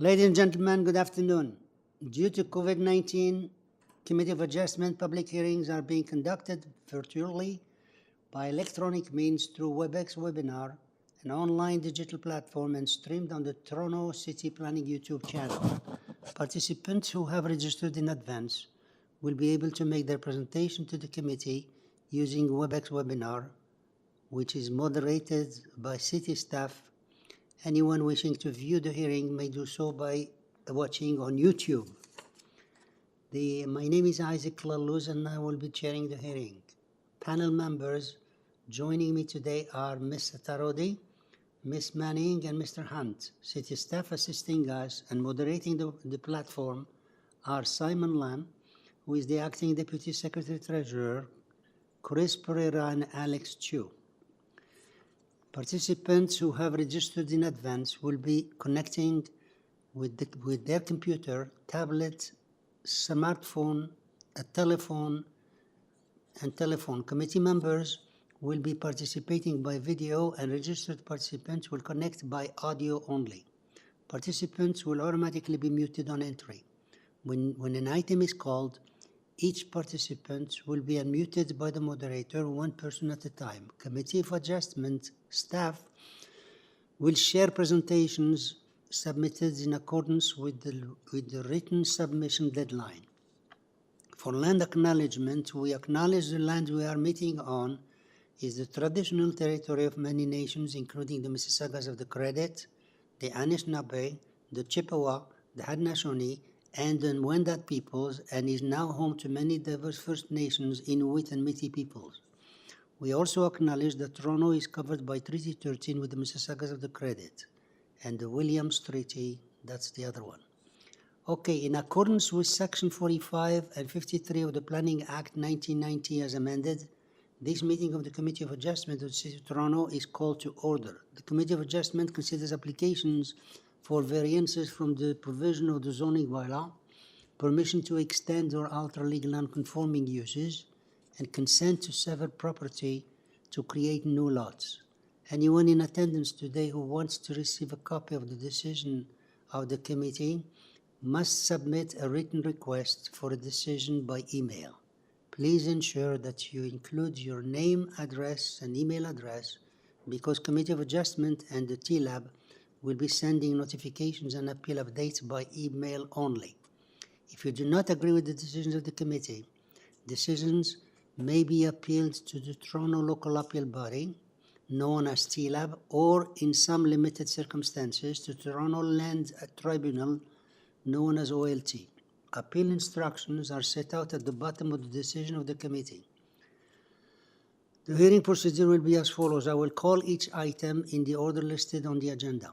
Ladies and gentlemen, good afternoon. Due to COVID-19, Committee of Adjustment public hearings are being conducted virtually by electronic means through WebEx webinar, an online digital platform, and streamed on the Toronto City Planning YouTube channel. Participants who have registered in advance will be able to make their presentation to the committee using WebEx webinar, which is moderated by city staff. Anyone wishing to view the hearing may do so by watching on YouTube. My name is Isaac Laluz and I will be chairing the hearing. Panel members joining me today are Ms. Tarodi, Ms. Manning, and Mr. Hunt. City staff assisting us and moderating the platform are Simon Lam, who is the Acting Deputy Secretary Treasurer, Chris Pereira, and Alex Chu. Participants who have registered in advance will be connecting with their computer, tablet, smartphone, a telephone, and telephone. Committee members will be participating by video, and registered participants will connect by audio only. Participants will automatically be muted on entry. When an item is called, each participant will be unmuted by the moderator, one person at a time. Committee of Adjustment staff will share presentations submitted in accordance with the written submission deadline. For land acknowledgement, we acknowledge the land we are meeting on is the traditional territory of many nations, including the Mississaugas of the Credit, the Anishinaabe, the Chippewa, the Haudenosaunee, and the Wendat peoples, and is now home to many diverse First Nations, Inuit, and Métis peoples. We also acknowledge that Toronto is covered by Treaty 13 with the Mississaugas of the Credit, and the Williams Treaty, that's the other one. Okay, in accordance with Section 45 and 53 of the Planning Act 1990 as amended, this meeting of the Committee of Adjustment of the City of Toronto is called to order. The Committee of Adjustment considers applications for variances from the provision of the zoning bylaw, permission to extend or alter legal non-conforming uses, and consent to sever property to create new lots. Anyone in attendance today who wants to receive a copy of the decision of the committee must submit a written request for a decision by email. Please ensure that you include your name, address, and email address, because Committee of Adjustment and the TLAB will be sending notifications and appeal updates by email only. If you do not agree with the decisions of the committee, decisions may be appealed to the Toronto Local Appeal Body, known as TLAB, or in some limited circumstances to Toronto Land Tribunal, known as OLT. Appeal instructions are set out at the bottom of the decision of the committee. The hearing procedure will be as follows. I will call each item in the order listed on the agenda.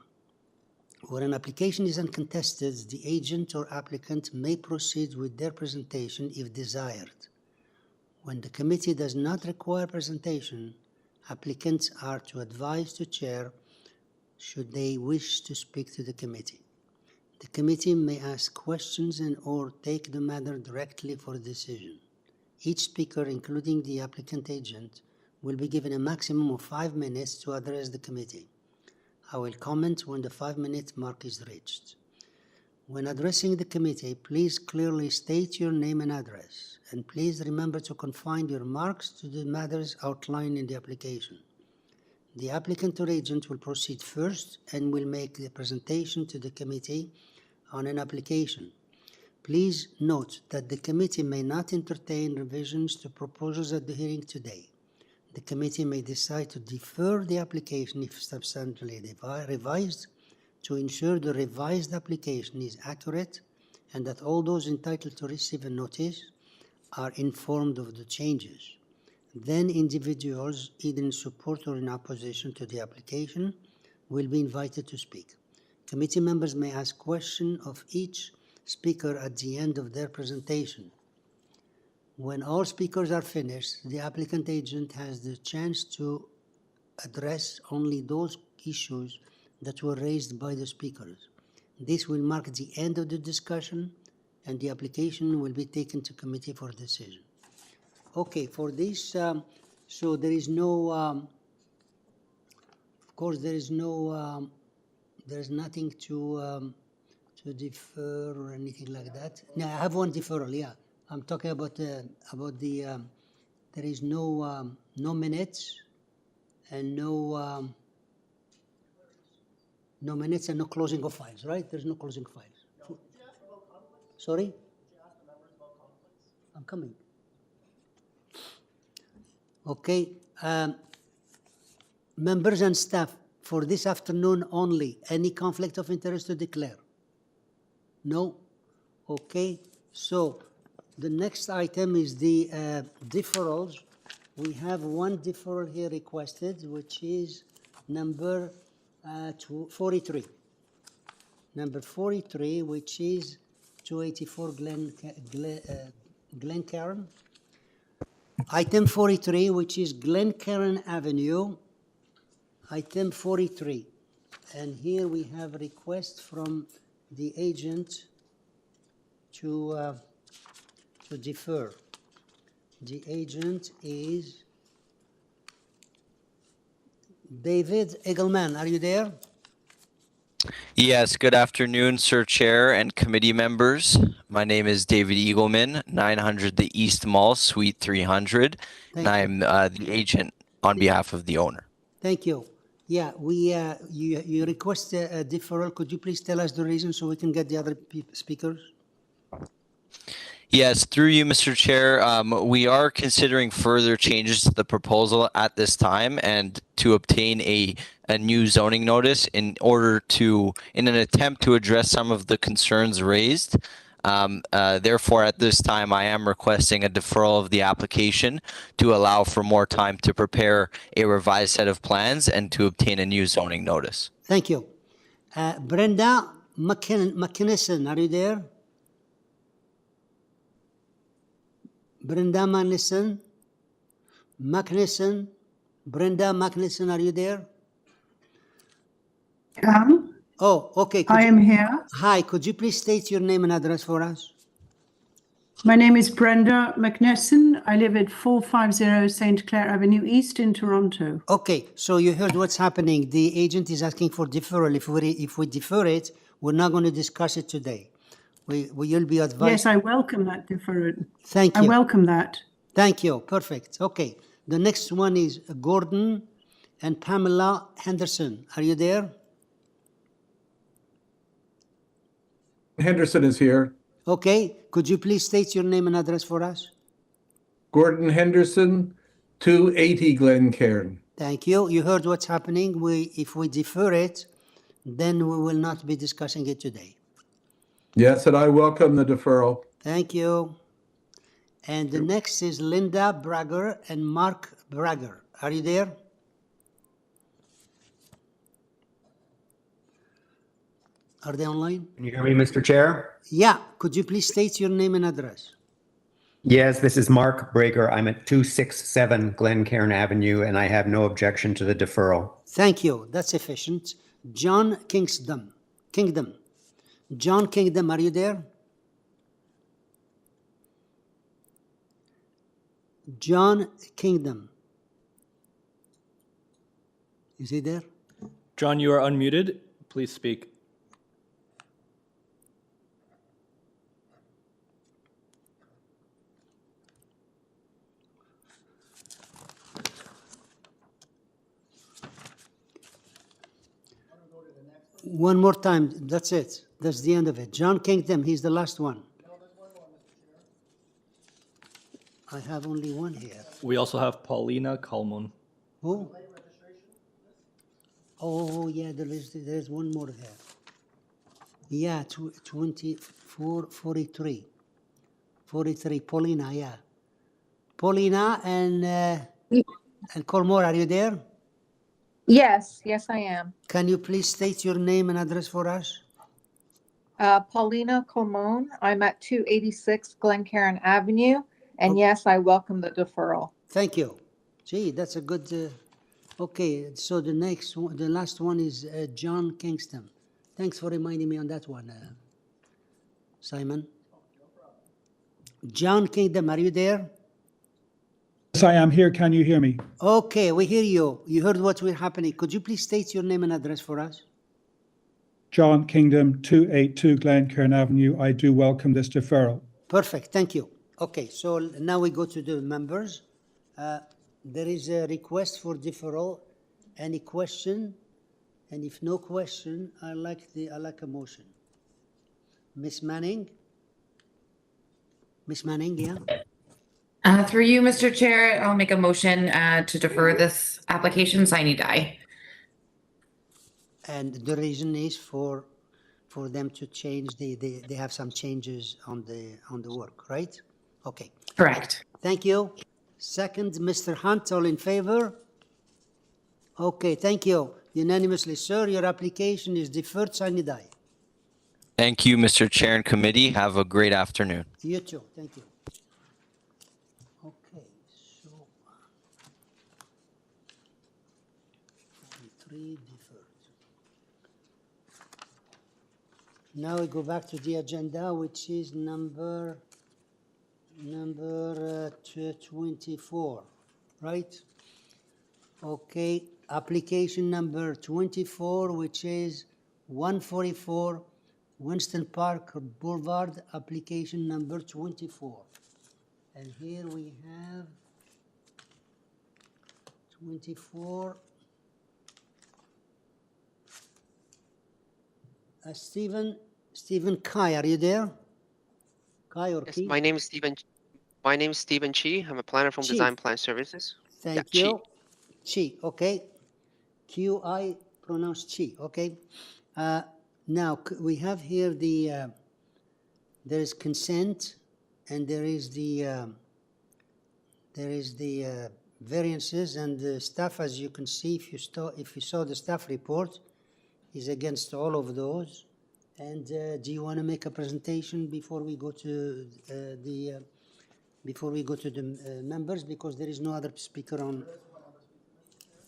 Where an application is uncontested, the agent or applicant may proceed with their presentation if desired. When the committee does not require presentation, applicants are to advise the chair should they wish to speak to the committee. The committee may ask questions or take the matter directly for a decision. Each speaker, including the applicant agent, will be given a maximum of 5 minutes to address the committee. I will comment when the 5-minute mark is reached. When addressing the committee, please clearly state your name and address, and please remember to confine your remarks to the matters outlined in the application. The applicant or agent will proceed first and will make the presentation to the committee on an application. Please note that the committee may not entertain revisions to proposals at the hearing today. The committee may decide to defer the application if substantially revised to ensure the revised application is accurate and that all those entitled to receive a notice are informed of the changes. Then individuals, either in support or in opposition to the application, will be invited to speak. Committee members may ask questions of each speaker at the end of their presentation. When all speakers are finished, the applicant agent has the chance to address only those issues that were raised by the speakers. This will mark the end of the discussion and the application will be taken to committee for decision. Okay, for this, so there is no, of course, there is no, there is nothing to to defer or anything like that. No, I have one deferral, yeah. I'm talking about the, there is no, no minutes and no minutes and no closing of files, right? There's no closing files. Sorry? I'm coming. Okay. Members and staff, for this afternoon only, any conflict of interest to declare? No? Okay. So the next item is the deferrals. We have one deferral here requested, which is number 43. Number 43, which is 284 Glencairn. Item 43, which is Glencairn Avenue. Item 43. And here we have a request from the agent to defer. The agent is David Eagleman. Are you there? Yes, good afternoon, Sir Chair and committee members. My name is David Eagleman, 900 the East Mall, Suite 300, and I'm the agent on behalf of the owner. Thank you. Yeah, you request a deferral. Could you please tell us the reason so we can get the other speakers? Yes, through you, Mr. Chair, we are considering further changes to the proposal at this time and to obtain a new zoning notice in an attempt to address some of the concerns raised. Therefore, at this time, I am requesting a deferral of the application to allow for more time to prepare a revised set of plans and to obtain a new zoning notice. Thank you. Brenda McKinnison, are you there? Brenda McKinnison? Brenda McKinnison, are you there? Oh, okay. I am here. Hi, could you please state your name and address for us? My name is Brenda McNesson. I live at 450 St. Clair Avenue East in Toronto. Okay, so you heard what's happening. The agent is asking for deferral. If we defer it, we're not going to discuss it today. You'll be advised. Yes, I welcome that deferral. Thank you. I welcome that. Thank you. Perfect. Okay. The next one is Gordon and Pamela Henderson. Are you there? Henderson is here. Okay. Could you please state your name and address for us? Gordon Henderson, 280 Glencairn. Thank you. You heard what's happening. If we defer it, then we will not be discussing it today. Yes, and I welcome the deferral. Thank you. And the next is Linda Bragger and Mark Bragger. Are you there? Are they online? Can you hear me, Mr. Chair? Yeah. Could you please state your name and address? Yes, this is Mark Brager. I'm at 267 Glencairn Avenue, and I have no objection to the deferral. Thank you. That's efficient. John Kingdom. John Kingdom, are you there? John Kingdom. Is he there? John, you are unmuted. Please speak. One more time. That's it. That's the end of it. John Kingdom, he's the last one. I have only one here. We also have Paulina Kalmun. Who? Oh, yeah, there's one more here. Yeah, 43. Paulina, yeah. Paulina and Colmore, are you there? Yes, I am. Can you please state your name and address for us? Paulina Colmone. I'm at 286 Glencairn Avenue, and yes, I welcome the deferral. Thank you. Gee, that's a good. Okay, so the last one is John Kingston. Thanks for reminding me on that one, Simon. John Kingdom, are you there? Yes, I am here. Can you hear me? Okay, we hear you. You heard what's happening. Could you please state your name and address for us? John Kingdom, 282 Glencairn Avenue. I do welcome this deferral. Perfect, thank you. Okay, so now we go to the members. There is a request for deferral. Any question? And if no question, I like a motion. Miss Manning? Miss Manning, yeah? Through you, Mr. Chair, I'll make a motion to defer this application sine die. And the reason is for them to change, they have some changes on the work, right? Okay. Correct. Thank you. Second, Mr. Hunt, all in favor? Okay, thank you. Unanimously, sir, your application is deferred sine die. Thank you, Mr. Chair and committee. Have a great afternoon. You too, thank you. Okay, so 43 deferred. Now we go back to the agenda, which is number 24, right? Okay, application number 24, which is 144 Winston Park Boulevard, application number 24. And here we have 24. Stephen Kai, are you there? Kai or Yes, Ki? my name is Stephen. My name is Stephen Chi. I'm a planner from Chi. Design Plan Services. Thank Yeah, you. Chi, okay. Q-I, pronounced Chi, okay. Now, we have here there is consent, and there is the variances, and the staff, as you can see, if you saw the staff report, is against all of those. And do you want to make a presentation before we go to the members, because there is no other speaker on?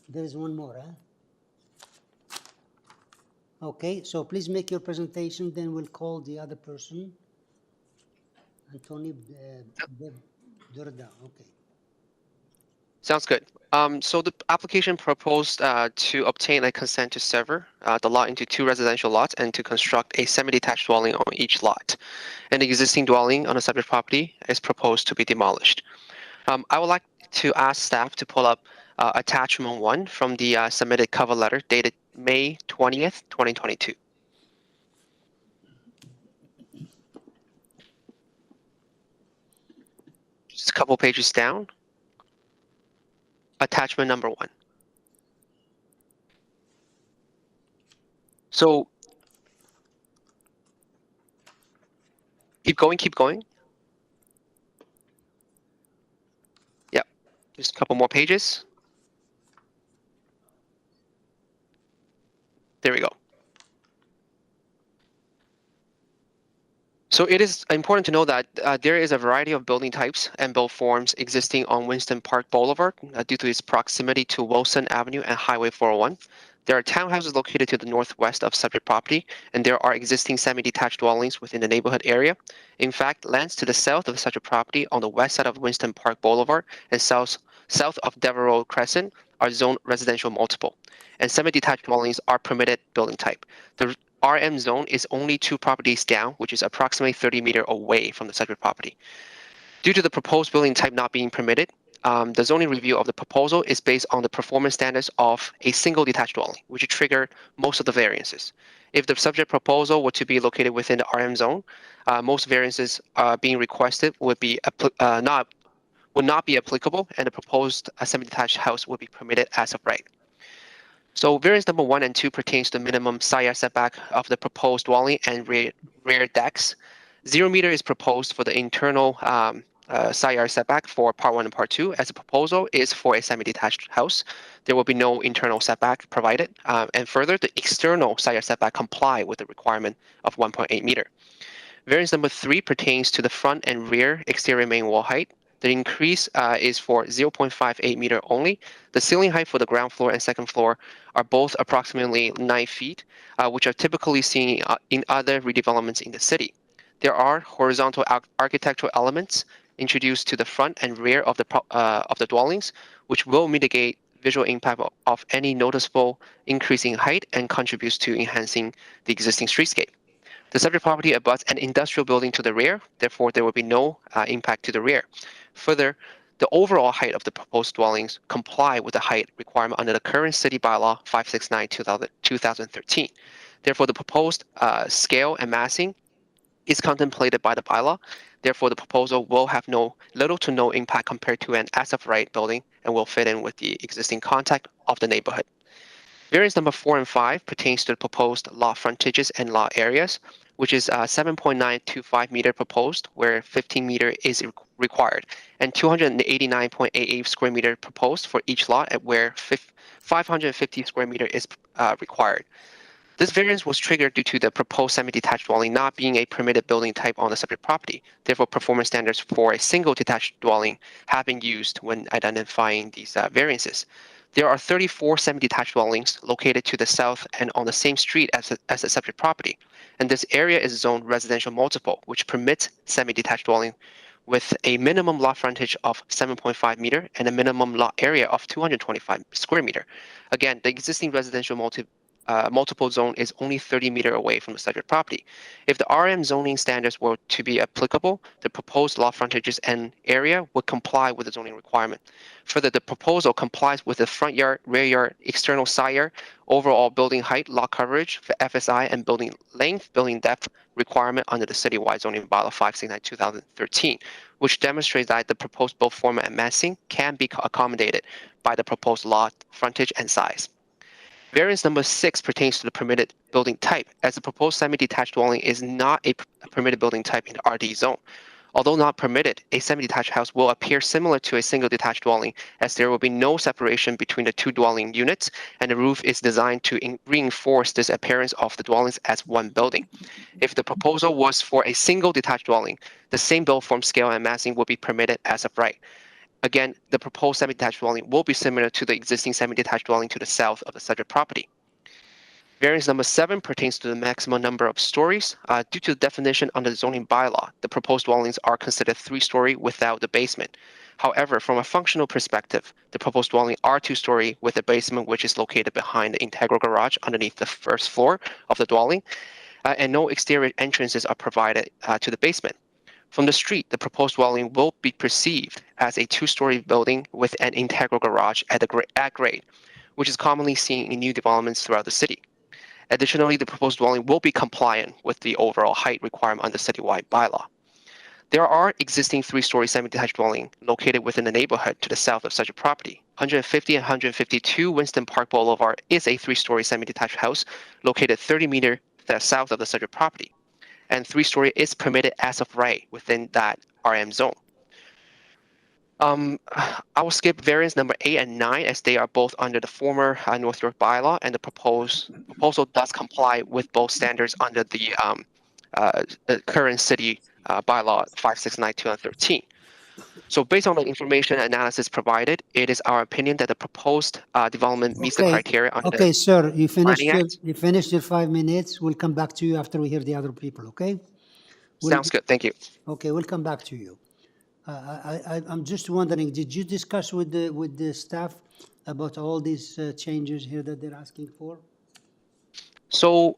There is one more, huh? Okay, so please make your presentation, then we'll call the other person. Anthony Durda, okay. Sounds good. So the application proposed to obtain a consent to sever the lot into 2 residential lots and to construct a semi-detached dwelling on each lot. An existing dwelling on the subject property is proposed to be demolished. I would like to ask staff to pull up attachment 1 from the submitted cover letter dated May 20th, 2022. Just a couple pages down. Attachment number 1. So keep going. Yep, just a couple more pages. There we go. So it is important to know that there is a variety of building types and build forms existing on Winston Park Boulevard due to its proximity to Wilson Avenue and Highway 401. There are townhouses located to the northwest of subject property, and there are existing semi-detached dwellings within the neighborhood area. In fact, lands to the south of the subject property on the west side of Winston Park Boulevard and south of Deferral Crescent are zoned residential multiple, and semi-detached dwellings are permitted building type. The RM zone is only 2 properties down, which is approximately 30 meters away from the subject property. Due to the proposed building type not being permitted, the zoning review of the proposal is based on the performance standards of a single detached dwelling, which trigger most of the variances. If the subject proposal were to be located within the RM zone, most variances being requested would not be applicable, and the proposed semi-detached house would be permitted as of right. So variance number 1 and 2 pertains to the minimum side yard setback of the proposed dwelling and rear decks. 0 meter is proposed for the internal side yard setback for part 1 and part 2, as the proposal is for a semi-detached house. There will be no internal setback provided. And further, the external side yard setback comply with the requirement of 1.8 meter. Variance number 3 pertains to the front and rear exterior main wall height. The increase is for 0.58 meter only. The ceiling height for the ground floor and second floor are both approximately 9 feet, which are typically seen in other redevelopments in the city. There are horizontal architectural elements introduced to the front and rear of the dwellings, which will mitigate visual impact of any noticeable increase in height and contributes to enhancing the existing streetscape. The subject property abuts an industrial building to the rear, therefore there will be no impact to the rear. Further, the overall height of the proposed dwellings comply with the height requirement under the current city bylaw 569/2013. Therefore, the proposed scale and massing is contemplated by the bylaw. Therefore, the proposal will have little to no impact compared to an as-of-right building and will fit in with the existing context of the neighborhood. Variance number 4 and 5 pertains to the proposed lot frontages and lot areas, which is 7.925 meter proposed, where 15 meter is required, and 289.88 square meter proposed for each lot, at where 550 square meter is required. This variance was triggered due to the proposed semi-detached dwelling not being a permitted building type on the subject property. Therefore, performance standards for a single detached dwelling have been used when identifying these variances. There are 34 semi-detached dwellings located to the south and on the same street as the subject property. And this area is zoned residential multiple, which permits semi-detached dwelling with a minimum lot frontage of 7.5 meter and a minimum lot area of 225 square meter. Again, the existing residential multiple zone is only 30 meter away from the subject property. If the RM zoning standards were to be applicable, the proposed lot frontages and area would comply with the zoning requirement. Further, the proposal complies with the front yard, rear yard, external side yard, overall building height, lot coverage for FSI, and building length, building depth requirement under the citywide zoning bylaw 569/2013, which demonstrates that the proposed build format and massing can be accommodated by the proposed lot frontage and size. Variance number 6 pertains to the permitted building type, as the proposed semi-detached dwelling is not a permitted building type in the RD zone. Although not permitted, a semi-detached house will appear similar to a single detached dwelling, as there will be no separation between the two dwelling units, and the roof is designed to reinforce this appearance of the dwellings as one building. If the proposal was for a single detached dwelling, the same build form, scale, and massing will be permitted as of right. Again, the proposed semi-detached dwelling will be similar to the existing semi-detached dwelling to the south of the subject property. Variance number 7 pertains to the maximum number of stories. Due to the definition under the zoning bylaw, the proposed dwellings are considered 3-story without the basement. However, from a functional perspective, the proposed dwelling are 2-story with a basement which is located behind the integral garage underneath the first floor of the dwelling, and no exterior entrances are provided to the basement. From the street, the proposed dwelling will be perceived as a 2-story building with an integral garage at grade, which is commonly seen in new developments throughout the city. Additionally, the proposed dwelling will be compliant with the overall height requirement under citywide bylaw. There are existing 3-story semi-detached dwelling located within the neighborhood to the south of such a property. 150 and 152 Winston Park Boulevard is a 3-story semi-detached house located 30 meters south of the subject property, and 3-story is permitted as of right within that RM zone. I will skip variance number 8 and 9 as they are both under the former North York bylaw, and the proposal does comply with both standards under the current city bylaw 569/2013. So based on the information analysis provided, it is our opinion that the proposed development meets the criteria under Okay, the sir, you Planning Act. you finished your 5 minutes. We'll come back to you after we hear the other people, okay? Sounds good. Thank you. Okay, we'll come back to you. I'm just wondering, did you discuss with the staff about all these changes here that they're asking for? So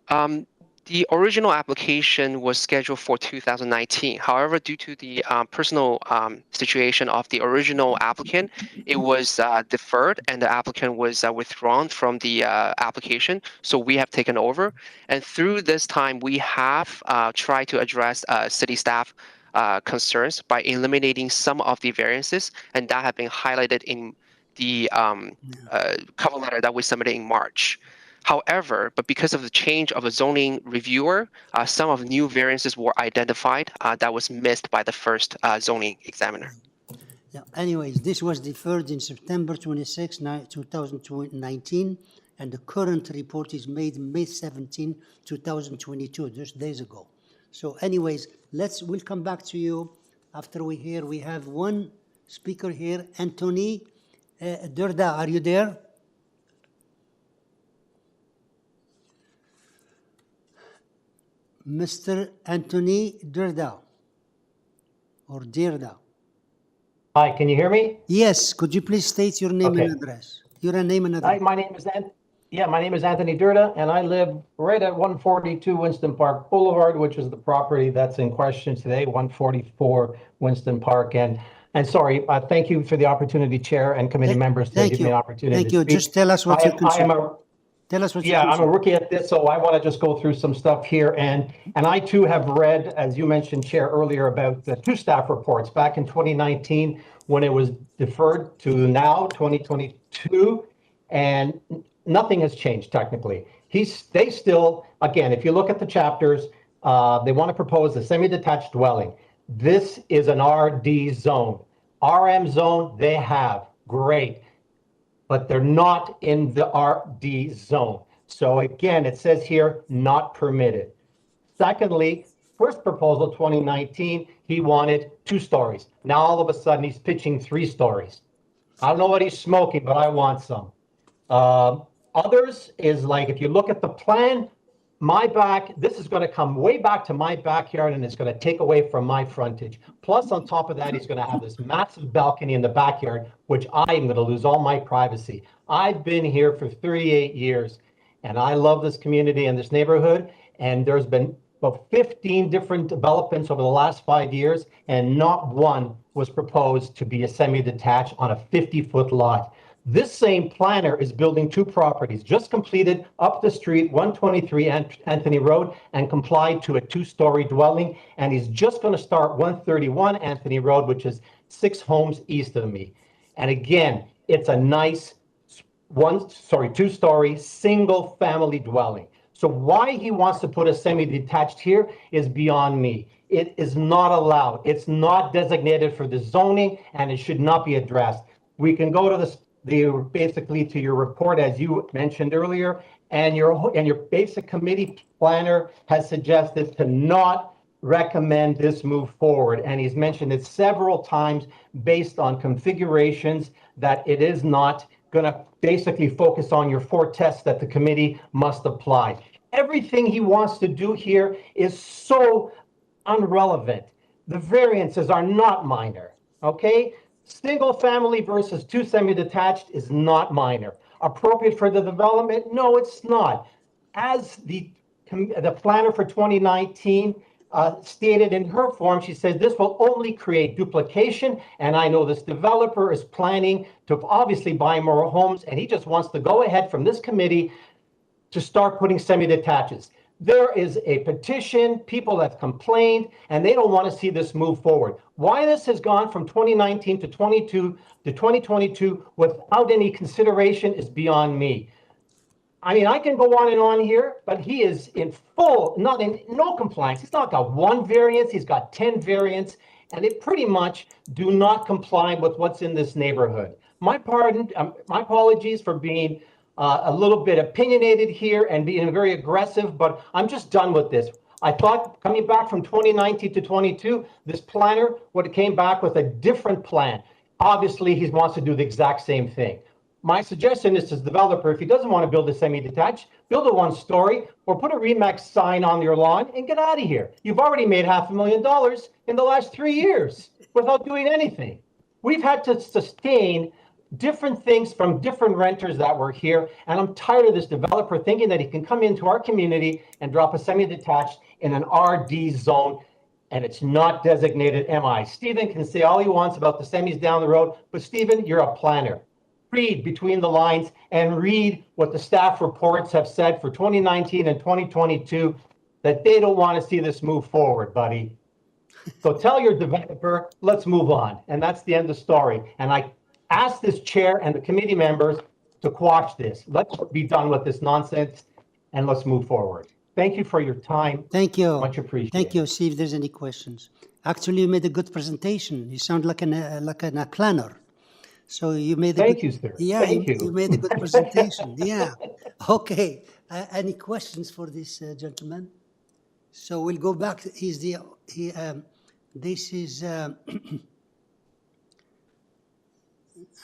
the original application was scheduled for 2019. However, due to the personal situation of the original applicant, it was deferred and the applicant was withdrawn from the application. So we have taken over. And through this time, we have tried to address city staff concerns by eliminating some of the variances, and that have been highlighted in the cover letter that we submitted in March. However, but because of the change of a zoning reviewer, some of the new variances were identified that was missed by the first zoning examiner. Yeah. Anyways, this was deferred in September 26, 2019, and the current report is made May 17, 2022, just days ago. So anyways, we'll come back to you after we have one speaker here, Anthony Durda. Are you there? Mr. Anthony Durda, or Dirda. Hi, can you hear me? Yes, could you please state your name and address? Your name and Hi, address. my name is my name is Anthony Durda, and I live right at 142 Winston Park Boulevard, which is the property that's in question today, 144 Winston Park. And sorry, thank you for the opportunity, Chair and committee members, to Thank give me you. an opportunity Thank to you. speak. Just tell us what you're concerned. Tell us what you're Yeah, I'm a concerned. rookie at this, so I want to just go through some stuff here. And I too have read, as you mentioned, Chair, earlier about the two staff reports back in 2019 when it was deferred to now, 2022, and nothing has changed technically. They still, again, if you look at the chapters, they want to propose a semi-detached dwelling. This is an RD zone. RM zone, they have, great, but they're not in the RD zone. So again, it says here, not permitted. Secondly, first proposal, 2019, he wanted 2 stories. Now all of a sudden he's pitching 3 stories. I don't know what he's smoking, but I want some. Others is like, if you look at the plan, this is going to come way back to my backyard and it's going to take away from my frontage. Plus, on top of that, he's going to have this massive balcony in the backyard, which I am going to lose all my privacy. I've been here for 38 years and I love this community and this neighborhood. And there's been about 15 different developments over the last 5 years, and not one was proposed to be a semi-detached on a 50-foot lot. This same planner is building 2 properties, just completed up the street, 123 Anthony Road, and complied to a 2-story dwelling. And he's just going to start 131 Anthony Road, which is 6 homes east of me. And again, it's a nice 2-story single family dwelling. So why he wants to put a semi-detached here is beyond me. It is not allowed. It's not designated for the zoning, and it should not be addressed. We can go to basically to your report, as you mentioned earlier, and your basic committee planner has suggested to not recommend this move forward. And he's mentioned it several times based on configurations that it is not going to basically focus on your 4 tests that the committee must apply. Everything he wants to do here is so irrelevant. The variances are not minor, okay? Single family versus 2 semi-detached is not minor. Appropriate for the development? No, it's not. As the planner for 2019 stated in her form, she says this will only create duplication, and I know this developer is planning to obviously buy more homes, and he just wants to go ahead from this committee to start putting semi-detaches. There is a petition, people have complained, and they don't want to see this move forward. Why this has gone from 2019 to 2022 without any consideration is beyond me. I mean, I can go on and on here, but he is in no compliance. He's not got 1 variance, he's got 10 variants, and they pretty much do not comply with what's in this neighborhood. My apologies for being a little bit opinionated here and being very aggressive, but I'm just done with this. I thought coming back from 2019 to 22, this planner would have came back with a different plan. Obviously, he wants to do the exact same thing. My suggestion is to the developer, if he doesn't want to build a semi-detached, build a 1-story or put a RE/MAX sign on your lawn and get out of here. You've already made $500,000 in the last 3 years without doing anything. We've had to sustain different things from different renters that were here, and I'm tired of this developer thinking that he can come into our community and drop a semi-detached in an RD zone, and it's not designated MI. Stephen can say all he wants about the semis down the road, but Stephen, you're a planner. Read between the lines and read what the staff reports have said for 2019 and 2022, that they don't want to see this move forward, buddy. So tell your developer, let's move on. And that's the end of the story. And I ask this chair and the committee members to quash this. Let's be done with this nonsense and let's move forward. Thank you for your time. Thank you. Much appreciated. Thank you. See if there's any questions. Actually, you made a good presentation. You sound like a planner. So you made a Thank you, sir. Yeah, Thank you. you made a good presentation. Yeah. Okay. Any questions for this gentleman? So we'll go back. This is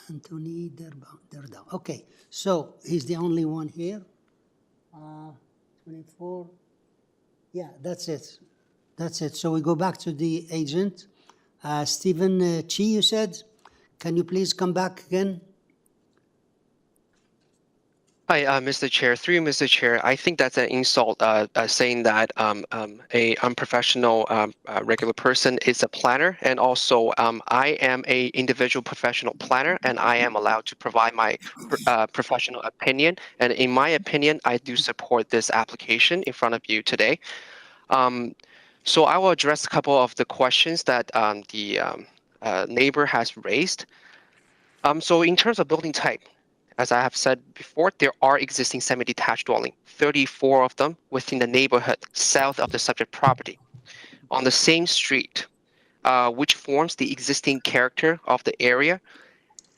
Anthony Derda. Okay. So he's the only one here. 24. Yeah, that's it. That's it. So we go back to the agent. Stephen Chi, you said? Can you please come back again? Hi, Mr. Chair. Through you, Mr. Chair, I think that's an insult saying that a unprofessional regular person is a planner, and also I am a individual professional planner, and I am allowed to provide my professional opinion. And in my opinion, I do support this application in front of you today. So I will address a couple of the questions that the neighbor has raised. So in terms of building type, as I have said before, there are existing semi-detached dwelling, 34 of them within the neighborhood south of the subject property, on the same street, which forms the existing character of the area,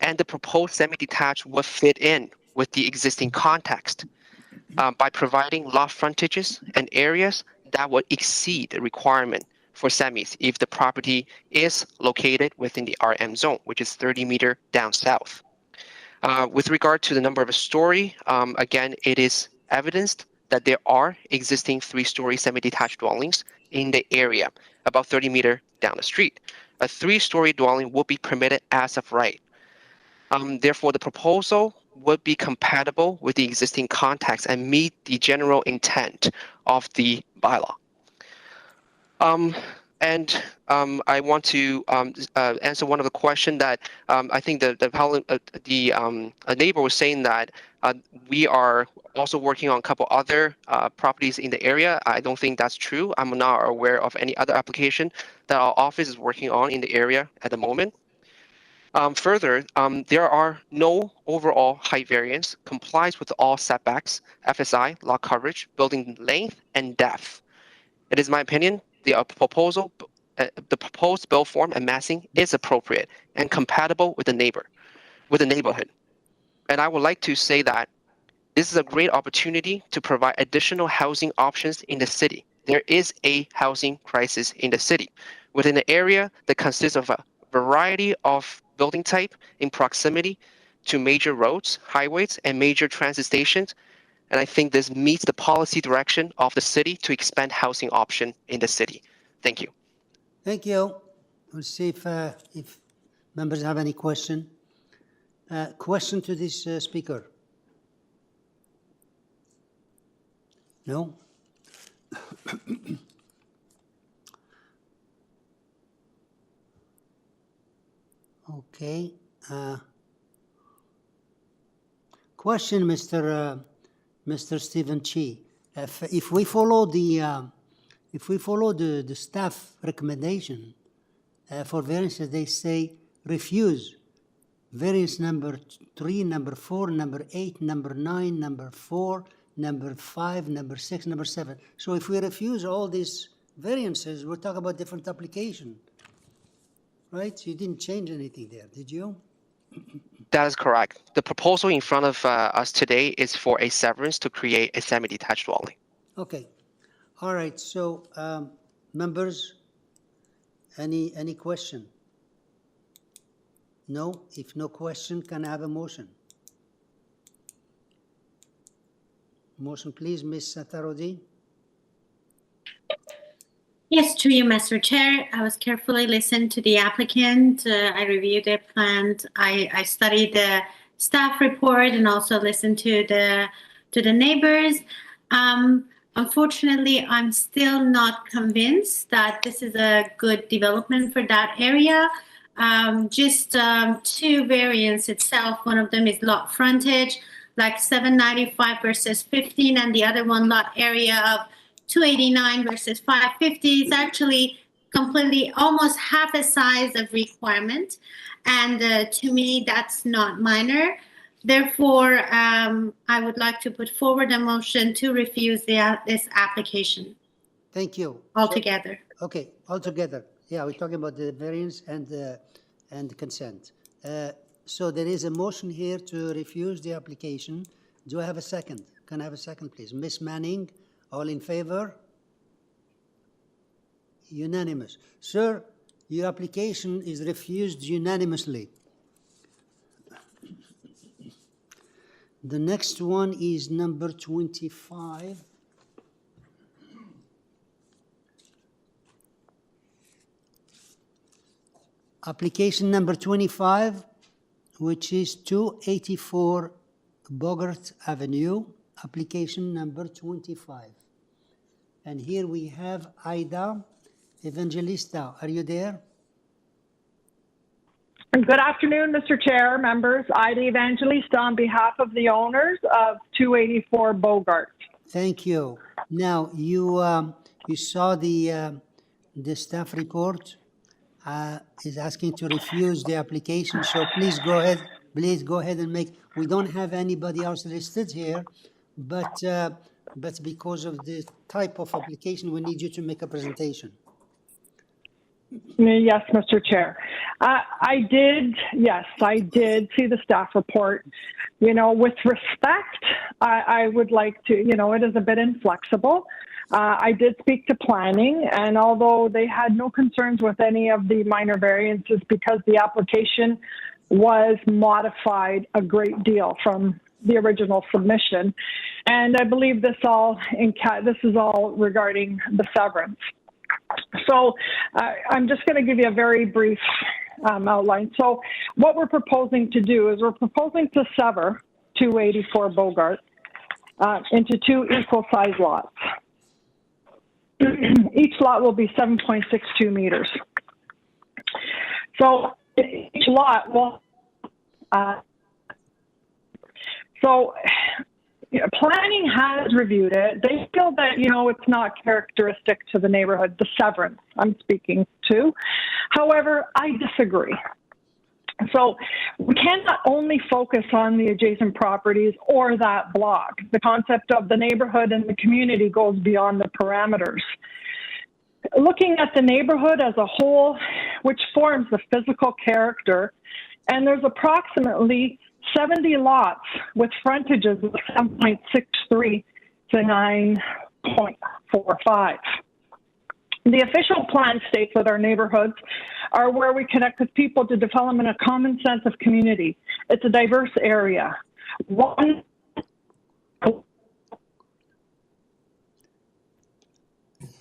and the proposed semi-detached will fit in with the existing context by providing lot frontages and areas that would exceed the requirement for semis if the property is located within the RM zone, which is 30 meters down south. With regard to the number of a story, again, it is evidenced that there are existing 3-story semi-detached dwellings in the area, about 30 meters down the street. A 3-story dwelling would be permitted as of right. Therefore, the proposal would be compatible with the existing context and meet the general intent of the bylaw. I want to answer one of the questions that I think a neighbor was saying that we are also working on a couple other properties in the area. I don't think that's true. I'm not aware of any other application that our office is working on in the area at the moment. Further, there are no overall height variance, complies with all setbacks, FSI, lot coverage, building length, and depth. It is my opinion the proposed build form and massing is appropriate and compatible with the neighborhood. And I would like to say that this is a great opportunity to provide additional housing options in the city. There is a housing crisis in the city within an area that consists of a variety of building type in proximity to major roads, highways, and major transit stations. And I think this meets the policy direction of the city to expand housing option in the city. Thank you. Thank you. We'll see if members have any question. Question to this speaker? No? Okay. Question, Mr. Stephen Chi. If we follow the staff recommendation for variances, they say refuse variance number 3, number 4, number 8, number 9, number 4, number 5, number 6, number 7. So if we refuse all these variances, we're talking about different application, right? So you didn't change anything there, did you? That is correct. The proposal in front of us today is for a severance to create a semi-detached dwelling. Okay. All right. So members, any question? No? If no question, can I have a motion? Motion, please, Ms. Satarodi. Yes, to you, Mr. Chair. I was carefully listened to the applicant. I reviewed their plan. I studied the staff report and also listened to the neighbors. Unfortunately, I'm still not convinced that this is a good development for that area. Just 2 variants itself. One of them is lot frontage, like 795 versus 15, and the other one lot area of 289 versus 550 is actually completely almost half a size of requirement. And to me, that's not minor. Therefore, I would like to put forward a motion to refuse this application. Thank you. Altogether. So, okay, altogether. Yeah, we're talking about the variance and the consent. So there is a motion here to refuse the application. Do I have a second? Can I have a second, please? Ms. Manning, all in favor? Unanimous. Sir, your application is refused unanimously. The next one is number 25. Application number 25, which is 284 Bogert Avenue, application number 25. And here we have Ida Evangelista. Are you there? Good afternoon, Mr. Chair, members. Ida Evangelista on behalf of the owners of 284 Bogert. Thank you. Now, you saw the staff report is asking to refuse the application. So please go ahead. Please go ahead and make. We don't have anybody else listed here, but because of the type of application, we need you to make a presentation. Yes, Mr. Chair. I did see the staff report. You know, with respect, I would like to, you know, it is a bit inflexible. I did speak to planning, and although they had no concerns with any of the minor variances because the application was modified a great deal from the original submission. And I believe this is all regarding the severance. So I'm just going to give you a very brief outline. So what we're proposing to do is we're proposing to sever 284 Bogert into two equal size lots. Each lot will be 7.62 meters. So each lot will, planning has reviewed it. They feel that, you know, it's not characteristic to the neighborhood, the severance I'm speaking to. However, I disagree. So we cannot only focus on the adjacent properties or that block. The concept of the neighborhood and the community goes beyond the parameters. Looking at the neighborhood as a whole, which forms the physical character, and there's approximately 70 lots with frontages of 7.63 to 9.45. The official plan states that our neighborhoods are where we connect with people to develop a common sense of community. It's a diverse area.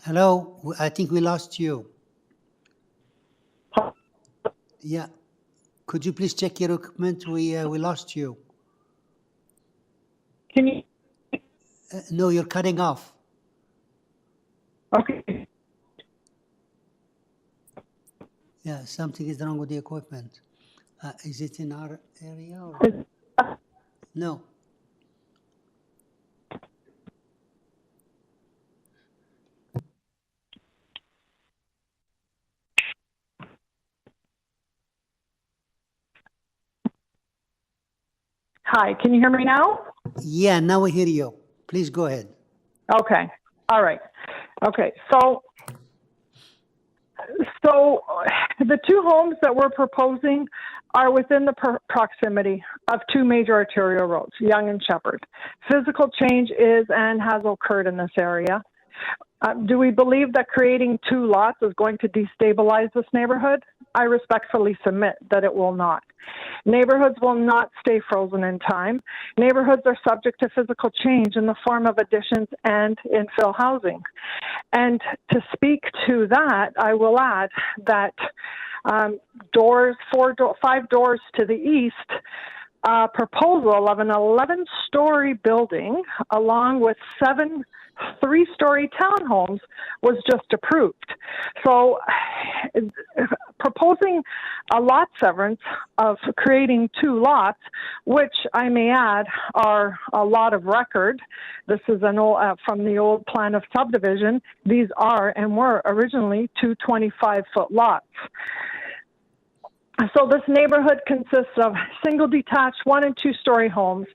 Hello, I think we lost you. Yeah. Could you please check your equipment? We lost you. Can you? No, you're cutting off. Okay. Yeah, something is wrong with the equipment. Is it in our area? Or? No. Hi, can you hear me now? Yeah, now we hear you. Please go ahead. Okay. All right. Okay. So the two homes that we're proposing are within the proximity of two major arterial roads, Yonge and Shepherd. Physical change is and has occurred in this area. Do we believe that creating two lots is going to destabilize this neighborhood? I respectfully submit that it will not. Neighborhoods will not stay frozen in time. Neighborhoods are subject to physical change in the form of additions and infill housing. And to speak to that, I will add that 5 doors to the east, proposal of an 11-story building along with 7 3-story townhomes was just approved. So proposing a lot severance of creating two lots, which I may add are a lot of record. This is an old, from the old plan of subdivision. These are and were originally 2 25-foot lots. So this neighborhood consists of single detached 1- and 2-story homes.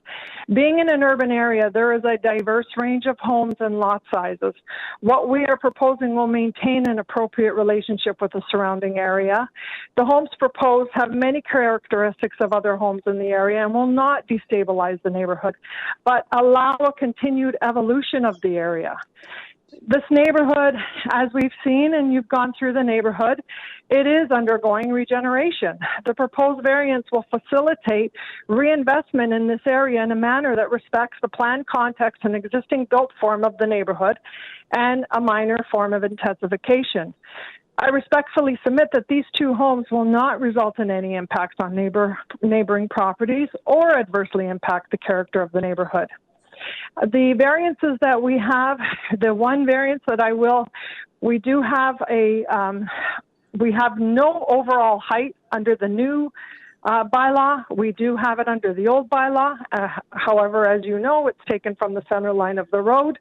Being in an urban area, there is a diverse range of homes and lot sizes. What we are proposing will maintain an appropriate relationship with the surrounding area. The homes proposed have many characteristics of other homes in the area and will not destabilize the neighborhood, but allow a continued evolution of the area. This neighborhood, as we've seen, and you've gone through the neighborhood, it is undergoing regeneration. The proposed variance will facilitate reinvestment in this area in a manner that respects the planned context and existing built form of the neighborhood and a minor form of intensification. I respectfully submit that these two homes will not result in any impacts on neighboring properties or adversely impact the character of the neighborhood. The variances that we have, the one variance that we do have we have no overall height under the new bylaw. We do have it under the old bylaw. However, as you know, it's taken from the center line of the road.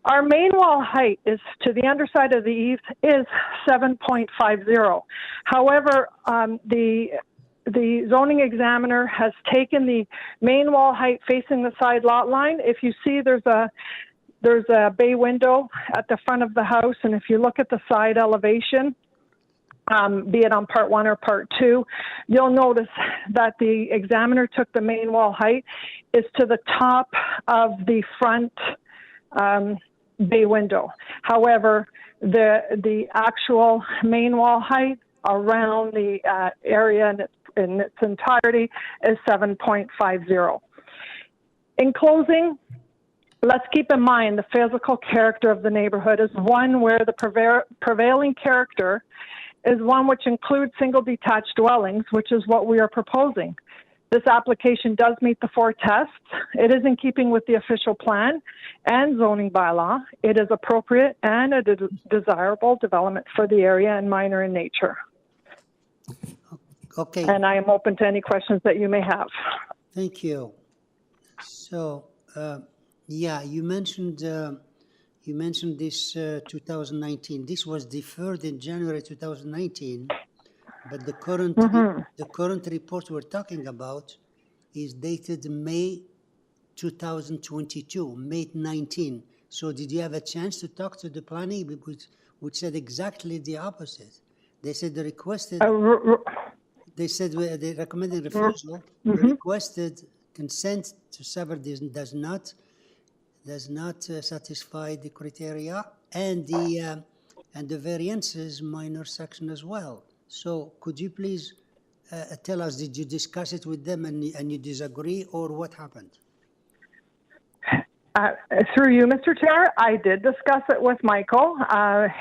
Our main wall height is to the underside of the eaves is 7.50. However, the zoning examiner has taken the main wall height facing the side lot line. If you see, there's a bay window at the front of the house, and if you look at the side elevation, be it on part 1 or part 2, you'll notice that the examiner took the main wall height is to the top of the front bay window. However, the actual main wall height around the area in its entirety is 7.50. In closing, let's keep in mind the physical character of the neighborhood is one where the prevailing character is one which includes single detached dwellings, which is what we are proposing. This application does meet the 4 tests. It is in keeping with the official plan and zoning bylaw. It is appropriate and a desirable development for the area and minor in nature. Okay. And I am open to any questions that you may have. Thank you. So, yeah, you mentioned this 2019. This was deferred in January 2019. But the current report we're talking about is dated May 2022, May 19. So did you have a chance to talk to the planning, which said exactly the opposite? They said they requested. They said they recommended refusal. Requested consent to sever does not satisfy the criteria, and the variances minor section as well. So could you please tell us, did you discuss it with them and you disagree, or what happened? Through you, Mr. Chair, I did discuss it with Michael.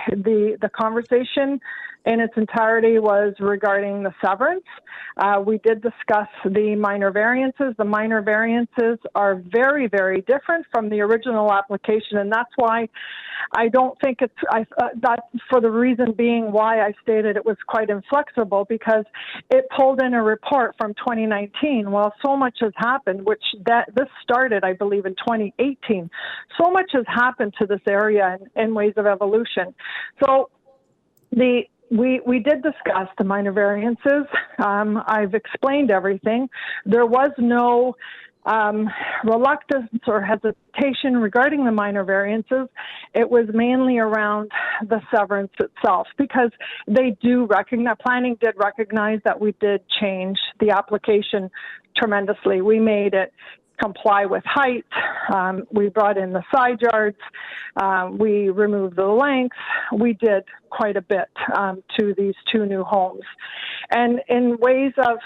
The conversation in its entirety was regarding the severance. We did discuss the minor variances. The minor variances are very, very different from the original application, and that's why I don't think that for the reason being why I stated it was quite inflexible, because it pulled in a report from 2019. Well, so much has happened, this started, I believe, in 2018. So much has happened to this area in ways of evolution. So we did discuss the minor variances. I've explained everything. There was no reluctance or hesitation regarding the minor variances. It was mainly around the severance itself, because they do recognize, planning did recognize that we did change the application tremendously. We made it comply with height. We brought in the side yards. We removed the lengths. We did quite a bit to these 2 new homes. And in ways of,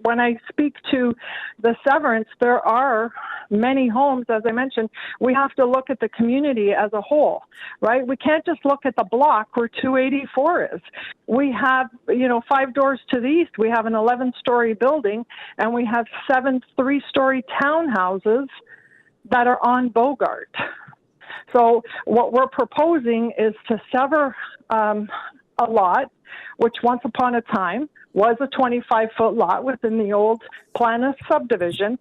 when I speak to the severance, there are many homes, as I mentioned. We have to look at the community as a whole, right? We can't just look at the block where 284 is. We have, 5 doors to the east, we have an 11-story building, and we have 7 3-story townhouses that are on BOGERT. So what we're proposing is to sever a lot, which once upon a time was a 25-foot lot within the old plan of subdivision.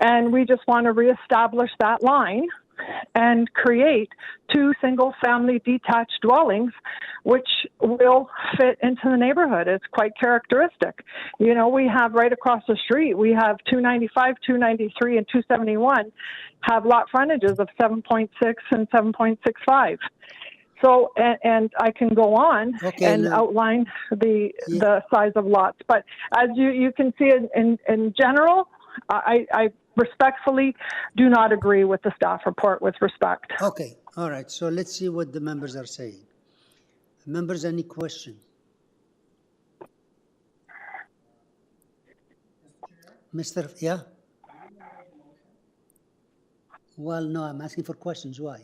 And we just want to reestablish that line and create 2 single-family detached dwellings, which will fit into the neighborhood. It's quite characteristic. We have right across the street, we have 295, 293, and 271 have lot frontages of 7.6 and 7.65. So, and I can go on and outline the size of lots. But as you can see in general, I respectfully do not agree with the staff report with respect. Okay, all right. So let's see what the members are saying. Members, any question? Mr. Yeah? Well, no, I'm asking for questions. Why?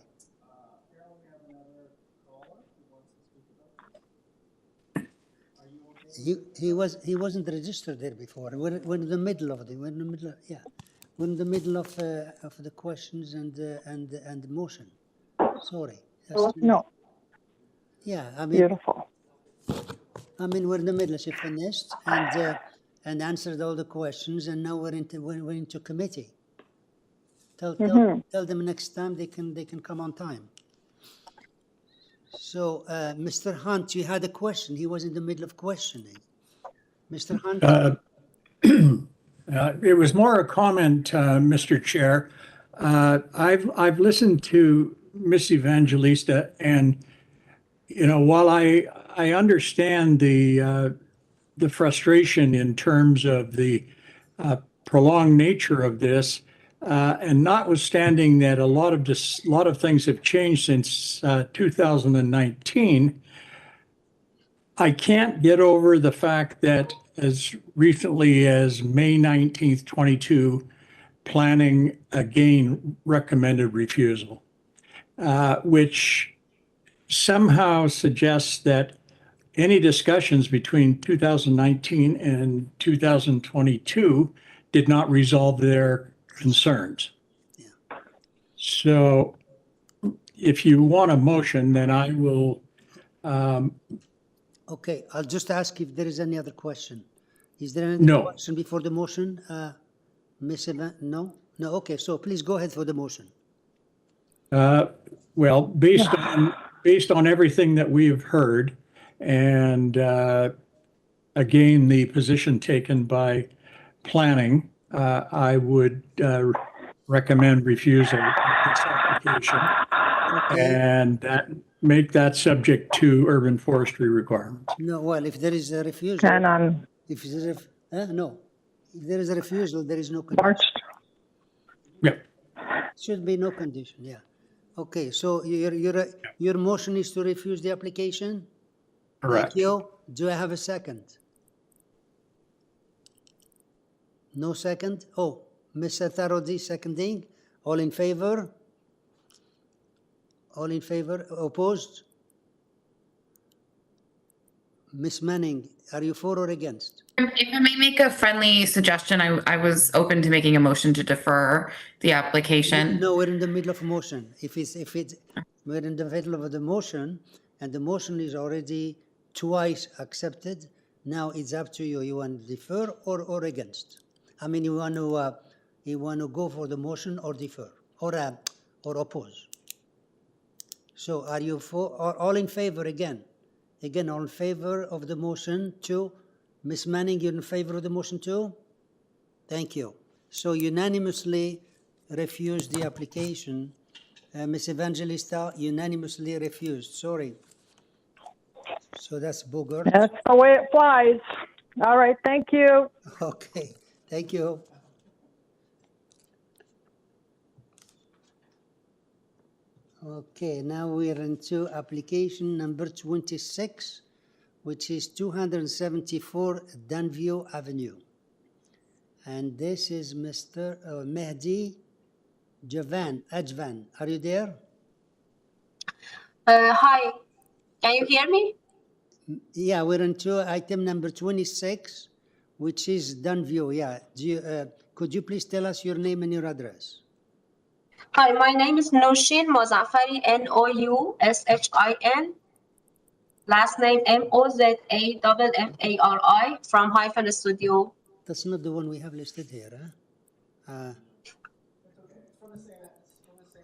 He wasn't registered there before. We're in the middle of the we're in the middle of the questions and the motion. Sorry. No. Yeah, I mean. Beautiful. I mean, we're in the middle. She finished and answered all the questions, and now we're into committee. Tell them next time they can come on time. So, Mr. Hunt, you had a question. He was in the middle of questioning. Mr. Hunt. It was more a comment, Mr. Chair. I've listened to Miss Evangelista, and while I understand the frustration in terms of the prolonged nature of this, and notwithstanding that a lot of things have changed since 2019, I can't get over the fact that as recently as May 19th, 22, planning again recommended refusal, which somehow suggests that any discussions between 2019 and 2022 did not resolve their concerns. Yeah. So if you want a motion, then I will. Okay, I'll just ask if there is any other question. Is there any question before the motion? Ms. Evan? No? No, okay, so please go ahead for the motion. Well, based on everything that we have heard, and again, the position taken by planning, I would recommend refusal of this application, and make that subject to urban forestry requirements. No, well, if there is a refusal, if there is a refusal, there is no condition. Yeah. Should be no condition. Yeah. Okay. So your motion is to refuse the application. Correct. Thank you. Do I have a second? No second. Oh, Mr. Tharodi seconding. All in favor? All in favor? Opposed? Ms. Manning, are you for or against? If I may make a friendly suggestion, I was open to making a motion to defer the application. No, we're in the middle of a motion. We're in the middle of the motion, and the motion is already twice accepted. Now it's up to you. You want to defer or against? I mean, you want to go for the motion or defer or oppose? So are you for or all in favor again? Again, all in favor of the motion too? Ms. Manning, you're in favor of the motion too? Thank you. So unanimously refused the application. Ms. Evangelista unanimously refused. Sorry. So that's BOGERT. That's the way it flies. All right, thank you. Okay, thank you. Okay, now we're into application number 26, which is 274 DUNVIEW Avenue. And this is Mr. Mehdi Ajvan. Are you there? Hi, can you hear me? Yeah, we're into item number 26, which is DUNVIEW. Yeah, could you please tell us your name and your address? Hi, my name is Noushin Mozaffari, Noushin. Last name Mozaffari from Hyphen Studio. That's not the one we have listed here, huh?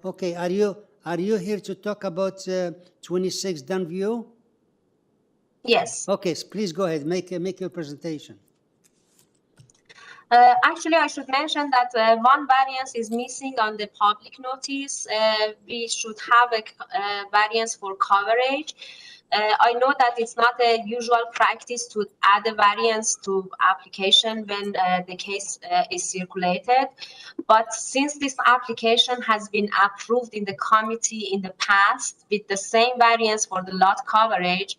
Okay, are you here to talk about 26 DUNVIEW? Yes. Okay, so please go ahead, make your presentation. Actually, I should mention that one variance is missing on the public notice. We should have a variance for coverage. I know that it's not a usual practice to add a variance to application when the case is circulated. But since this application has been approved in the committee in the past with the same variance for the lot coverage,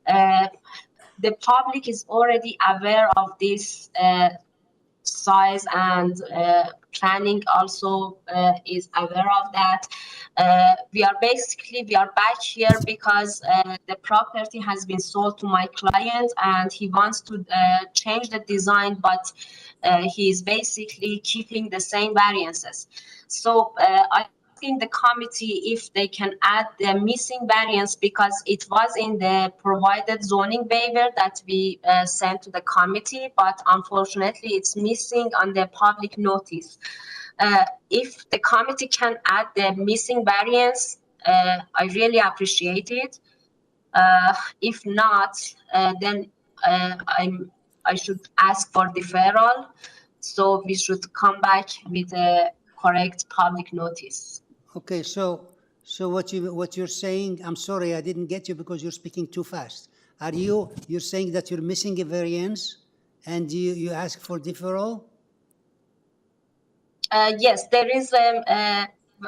the public is already aware of this size, and planning also is aware of that. We are back here because the property has been sold to my client and he wants to change the design, but he's basically keeping the same variances. So I asking the committee if they can add the missing variance because it was in the provided zoning waiver that we sent to the committee, but unfortunately it's missing on the public notice. If the committee can add the missing variance, I really appreciate it. If not, then I should ask for deferral. So we should come back with a correct public notice. Okay, so what you're saying, I'm sorry, I didn't get you because you're speaking too fast. You're saying that you're missing a variance and you ask for deferral? Yes, there is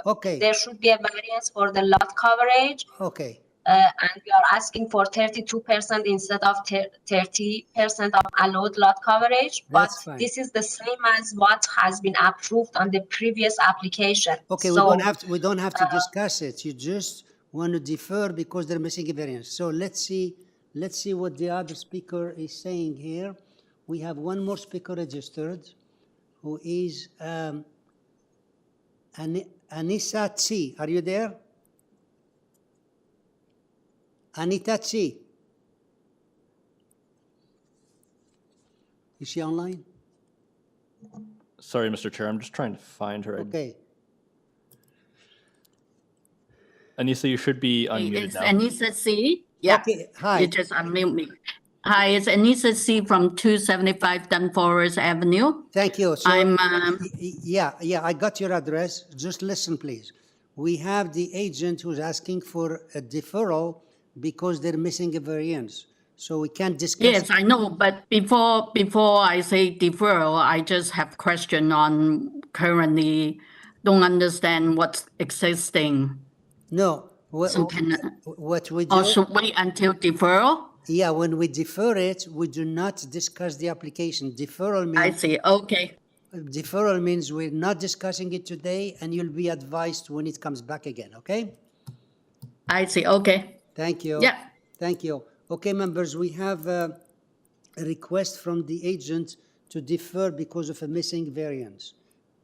okay. There should be a variance for the lot coverage. Okay. And we are asking for 32% instead of 30% of allowed lot coverage. That's but fine. This is the same as what has been approved on the previous application. Okay, so, we don't have to discuss it. You just want to defer because they're missing a variance. So let's see what the other speaker is saying here. We have one more speaker registered, who is Anissa Tsi. Are you there? Anita Tsi. Is she online? Sorry, Mr. Chair, I'm just trying to find her. Okay. Anissa, you should be unmuted It's now. Anissa C. Yeah. Okay, hi. You just unmute me. Hi, it's Anissa C. from 275 DUNVIEW Avenue. Thank you. So, I'm yeah, I got your address. Just listen, please. We have the agent who's asking for a deferral because they're missing a variance. So we can't discuss. Yes, I know, but before I say deferral, I just have question on currently don't understand what's existing. No. What we do? Or should wait until deferral? Yeah, when we defer it, we do not discuss the application. Deferral means. I see. Okay. Deferral means we're not discussing it today, and you'll be advised when it comes back again. Okay. I see. Okay. Thank you. Yeah. Thank you. Okay, members, we have a request from the agent to defer because of a missing variance.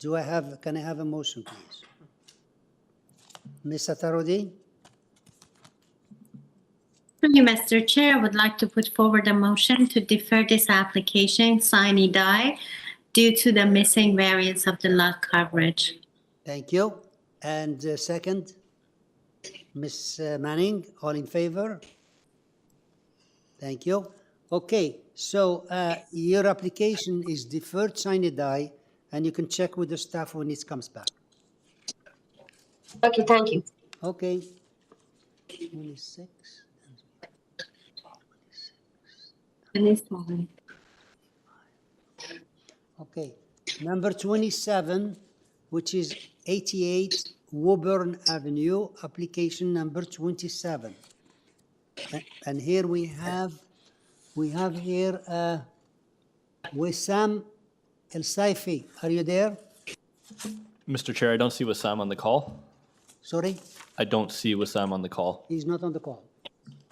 Can I have a motion, please? Ms. Satarodi? Thank you, Mr. Chair. I would like to put forward a motion to defer this application, sine die, due to the missing variance of the lot coverage. Thank you. And second, Ms. Manning, all in favor? Thank you. Okay, so your application is deferred sine die, and you can check with the staff when it comes back. Okay, thank you. Okay. 26. Okay, number 27, which is 88 WOBURN Avenue, application number 27. And here we have here Wissam El Saifi. Are you there? Mr. Chair, I don't see Wissam on the call. Sorry? I don't see Wissam on the call. He's not on the call.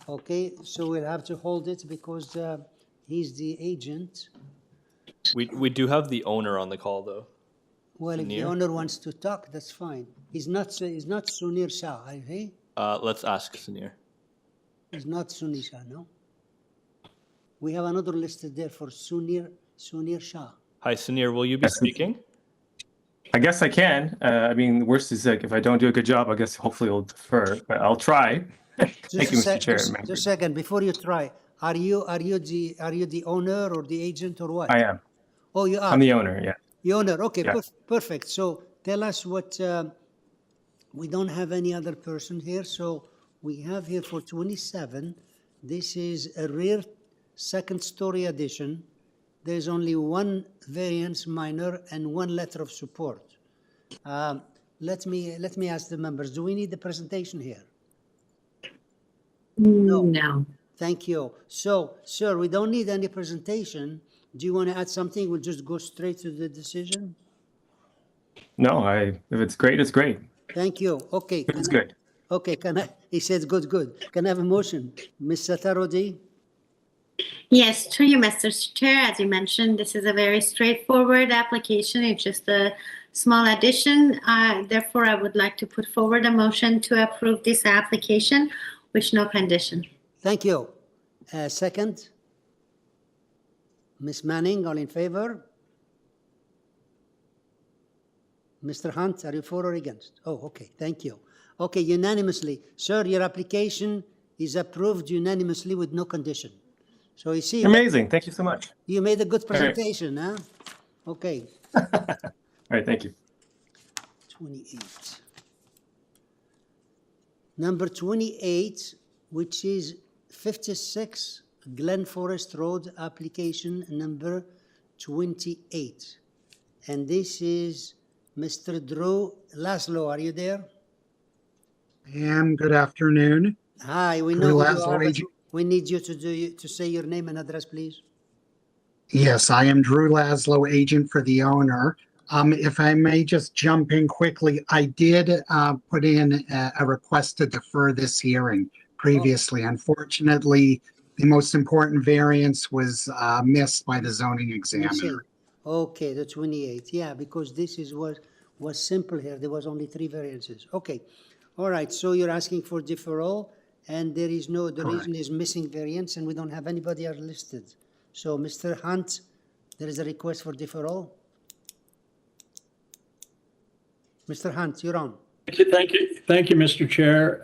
Okay, so we'll have to hold it because he's the agent. We do have the owner on the call, though. Well, if the owner wants to talk, that's fine. He's not Sunir Shah, is he? Let's ask Sunir. He's not Sunir Shah, no? We have another listed there for Sunir Shah. Hi, Sunir, will you be speaking? I guess I can. I mean, worst is like if I don't do a good job, I guess hopefully I'll defer, but I'll try. Thank you, Mr. Chair. Just a second, before you try, are you the owner or the agent or what? I am. Oh, you are. I'm the owner. Yeah. The owner. Okay, Yeah. Perfect. So tell us what. We don't have any other person here, so we have here for 27. This is a rear second-story addition. There's only one variance minor and one letter of support. Let me ask the members. Do we need the presentation here? No. Thank you. So, sir, we don't need any presentation. do you want to add something? We'll just go straight to the decision. No, if it's great, it's great. Thank you. Okay. It's good. Okay, he said good, good. Can I have a motion? Ms. Satarodi? Yes, through you, Mr. Chair, as you mentioned, this is a very straightforward application. It's just a small addition. Therefore, I would like to put forward a motion to approve this application with no condition. Thank you. Second? Ms. Manning, all in favor? Mr. Hunt, are you for or against? Oh, okay, thank you. Okay, unanimously. Sir, your application is approved unanimously with no condition. So you see... Amazing. Thank you so much. You made a good presentation, huh? Okay. All right, thank you. 28. Number 28, which is 56 GLENFOREST Road, application number 28. And this is Mr. Drew Laszlo. Are you there? I am. Good afternoon. Hi, we Drew know who you Laszlo, are, but agent. we need you to say your name and address, please. Yes, I am Drew Laszlo, agent for the owner. If I may just jump in quickly, I did put in a request to defer this hearing previously. Unfortunately, the most important variance was missed by the zoning examiner. Okay, the 28. Yeah, because this is what was simple here. There was only 3 variances. Okay. All right. So you're asking for deferral, and there is no, the reason is missing variance, and we don't have anybody else listed. So, Mr. Hunt, there is a request for deferral. Mr. Hunt, you're on. Thank you, Mr. Chair.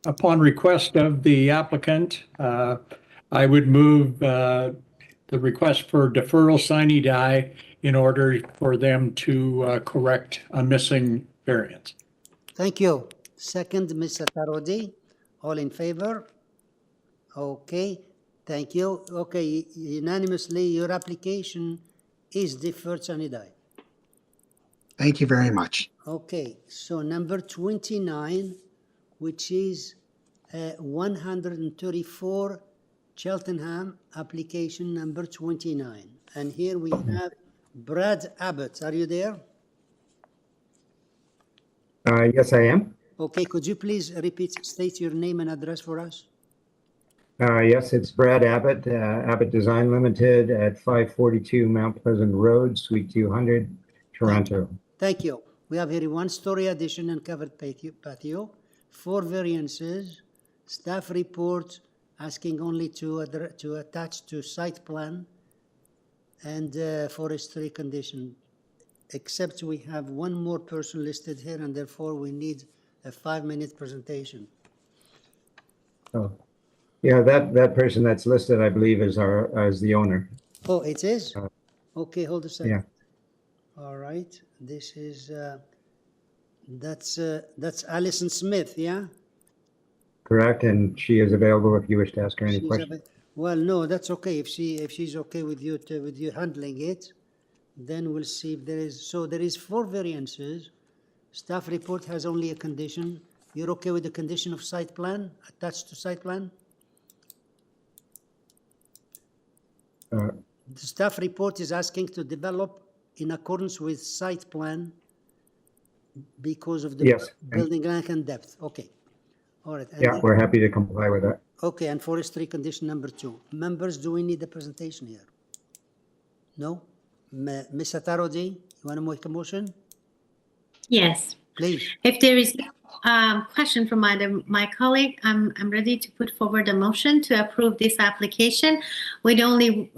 Upon request of the applicant, I would move the request for deferral sine die in order for them to correct a missing variance. Thank you. Second, Ms. Satarodi. All in favor? Okay. Thank you. Okay, unanimously, your application is deferred sine die. Thank you very much. Okay, so number 29, which is 134 Cheltenham, application number 29. And here we have Brad Abbott. Are you there? Yes, I am. Okay, could you please state your name and address for us? Yes, it's Brad Abbott, Abbott Design Limited at 542 Mount Pleasant Road, Suite 200, Toronto. Thank you. We have here a 1-story addition and covered patio, 4 variances, staff report asking only to attach to site plan and forestry condition. Except we have one more person listed here, and therefore we need a 5-minute presentation. Oh, yeah, that person that's listed, I believe, is the owner. Oh, it is? Okay, hold a second. Yeah. All right, this is that's Alison Smith, yeah? Correct, and she is available if you wish to ask her any questions. Well, no, that's okay. If she's okay with you handling it, then we'll see if there is. So there is 4 variances. Staff report has only a condition. You're okay with the condition of site plan attached to site plan? The staff report is asking to develop in accordance with site plan because of the building length and depth. Okay. All right. Yeah, we're happy to comply with that. Okay, and forestry condition number 2. Members, do we need a presentation here? No? Ms. Satarodi, you want to make a motion? Yes. Please. If there is a question from my colleague, I'm ready to put forward a motion to approve this application with only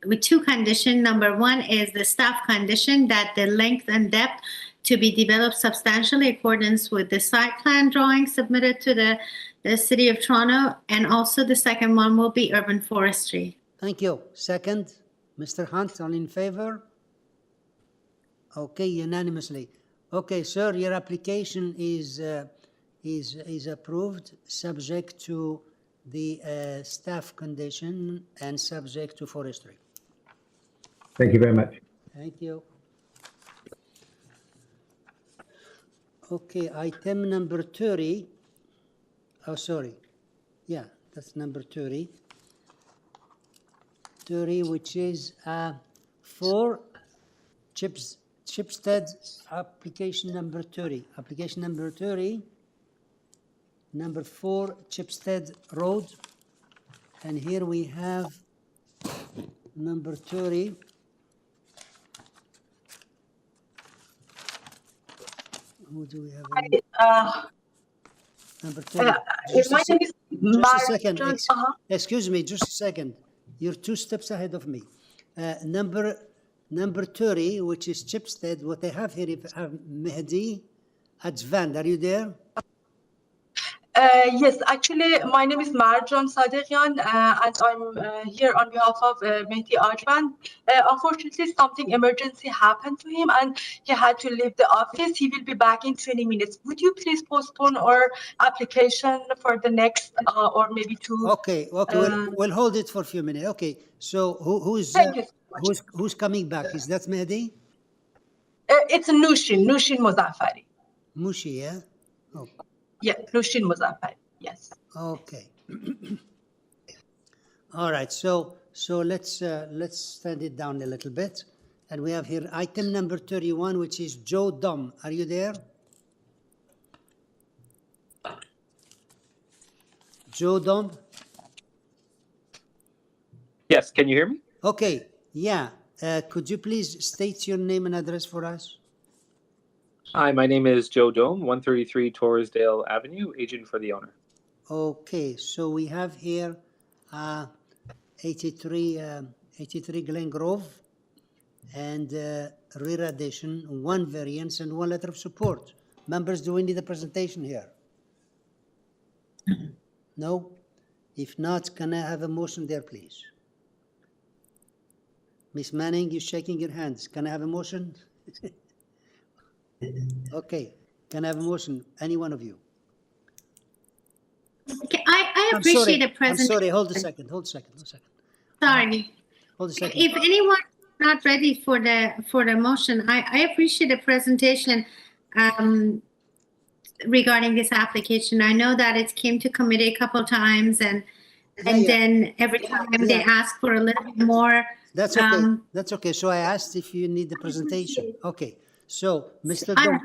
with 2 conditions. Number 1 is the staff condition that the length and depth to be developed substantially in accordance with the site plan drawing submitted to the City of Toronto, and also the second one will be urban forestry. Thank you. Second, Mr. Hunt, all in favor? Okay, unanimously. Okay, sir, your application is approved, subject to the staff condition and subject to forestry. Thank you very much. Thank you. Okay, item number 30. Oh, sorry. Yeah, that's number 30. 30, which is for CHIPSTEAD application number 30. Application number 30, number 4, CHIPSTEAD Road. And here we have number 30. Who do we have? Number 30. Just a second. Excuse me, just a second. You're 2 steps ahead of me. Number 30, which is CHIPSTEAD. What I have here, if I have Mehdi Advan. Are you there? Yes, actually, my name is Marjan Sadeghian, and I'm here on behalf of Mehdi Ajvan. Unfortunately, something emergency happened to him, and he had to leave the office. He will be back in 20 minutes. Would you please postpone our application for the next or maybe 2? Okay. We'll hold it for a few minutes. Okay. So who's coming back? Is that Mehdi? It's Nushin Mozaffari. Mushi, yeah. Oh. Yeah, Nushin Mozaffari. Yes. Okay. All right. So let's stand it down a little bit, and we have here item number 31, which is Joe Dom. Are you there? Joe Dom? Yes, can you hear me? Okay, yeah. Could you please state your name and address for us? Hi, my name is Joe Dome, 133 Torresdale Avenue, agent for the owner. Okay, so we have here 83 GLENGROVE and rear addition, 1 variance and 1 letter of support. Members, do we need a presentation here? No? If not, can I have a motion there, please? Miss Manning, you're shaking your hands. Can I have a motion? Okay. Can I have a motion? Any one of you? Okay, I appreciate the presentation. I'm sorry. Hold a second. Sorry. Hold a second. If anyone is not ready for the motion, I appreciate the presentation regarding this application. I know that it came to committee a couple times, and then every time they ask for a little bit more. That's okay. That's okay. So I asked if you need the presentation. Okay. So, Mr. Dom,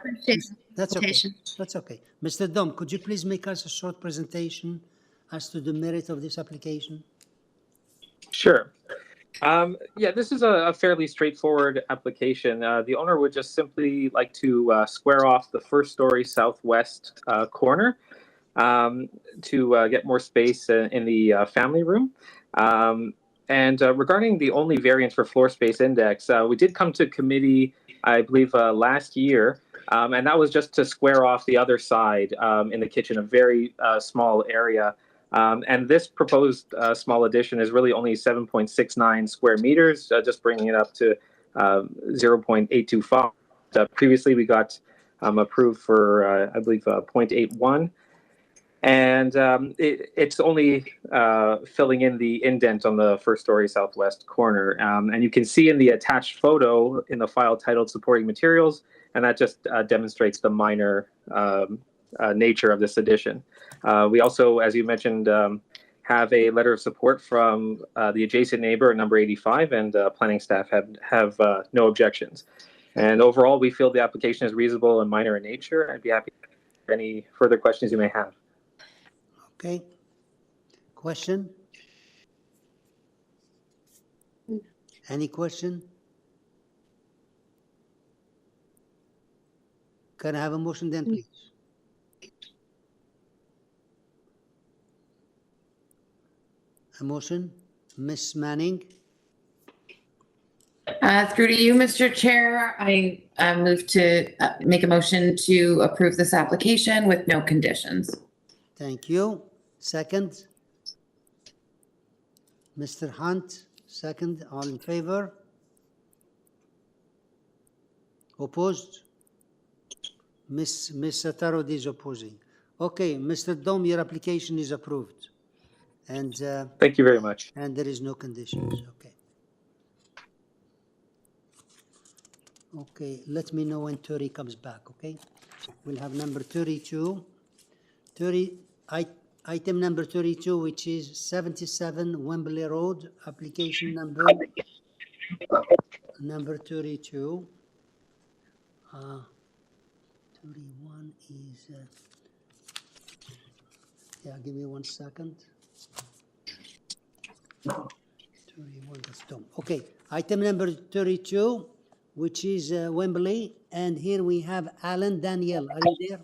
that's okay. That's okay. Mr. Dom, could you please make us a short presentation as to the merit of this application? Sure. Yeah, this is a fairly straightforward application. The owner would just simply like to square off the first story southwest corner to get more space in the family room. And regarding the only variance for floor space index, we did come to committee, I believe, last year, and that was just to square off the other side in the kitchen, a very small area. And this proposed small addition is really only 7.69 square meters, just bringing it up to 0.825. Previously, we got approved for, I believe, 0.81. And it's only filling in the indent on the first story southwest corner. And you can see in the attached photo in the file titled Supporting Materials, and that just demonstrates the minor nature of this addition. We also, as you mentioned, have a letter of support from the adjacent neighbor, number 85, and planning staff have no objections. And overall, we feel the application is reasonable and minor in nature. I'd be happy to answer any further questions you may have. Okay. Question? Any question? Can I have a motion then, please? A motion? Ms. Manning? Through to you, Mr. Chair, I move to make a motion to approve this application with no conditions. Thank you. Second? Mr. Hunt, second. All in favor? Opposed? Ms. Satarod is opposing. Okay, Mr. Dom, your application is approved. And thank you very much. And there is no conditions. Okay. Okay, let me know when 30 comes back, okay? We'll have number 32. item number 32, which is 77 Wembley Road, application number 32. 31 is, yeah, give me 1 second. 31, that's Tom. Okay, item number 32, which is Wembley, and here we have Alan Daniel. Are you there?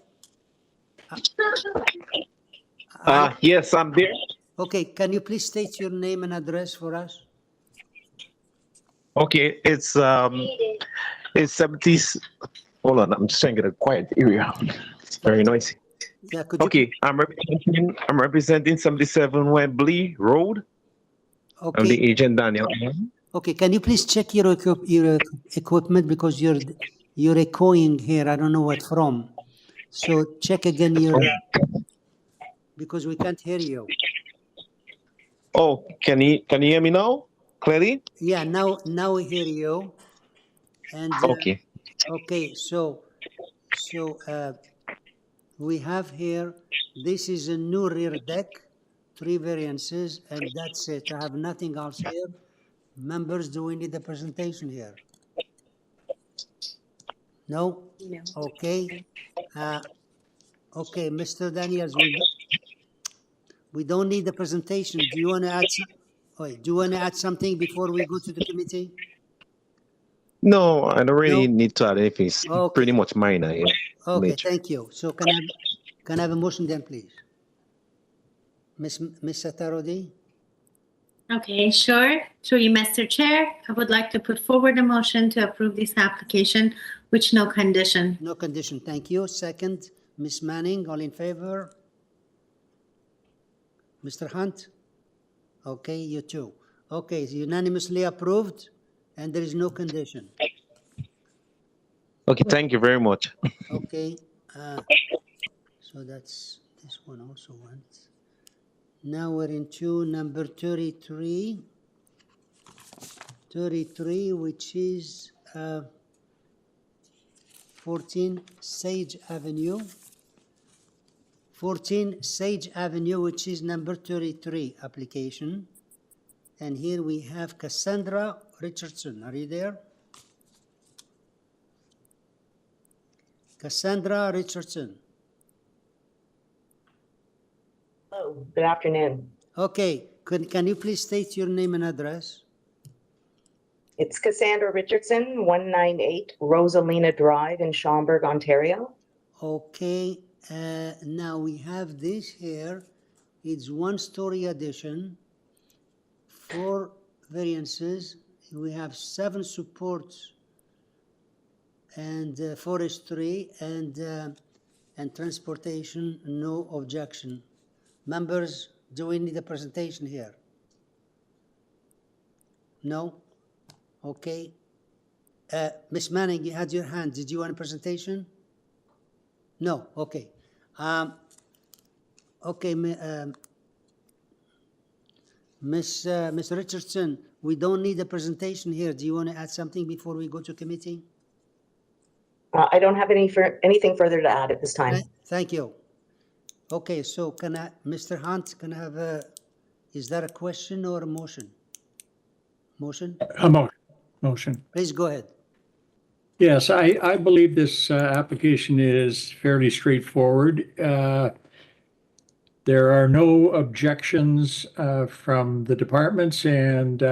Yes, I'm there. Okay, can you please state your name and address for us? Okay, it's 70s. Hold on, I'm just trying to get a quiet area. It's very noisy. Yeah, could you? Okay, I'm representing 77 Wembley Road. Okay. I'm the agent Daniel. Okay, can you please check your equipment because you're echoing here. I don't know what from. So check again your because we can't hear you. Oh, can you hear me now clearly? Yeah, now we hear you. And okay. Okay, so we have here. This is a new rear deck, 3 variances, and that's it. I have nothing else here. Members, do we need a presentation here? No? No. Okay. Okay, Mr. Daniels, we don't need the presentation. Do you want to add something before we go to the committee? No, I don't really need to add anything. It's Okay. pretty much minor. Yeah, Okay, nature. thank you. So can I have a motion then, please? Miss Satarodi? Okay, sure. Through you, Mr. Chair, I would like to put forward a motion to approve this application with no condition. No condition, thank you. Second, Miss Manning, all in favor? Mr. Hunt? Okay, you too. Okay, it's unanimously approved, and there is no condition. Okay, thank you very much. Okay, so that's this one also wants. Now we're into number 33. 33, which is 14 Sage Avenue. 14 Sage Avenue, which is number 33 application. And here we have Cassandra Richardson. Are you there? Cassandra Richardson. Hello, good afternoon. Okay, can you please state your name and address? It's Cassandra Richardson, 198 Rosalina Drive in Schaumburg, Ontario. Okay, now we have this here. It's 1-story addition, 4 variances. We have 7 supports and forestry and transportation, no objection. Members, do we need a presentation here? No? Okay. Ms. Manning, you had your hand. Did you want a presentation? No? Okay. Okay, Ms. Richardson, we don't need a presentation here. Do you want to add something before we go to committee? I don't have anything further to add at this time. Thank you. Okay, so Mr. Hunt, can I have is that a question or a motion? Motion? A motion. Please go ahead. Yes, I believe this application is fairly straightforward. There are no objections from the departments and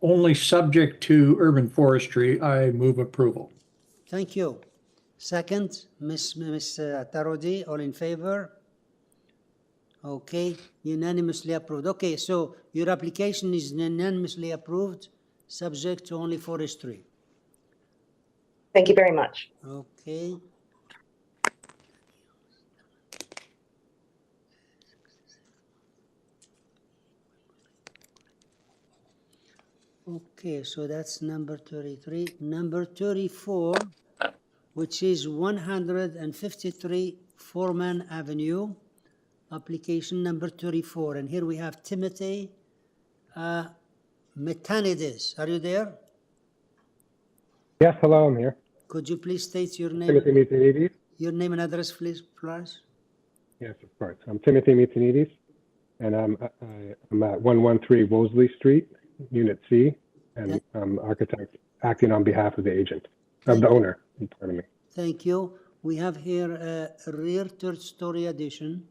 only subject to urban forestry. I move approval. Thank you. Second, Ms. Tarodi, all in favor? Okay, unanimously approved. Okay, so your application is unanimously approved, subject to only forestry. Thank you very much. Okay. Okay, so that's number 33. Number 34, which is 153 Foreman Avenue, application number 34. And here we have Timothy Metanides. Are you there? Yes, hello, I'm here. Could you please state your name? Timothy Metanides. Your name and address, please. Yes, of course. I'm Timothy Metanides, and I'm at 113 Wolseley Street, Unit C, and I'm architect acting on behalf of the agent, of the owner, pardon me. Thank you. We have here a rear third story addition,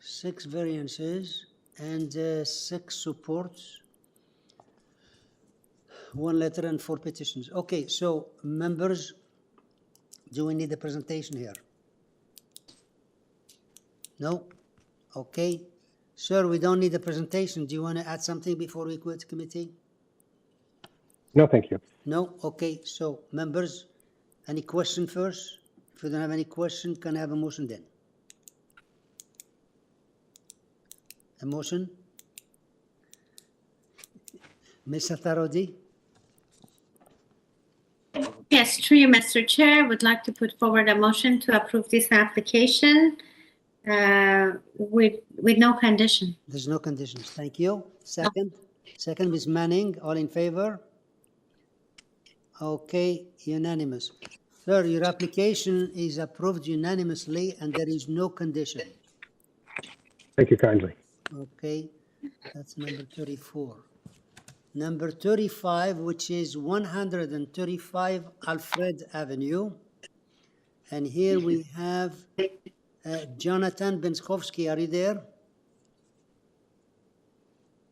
6 variances, and 6 supports, 1 letter and 4 petitions. Okay, so members, do we need a presentation here? No? Okay. Sir, we don't need a presentation. Do you want to add something before we quit committee? No, thank you. No? Okay, so members, any question first? If you don't have any question, can I have a motion then? A motion? Ms. Satarodi? Yes, through you, Mr. Chair, would like to put forward a motion to approve this application with no condition. There's no conditions. Thank you. Second? Second, Ms. Manning, all in favor? Okay, unanimous. Sir, your application is approved unanimously and there is no condition. Thank you kindly. Okay, that's number 34. Number 35, which is 135 Alfred Avenue. And here we have Jonathan Benskowski. Are you there?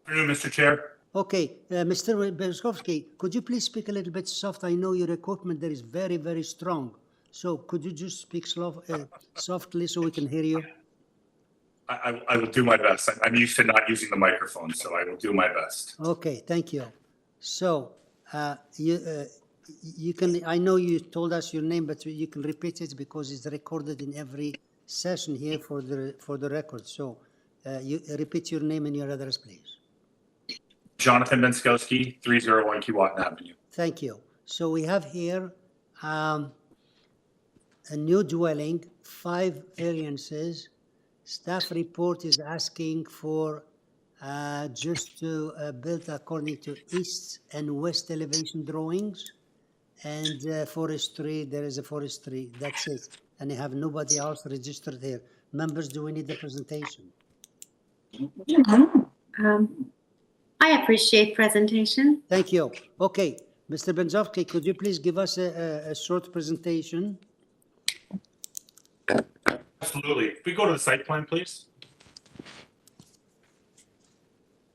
Good afternoon, Mr. Chair. Okay, Mr. Benskowski, could you please speak a little bit soft? I know your equipment there is very, very strong. So could you just speak softly so we can hear you? I will do my best. I'm used to not using the microphone, so I will do my best. Okay, thank you. So you can, I know you told us your name, but you can repeat it because it's recorded in every session here for the record. So you repeat your name and your address, please. Jonathan Benskowski, 301 Keewatin Avenue. Thank you. So we have here a new dwelling, 5 variances. Staff report is asking for just to build according to east and west elevation drawings, and forestry, there is a forestry, that's it. And they have nobody else registered here. Members, do we need the presentation? I appreciate presentation. Thank you. Okay, Mr. Benskowski, could you please give us a short presentation? Absolutely. If we go to the site plan, please.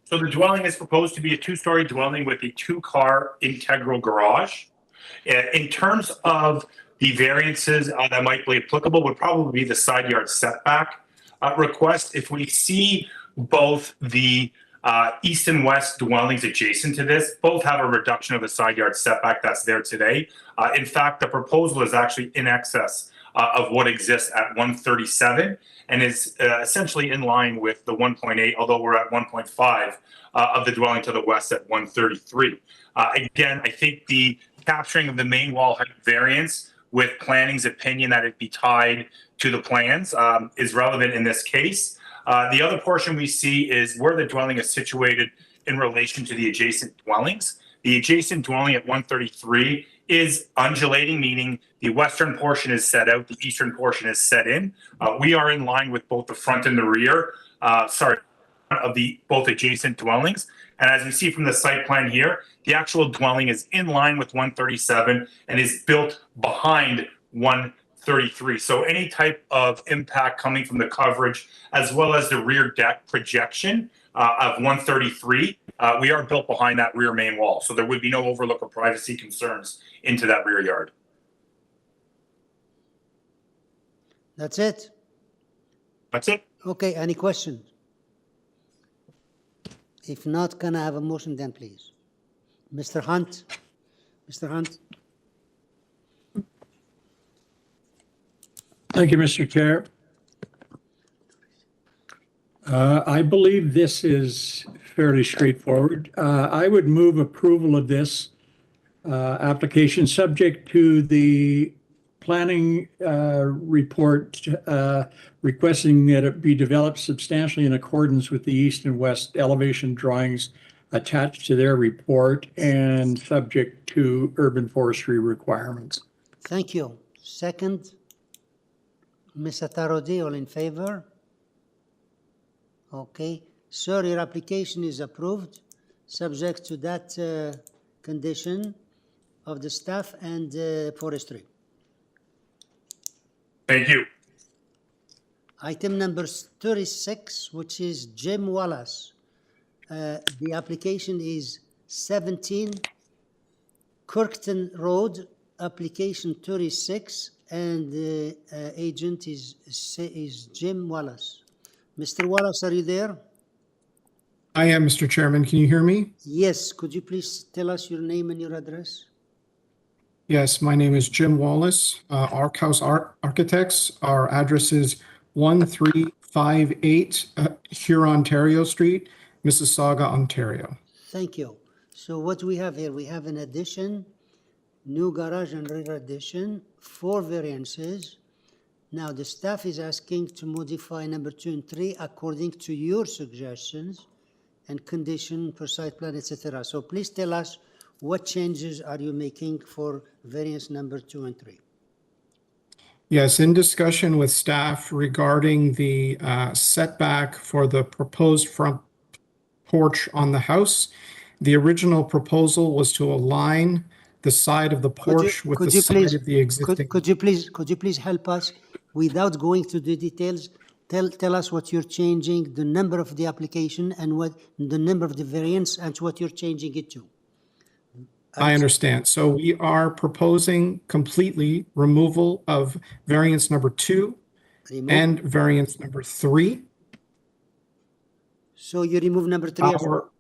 So the dwelling is proposed to be a 2-story dwelling with a 2-car integral garage. In terms of the variances that might be applicable would probably be the side yard setback request. If we see both the east and west dwellings adjacent to this, both have a reduction of the side yard setback that's there today. In fact, the proposal is actually in excess of what exists at 137 and is essentially in line with the 1.8, although we're at 1.5 of the dwelling to the west at 133. Again, I think the capturing of the main wall height variance with planning's opinion that it be tied to the plans is relevant in this case. The other portion we see is where the dwelling is situated in relation to the adjacent dwellings. The adjacent dwelling at 133 is undulating, meaning the western portion is set out, the eastern portion is set in. We are in line with both the front and the rear, of the both adjacent dwellings. And as you see from the site plan here, the actual dwelling is in line with 137 and is built behind 133. So any type of impact coming from the coverage, as well as the rear deck projection of 133, we are built behind that rear main wall. So there would be no overlook or privacy concerns into that rear yard. That's it? That's it. Okay, any questions? If not, can I have a motion then, please? Mr. Hunt? Mr. Hunt? Thank you, Mr. Chair. I believe this is fairly straightforward. I would move approval of this application subject to the planning report requesting that it be developed substantially in accordance with the east and west elevation drawings attached to their report and subject to urban forestry requirements. Thank you. Second, Ms. Atarodi, all in favor? Okay, sir, your application is approved, subject to that condition of the staff and forestry. Thank you. Item number 36, which is Jim Wallace. The application is 17 Kirkton Road, application 36, and the agent is Jim Wallace. Mr. Wallace, are you there? I am, Mr. Chairman. Can you hear me? Yes. Could you please tell us your name and your address? Yes, my name is Jim Wallace, Arc House Architects. Our address is 1358 Huron, Ontario Street, Mississauga, Ontario. Thank you. So what we have here, we have an addition, new garage and rear addition, 4 variances. Now the staff is asking to modify number 2 and 3 according to your suggestions and condition per site plan, etc. So please tell us what changes are you making for variance number 2 and 3? Yes, in discussion with staff regarding the setback for the proposed front porch on the house, the original proposal was to align the side of the porch with the side of the existing. Could you please help us without going to the details? Tell us what you're changing, the number of the application and what the number of the variance and what you're changing it to. I understand. So we are proposing completely removal of variance number 2 and variance number 3. So you remove number 3 as well?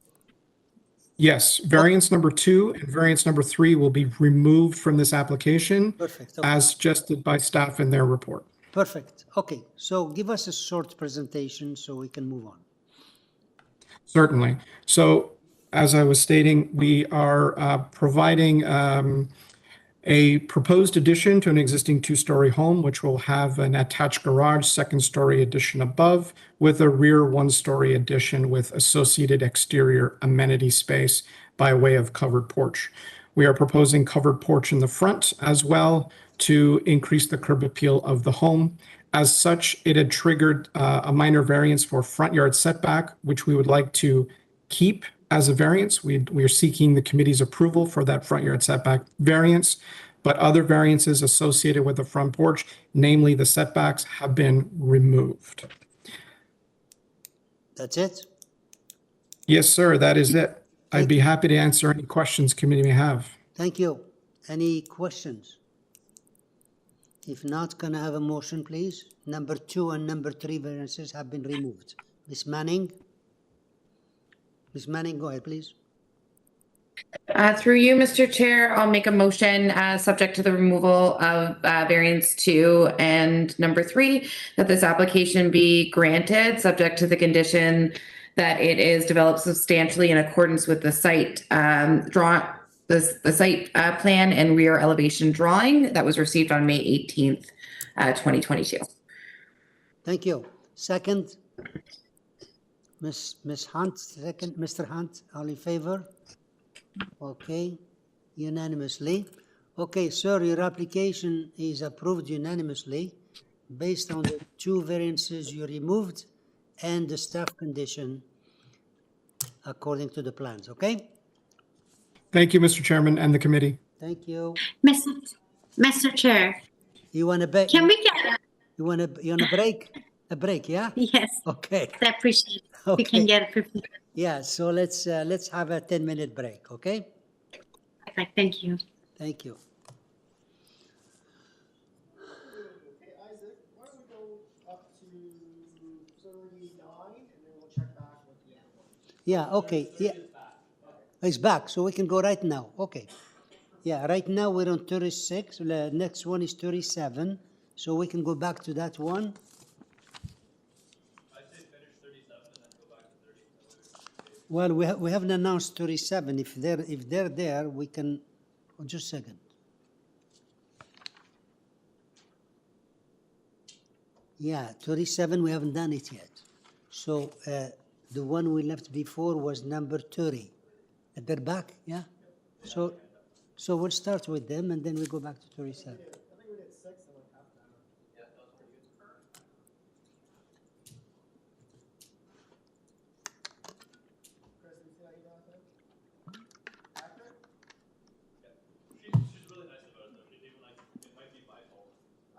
Yes, variance number 2 and variance number 3 will be removed from this application. Perfect. Okay. As suggested by staff in their report. Perfect. Okay, so give us a short presentation so we can move on. Certainly. So as I was stating, we are providing a proposed addition to an existing 2-story home, which will have an attached garage, 2nd-story addition above, with a rear 1-story addition with associated exterior amenity space by way of covered porch. We are proposing covered porch in the front as well to increase the curb appeal of the home. As such, it had triggered a minor variance for front yard setback, which we would like to keep as a variance. We are seeking the committee's approval for that front yard setback variance, but other variances associated with the front porch, namely the setbacks, have been removed. That's it? Yes, sir, that is it. I'd be happy to answer any questions committee may have. Thank you. Any questions? If not, can I have a motion, please? Number 2 and number 3 variances have been removed. Ms. Manning? Ms. Manning, go ahead, please. Through you, Mr. Chair, I'll make a motion subject to the removal of variance 2 and number 3, that this application be granted, subject to the condition that it is developed substantially in accordance with the site the site plan and rear elevation drawing that was received on May 18th, 2022. Thank you. Second, Ms. Hunt, second, Mr. Hunt, all in favor? Okay, unanimously. Okay, sir, your application is approved unanimously based on the 2 variances you removed and the staff condition according to the plans, okay? Thank you, Mr. Chairman and the committee. Thank you. Mr. Chair. You want a break? Can we get You want a break? A break, yeah? Yes. Okay. I appreciate it. Okay. We can get it 15 minutes. Yeah, so let's have a 10-minute break, okay? Perfect. Thank you. Thank you. Yeah, okay. Yeah. It's back, so we can go right now. Okay. Yeah, right now we're on 36. The next one is 37. So we can go back to that one. Well, we haven't announced 37. If they're there, we can. Oh, just a second. Yeah, 37. We haven't done it yet. So the one we left before was number 30. They're back, yeah. So we'll start with them and then we go back to 37.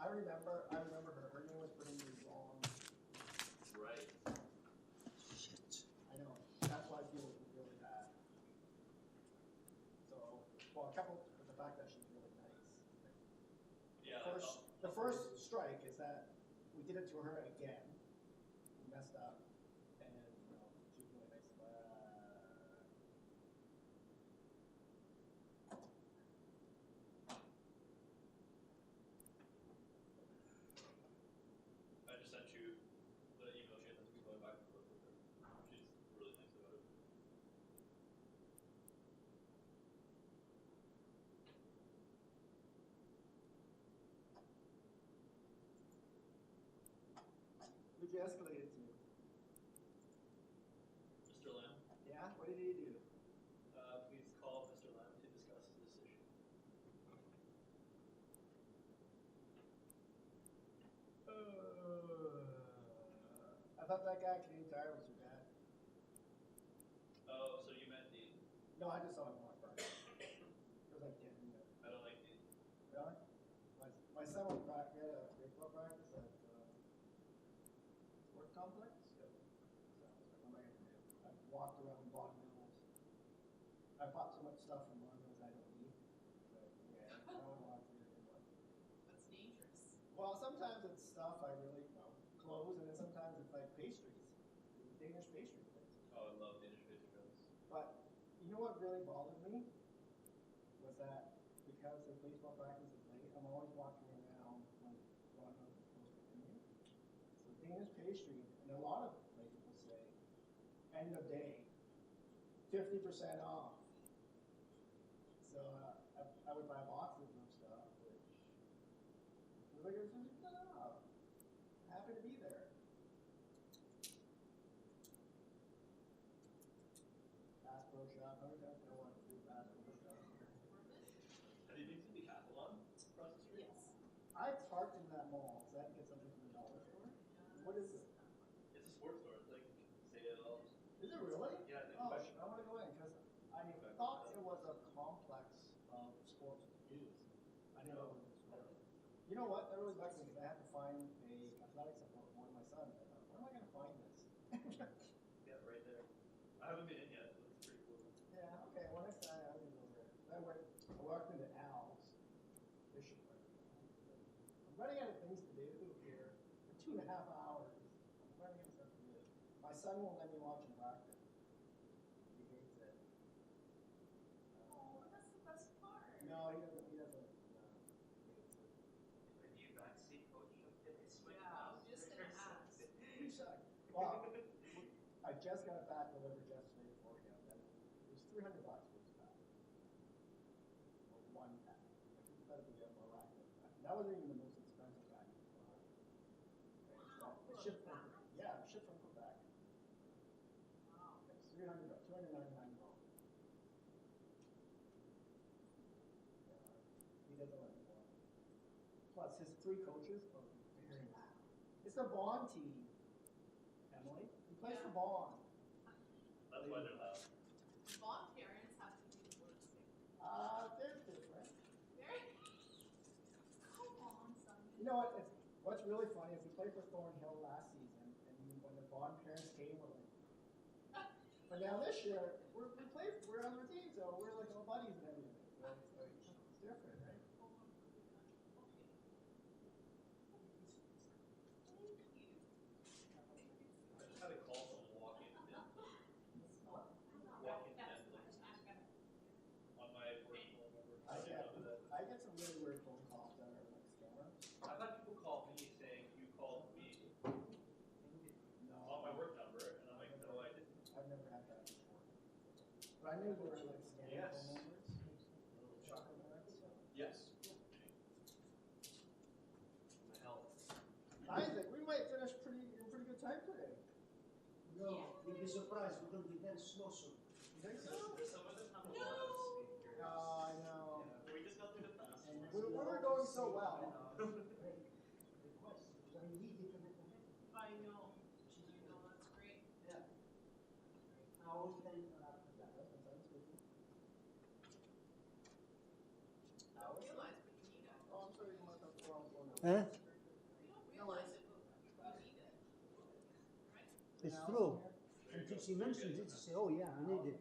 I remember her. Her name was putting me wrong. Right. Shit. I know. That's why I feel really bad. So, well, coupled with the fact that she's really nice. Yeah. The first strike is that we did it to her again. We messed up, and she's really nice. I just sent you the email chain that's been going back and forth with her. She's really nice about it. Who'd you escalate it to? Mr. Lamb? Yeah? What did he do? Please call Mr. Lamb to discuss this issue. I thought that guy at Canadian Tire was your dad. Oh, so you meant the... No, I just saw him walk by. It was like 10 minutes. I don't like the... Really? My son went back, we had a baseball practice at sport complex. Yep. So I was like, what am I going to do? I walked around Bond Mills. I bought so much stuff from Bond Mills I don't need. So yeah, I don't want to do it anymore. That's dangerous. Well, sometimes it's stuff I really, clothes, and then sometimes it's like pastries. Danish pastry things. Oh, I love Danish pastry films. But you know what really bothered me? Was that because the baseball practice is late, I'm always walking around when Ron is supposed to be in. So Danish pastry, and a lot of places will say, end of day, 50% off. So I would buy boxes of stuff, which was like, it was 50% off. Happy to be there. Bass Pro Shop, how many times do I want to do Bass Pro Shop? Have you been to the Decathlon across the street? Yes. I parked in that mall, so I can get something from the dollar store. What is it? It's a sports store. It's like sales. Is it really? Yeah. Oh, I want to go in because I thought it was a complex of sports to use. I didn't know it was a sport. You know what? That really bugs me because I had to find a athletic support for my son. I thought, where am I going to find this? Yeah, right there. I haven't been in yet. It looks pretty cool. Yeah, okay. Well, next time I'm going to go there. I walked into Al's. Fishing. I'm running out of things to do here for 2.5 hours. I'm running out of stuff to do. My son won't let me watch him practice. He hates it. Oh, that's the best part. No, he doesn't. He doesn't. When you backseat coach of tennis? Yeah, I was just going to ask. You suck. Well, I just got it back delivered yesterday before we got that. It was $300 for this pack. Or one pack. That'd be a miraculous pack. That wasn't even the most expensive pack. It shipped from, yeah, it shipped from Quebec. Wow. It's $299. He doesn't let me watch. Plus, his 3 coaches are very loud. It's the Bond team, Emily. He plays for Bond. That's why they're loud. Bond parents have to do the worst thing. They're different. Come on, son. You know what? What's really funny is he played for Thornhill last season, and when the Bond parents came, we're like, but now this year we're on the team, so we're like all buddies and everything. So it's different, right? I just had to call someone walking in. Walking in. On my work phone. I get some really weird phone calls that are like scammer. I've had people call me saying you called me on my work number, and I'm like, no, I didn't. I've never had that before. But I knew they were like scammer Yes. phone numbers. Chocolate nuts. Yes. My health. Isaac, we might finish in pretty good time today. No, you'll be surprised. We're going to be very slow soon. You think so? Some of them have a No. lot of speakers. I know. Yeah, we just got through the fast. We were going so well. I know. That's great. Yeah. I don't realize, but you need it. Oh, I'm sorry, you might have the wrong phone number. Huh? It's true. Until she mentioned it, she said, oh yeah, I need it.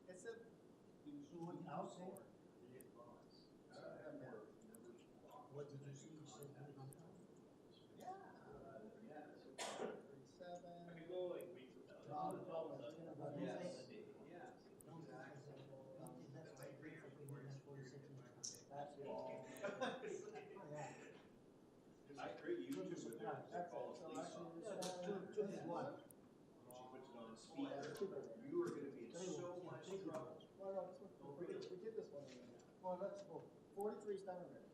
It's a usual household. What did you see? You said Yeah. I could go like weeks without it. Yes. I create YouTube videos. Call a police officer. Two big one. She puts it on speaker. You are gonna be in so much trouble. Well, no, this one, we did this one. Well, let's go. 43 is done already.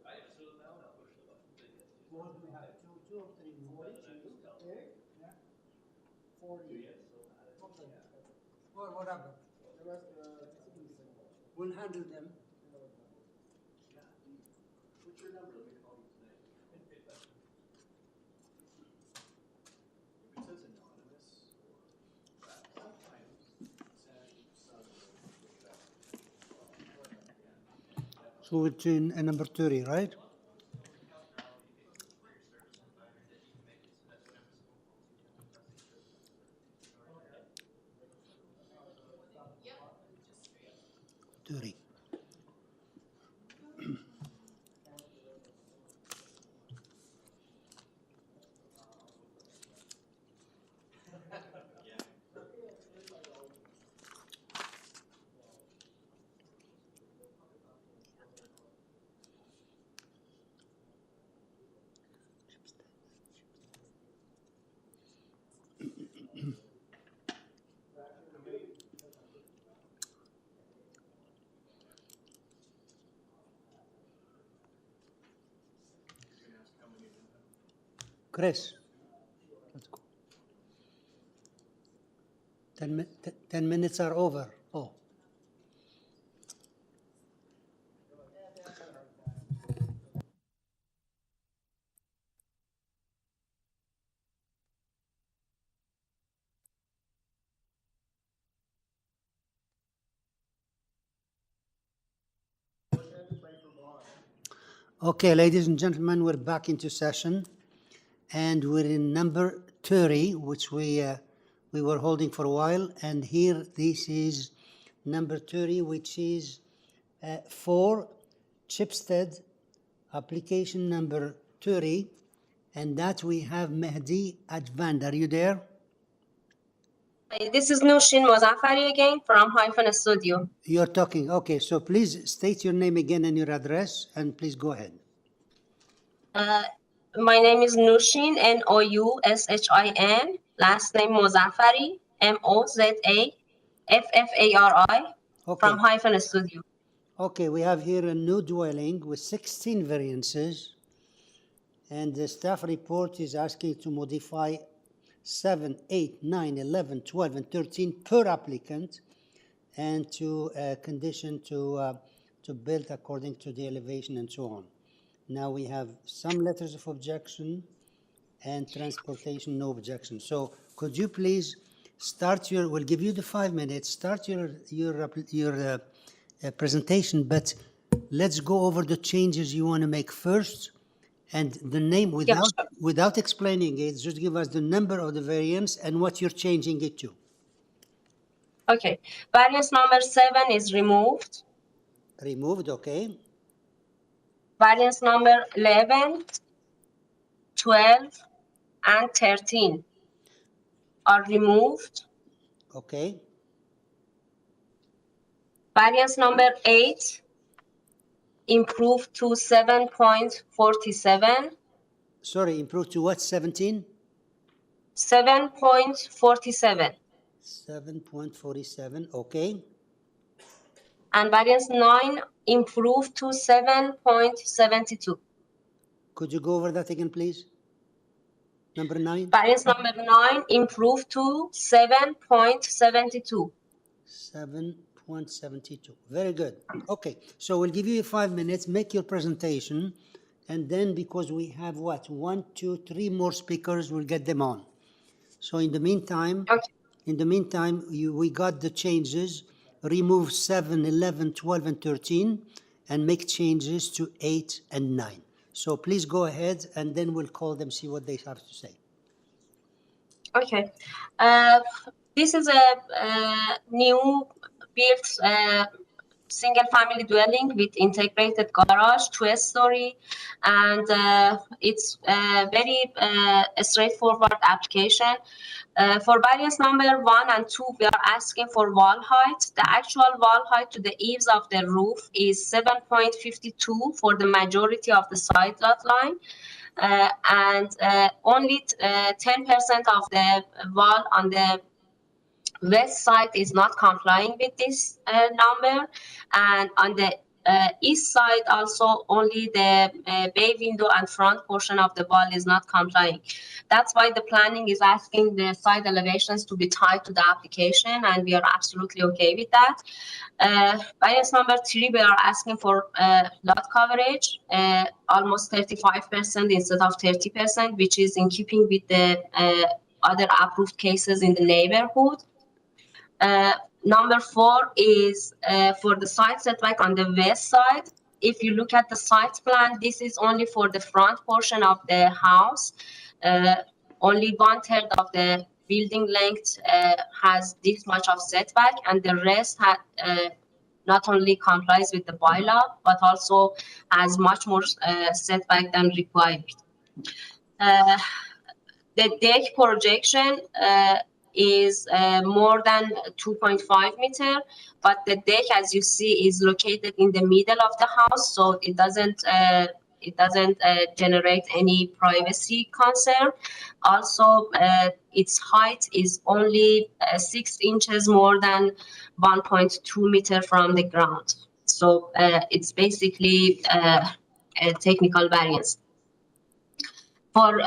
I am, so now I'll push the button. What do we have? Two or three more? 42, okay? Yeah. 40. Well, whatever. The rest, We'll handle them. what's your number? Let me call you tonight. If it says anonymous, or sometimes So it's in number 30, right? Chris, let's go. 10 minutes are over. Oh. Okay, ladies and gentlemen, we're back into session, and we're in number 30, which we were holding for a while, and here this is number 30, which is for CHIPSTEAD application number 30, and that we have Mehdi Advand. Are you there? This is Nushin Mozaffari again from Hyphen Studio. You're talking. Okay, so please state your name again and your address, and please go ahead. My name is Nushin, Noushin. Last name Mozaffari, Mozaffari, from Hyphen Studio. Okay, we have here a new dwelling with 16 variances, and the staff report is asking to modify 7, 8, 9, 11, 12, and 13 per applicant, and to condition to build according to the elevation and so on. Now we have some letters of objection and transportation, no objection. So could you please start your, we'll give you the 5 minutes, start your presentation, but let's go over the changes you want to make first, and the name without explaining it, just give us the number of the variance and what you're changing it to. Okay, variance number 7 is removed. Removed, okay. Variance number 11, 12, and 13 are removed. Okay. Variance number 8 improved to 7.47. Sorry, improved to what, 17? 7.47. 7.47, okay. And variance 9 improved to 7.72. Could you go over that again, please? Number 9? Variance number 9 improved to 7.72. 7.72. Very good. Okay, so we'll give you 5 minutes, make your presentation, and then because we have what, 1, 2, 3 more speakers, we'll get them on. So in the meantime, we got the changes, remove 7, 11, 12, and 13, and make changes to 8 and 9. So please go ahead, and then we'll call them, see what they have to say. Okay. This is a new built single family dwelling with integrated garage, 2-story, and it's a very straightforward application. For variance number 1 and 2, we are asking for wall height. The actual wall height to the eaves of the roof is 7.52 for the majority of the side lot line. And only 10% of the wall on the west side is not complying with this number, and on the east side also only the bay window and front portion of the wall is not complying. That's why the planning is asking the side elevations to be tied to the application, and we are absolutely okay with that. Variance number 3, we are asking for lot coverage, almost 35% instead of 30%, which is in keeping with the other approved cases in the neighborhood. Number 4 is for the side setback on the west side. If you look at the site plan, this is only for the front portion of the house. Only 1/3 of the building length has this much of setback, and the rest not only complies with the bylaw, but also has much more setback than required. The deck projection is more than 2.5 meter, but the deck, as you see, is located in the middle of the house, so it doesn't generate any privacy concern. Also, its height is only 6 inches more than 1.2 meter from the ground. So it's basically a technical variance. For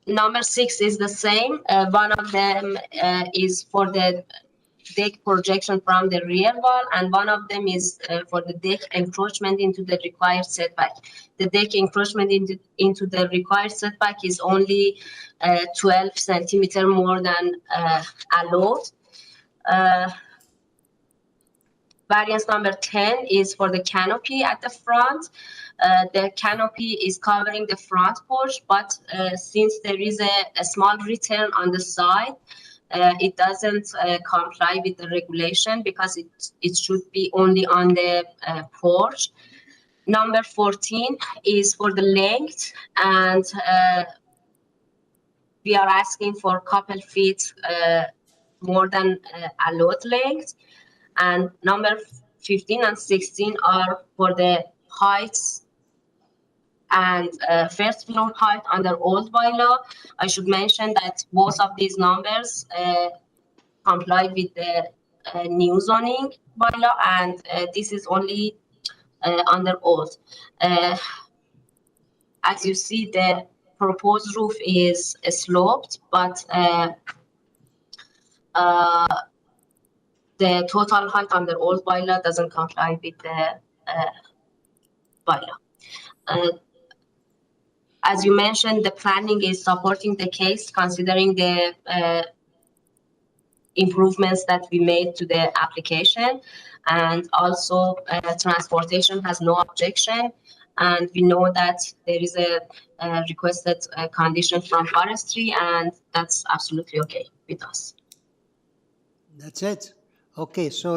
number 6 is the same. One of them is for the deck projection from the rear wall, and one of them is for the deck encroachment into the required setback. The deck encroachment into the required setback is only 12 centimeter more than allowed. Variance number 10 is for the canopy at the front. The canopy is covering the front porch, but since there is a small return on the side, it doesn't comply with the regulation because it should be only on the porch. Number 14 is for the length, and we are asking for a couple feet more than allowed length. And number 15 and 16 are for the heights and first floor height under old bylaw. I should mention that both of these numbers comply with the new zoning bylaw, and this is only under old. As you see, the proposed roof is sloped, but the total height under old bylaw doesn't comply with the bylaw. As you mentioned, the planning is supporting the case, considering the improvements that we made to the application, and also transportation has no objection. And we know that there is a requested condition from forestry, and that's absolutely okay with us. That's it. Okay, so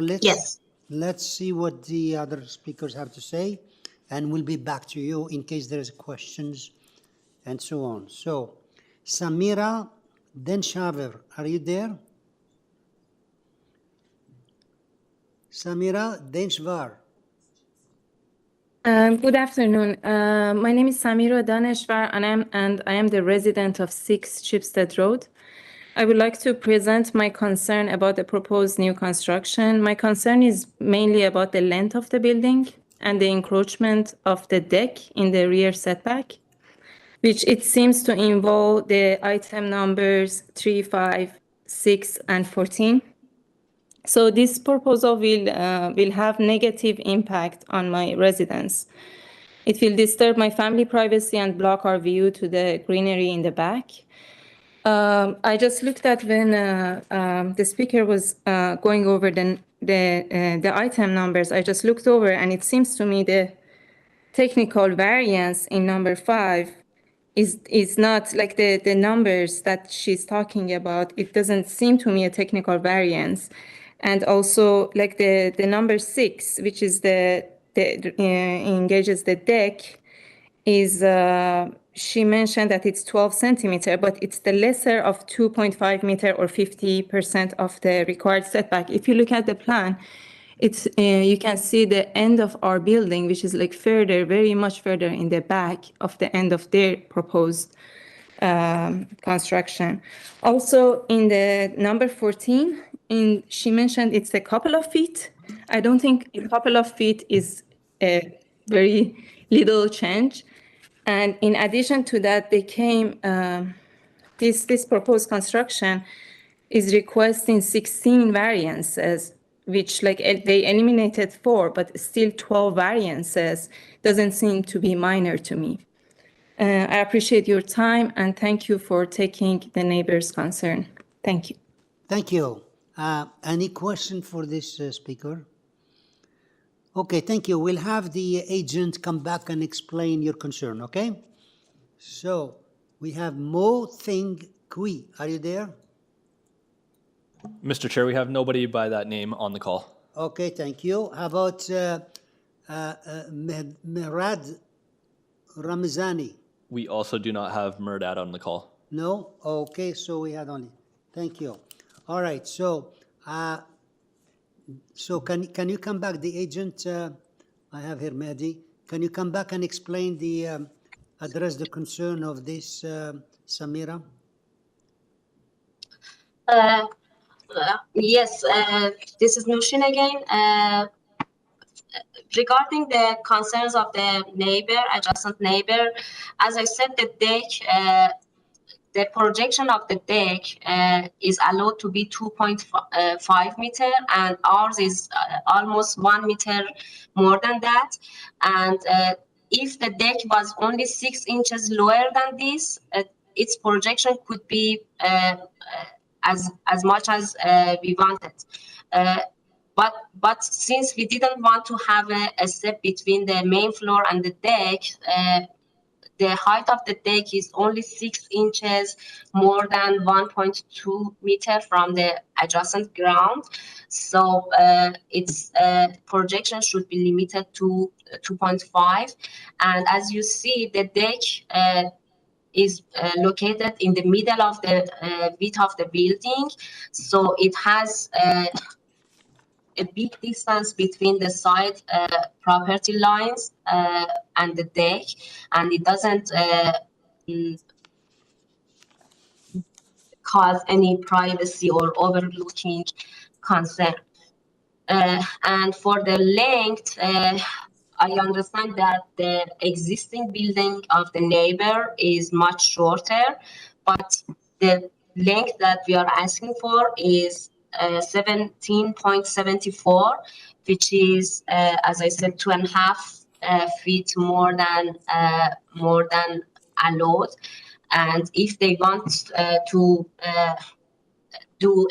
let's see what the other speakers have to say, and we'll be back to you in case there's questions and so on. So, Samira Denshaver, are you there? Samira Denshvar. Good afternoon. My name is Samira Daneshvar, and I am the resident of 6 CHIPSTEAD Road. I would like to present my concern about the proposed new construction. My concern is mainly about the length of the building and the encroachment of the deck in the rear setback, which it seems to involve the item numbers 3, 5, 6, and 14. So this proposal will have negative impact on my residence. It will disturb my family privacy and block our view to the greenery in the back. I just looked at when the speaker was going over the item numbers. I just looked over, and it seems to me the technical variance in number 5 is not like the numbers that she's talking about. It doesn't seem to me a technical variance, and also like the number 6, which is the engages the deck, is she mentioned that it's 12 centimeter, but it's the lesser of 2.5 meter or 50% of the required setback. If you look at the plan, it's you can see the end of our building, which is like further, very much further in the back of the end of their proposed construction. Also, in the number 14, she mentioned it's a couple of feet. I don't think a couple of feet is a very little change. And in addition to that, they came, this proposed construction is requesting 16 variances, which like they eliminated 4, but still 12 variances doesn't seem to be minor to me. I appreciate your time and thank you for taking the neighbor's concern. Thank you. Thank you. Any question for this speaker? Okay, thank you. We'll have the agent come back and explain your concern, okay? So we have Mo Thing Kui. Are you there? Mr. Chair, we have nobody by that name on the call. Okay, thank you. How about Mehrad Ramazani? We also do not have Murdad on the call. No? Okay, so we had only. Thank you. All right, so can you come back, the agent? I have here Mehdi. Can you come back and explain address the concern of this Samira? Yes, this is Nushin again. Regarding the concerns of the adjacent neighbor, as I said, the deck, the projection of the deck is allowed to be 2.5 meter, and ours is almost 1 meter more than that. And if the deck was only 6 inches lower than this, its projection could be as much as we wanted. But since we didn't want to have a step between the main floor and the deck, the height of the deck is only 6 inches more than 1.2 meter from the adjacent ground. So its projection should be limited to 2.5. And as you see, the deck is located in the middle of the width of the building. So it has a big distance between the side property lines and the deck, and it doesn't cause any privacy or overlooking concern. And for the length, I understand that the existing building of the neighbor is much shorter, but the length that we are asking for is 17.74, which is, as I said, 2.5 feet more than allowed. And if they want to do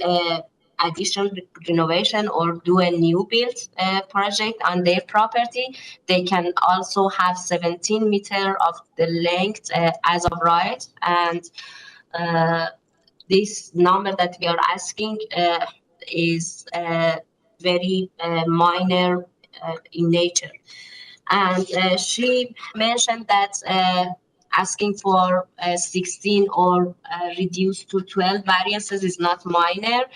additional renovation or do a new build project on their property, they can also have 17 meter of the length as of right. And this number that we are asking is very minor in nature. And she mentioned that asking for 16 or reduced to 12 variances is not minor,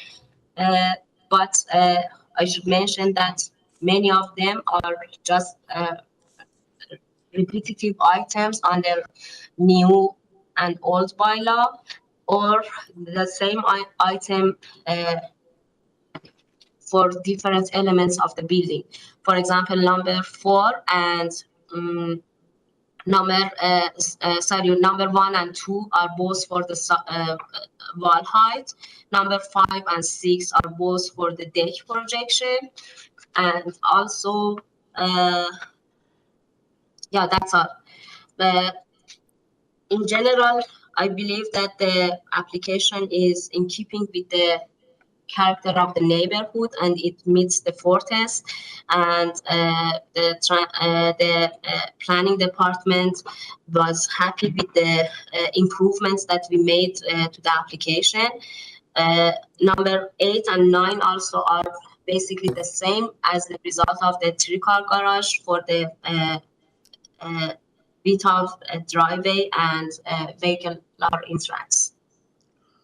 but I should mention that many of them are just repetitive items under new and old bylaw, or the same item for different elements of the building. For example, number 4 and number 1 and 2 are both for the wall height. Number 5 and 6 are both for the deck projection. And also, yeah, that's all. In general, I believe that the application is in keeping with the character of the neighborhood and it meets the four tests. And the planning department was happy with the improvements that we made to the application. Number 8 and 9 also are basically the same as the result of the 3-car garage for the width of driveway and vehicular entrance.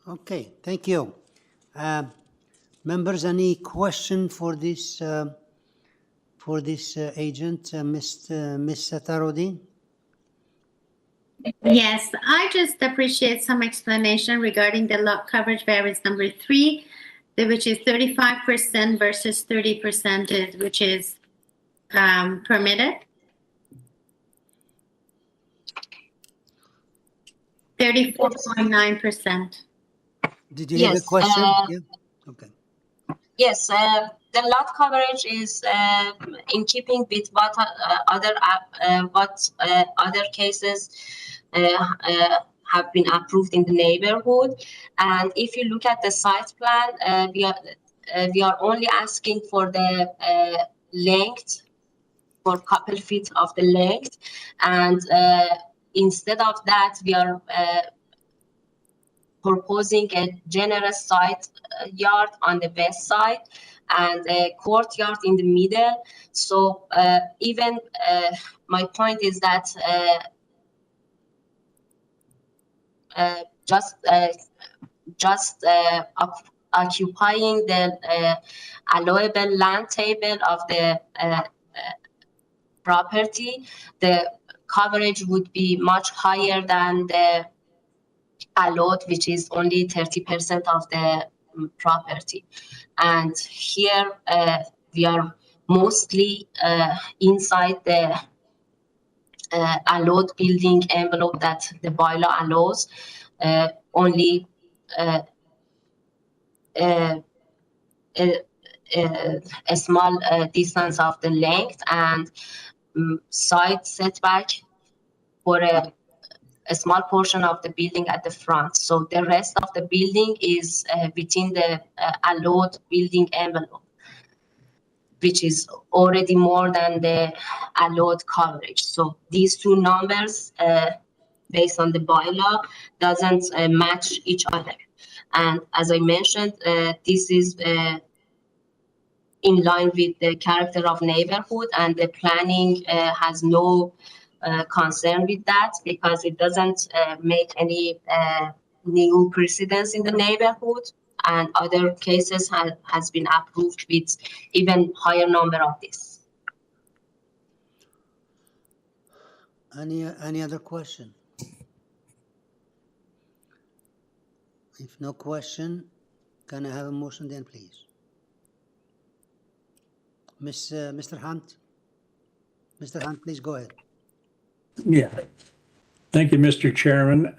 Okay, thank you. Members, any question for this agent, Ms. Satarodi? Yes, I just appreciate some explanation regarding the lot coverage variance number 3, which is 35% versus 30%, which is permitted. 34.9%. Did you hear the question? Yeah. Okay. Yes, the lot coverage is in keeping with what other cases have been approved in the neighborhood. And if you look at the site plan, we are only asking for the length, for couple feet of the length, and instead of that, we are proposing a generous side yard on the west side and a courtyard in the middle. So even my point is that just occupying the allowable land table of the property, the coverage would be much higher than the allowed, which is only 30% of the property. And here we are mostly inside the allowed building envelope that the bylaw allows, only a small distance of the length and side setback for a small portion of the building at the front. So the rest of the building is within the allowed building envelope, which is already more than the allowed coverage. So these two numbers, based on the bylaw, doesn't match each other. And as I mentioned, this is in line with the character of neighborhood, and the planning has no concern with that because it doesn't make any new precedents in the neighborhood, and other cases has been approved with even higher number of this. Any other question? If no question, can I have a motion then, please? Mr. Hunt? Mr. Hunt, please go ahead. Yeah. Thank you, Mr. Chairman.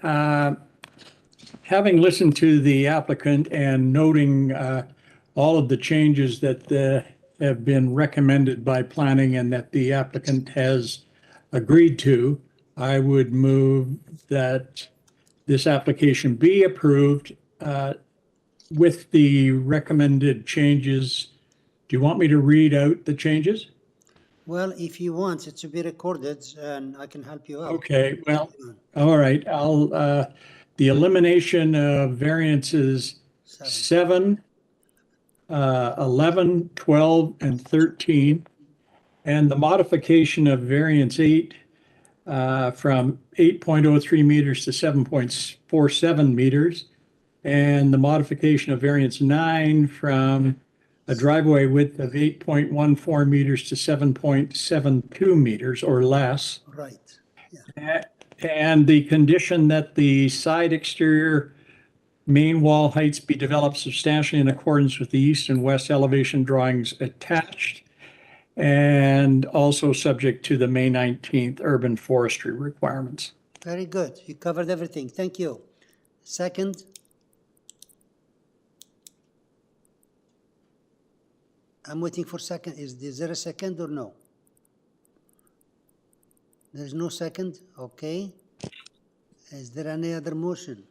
Having listened to the applicant and noting all of the changes that have been recommended by planning and that the applicant has agreed to, I would move that this application be approved with the recommended changes. Do you want me to read out the changes? Well, if you want it to be recorded, and I can help you out. Okay, well, all right. I'll the elimination of variances 7, 11, 12, and 13, and the modification of variance 8 from 8.03 meters to 7.47 meters, and the modification of variance 9 from a driveway width of 8.14 meters to 7.72 meters or less. Right. And the condition that the side exterior main wall heights be developed substantially in accordance with the east and west elevation drawings attached, and also subject to the May 19th urban forestry requirements. Very good. You covered everything. Thank you. Second? I'm waiting for second. Is there a second or no? There's no second? Okay. Is there any other motion?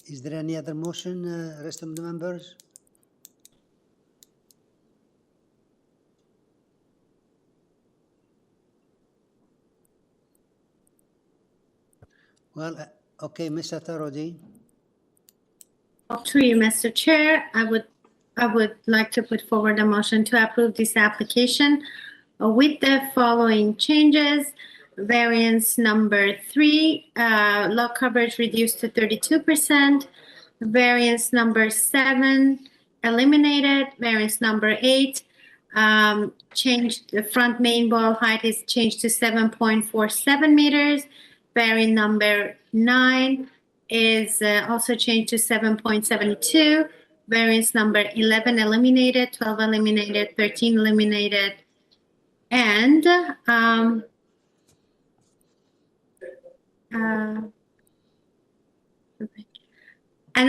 Is there any other motion, rest of the members? Well, okay, Mr. Tarodi. Through you, Mr. Chair, I would like to put forward a motion to approve this application with the following changes. Variance number 3, lot coverage reduced to 32%. Variance number 7, eliminated. Variance number 8, changed. The front main wall height is changed to 7.47 meters. Variance number 9 is also changed to 7.72. Variance number 11 eliminated, 12 eliminated, 13 eliminated, and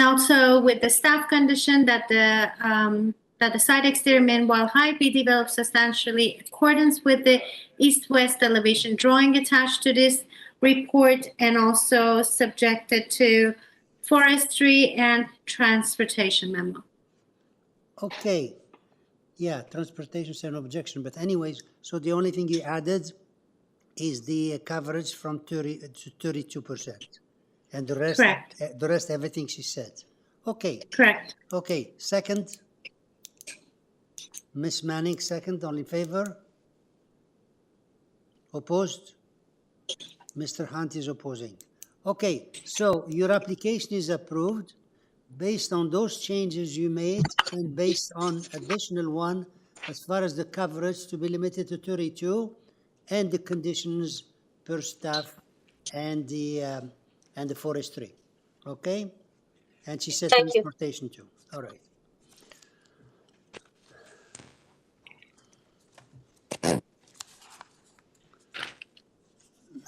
also with the staff condition that the side exterior main wall height be developed substantially in accordance with the east-west elevation drawing attached to this report, and also subjected to forestry and transportation memo. Okay. Yeah, transportation is an objection, but anyways, so the only thing you added is the coverage from 30 to 32%. And the rest, Correct. The rest, everything she said. Okay. Correct. Okay, second. Miss Manning, second, all in favor? Opposed? Mr. Hunt is opposing. Okay, so your application is approved based on those changes you made and based on additional one as far as the coverage to be limited to 32 and the conditions per staff and the forestry. Okay? And she said Thank you. transportation too. All right.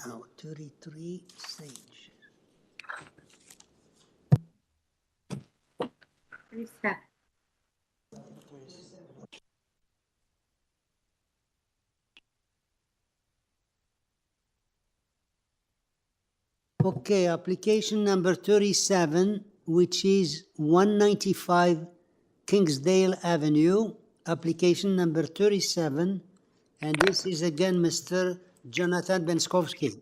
Now, 33 Sage. Okay, application number 37, which is 195 Kingsdale Avenue. Application number 37, and this is again Mr. Jonathan Benskowski.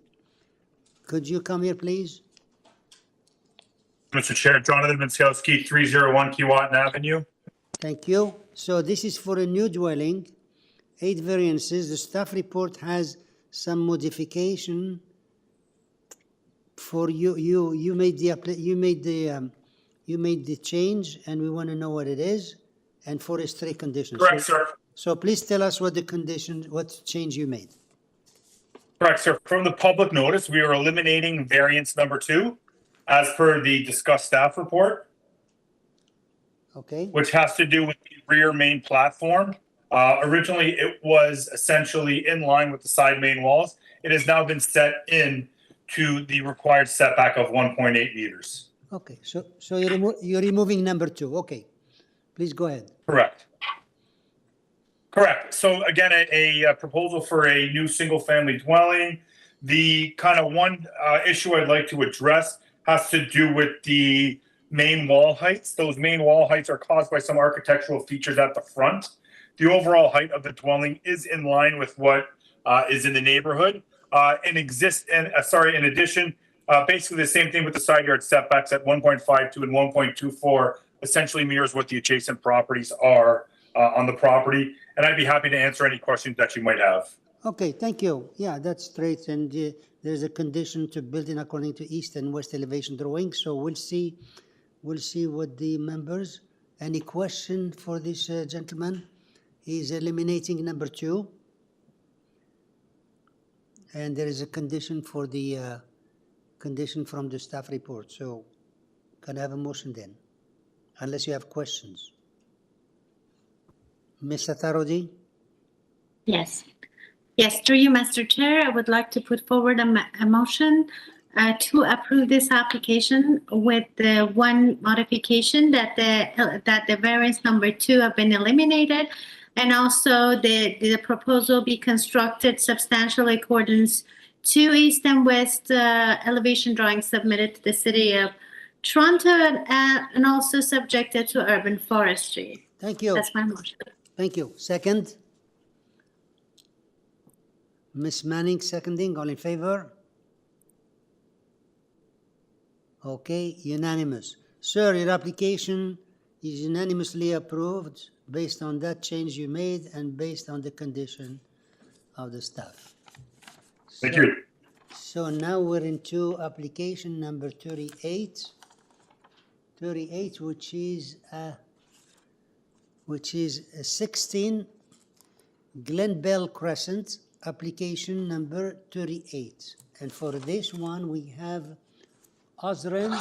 Could you come here, please? Mr. Chair, Jonathan Minskowski, 301 Keewatin Avenue. Thank you. So this is for a new dwelling, 8 variances. The staff report has some modification for you. You made the change, and we want to know what it is, and forestry conditions. Correct, sir. So please tell us what the condition, what change you made. Correct, sir. From the public notice, we are eliminating variance number 2 as per the discussed staff report. Okay. Which has to do with the rear main platform. Originally, it was essentially in line with the side main walls. It has now been set in to the required setback of 1.8 meters. Okay, so you're removing number 2. Okay, please go ahead. Correct. Correct. So again, a proposal for a new single-family dwelling. The kind of one issue I'd like to address has to do with the main wall heights. Those main wall heights are caused by some architectural features at the front. The overall height of the dwelling is in line with what is in the neighborhood. In addition, basically the same thing with the side yard setbacks at 1.52 and 1.24 essentially mirrors what the adjacent properties are on the property. And I'd be happy to answer any questions that you might have. Okay, thank you. Yeah, that's straight. And there's a condition to building according to east and west elevation drawing. So we'll see what the members. Any question for this gentleman? He's eliminating number 2. And there is a condition for the condition from the staff report. So can I have a motion then? Unless you have questions. Ms. Satarodi? Yes. Yes, through you, Mr. Chair, I would like to put forward a motion to approve this application with the one modification that the variance number 2 have been eliminated. And also the proposal be constructed substantially accordance to east and west elevation drawings submitted to the city of Toronto and also subjected to urban forestry. Thank you. That's my motion. Thank you. Second? Ms. Manning seconding, all in favor? Okay, unanimous. Sir, your application is unanimously approved based on that change you made and based on the condition of the staff. Thank you. So now we're into application number 38. 38, which is 16 Glen Crescent, application number 38. And for this one, we have Osren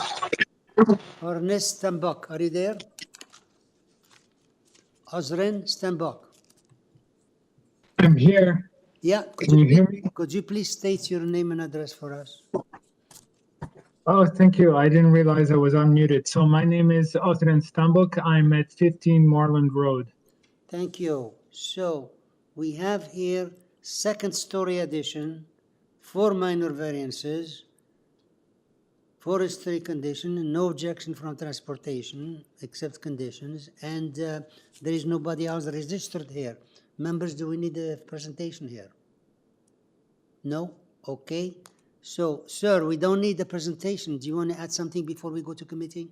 Stambok. Are you there? Osren Stambok. I'm here. Yeah, Can you hear me? Could you please state your name and address for us? Oh, thank you. I didn't realize I was unmuted. So my name is Osren Stambok. I'm at 15 Moreland Road. Thank you. So we have here second story addition, 4 minor variances, forestry condition, no objection from transportation except conditions, and there is nobody else registered here. Members, do we need a presentation here? No? Okay. So, sir, we don't need a presentation. Do you want to add something before we go to committee?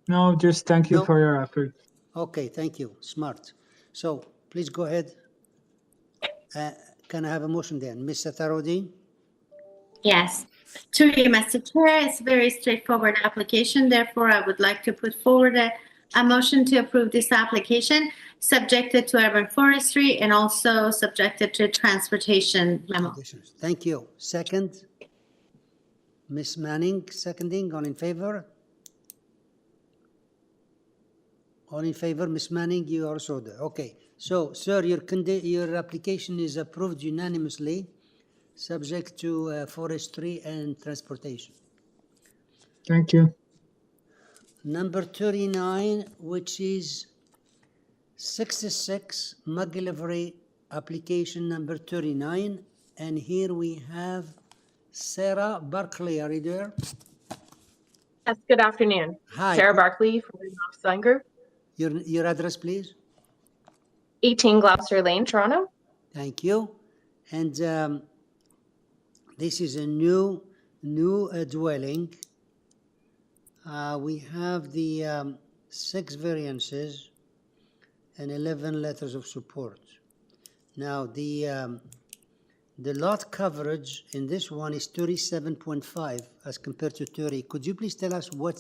No, just thank you for your effort. Okay, thank you. Smart. So, please go ahead. Can I have a motion then? Ms. Satarodi? Yes. To you, Mr. Chair, it's a very straightforward application. Therefore, I would like to put forward a motion to approve this application, subjected to urban forestry and also subjected to transportation memo. Thank you. Second? Ms. Manning, seconding. All in favor? All in favor, Ms. Manning, you also there. Okay. So, sir, your application is approved unanimously, subject to forestry and transportation. Thank you. Number 39, which is 66 McGillivray, application number 39. And here we have Sarah Barkley. Are you there? Yes, good afternoon. Hi. Sarah Barkley from the North Sun Group. Your address, please. 18 Gloucester Lane, Toronto. Thank you. And this is a new dwelling. We have the 6 variances and 11 letters of support. Now the lot coverage in this one is 37.5 as compared to 30. Could you please tell us what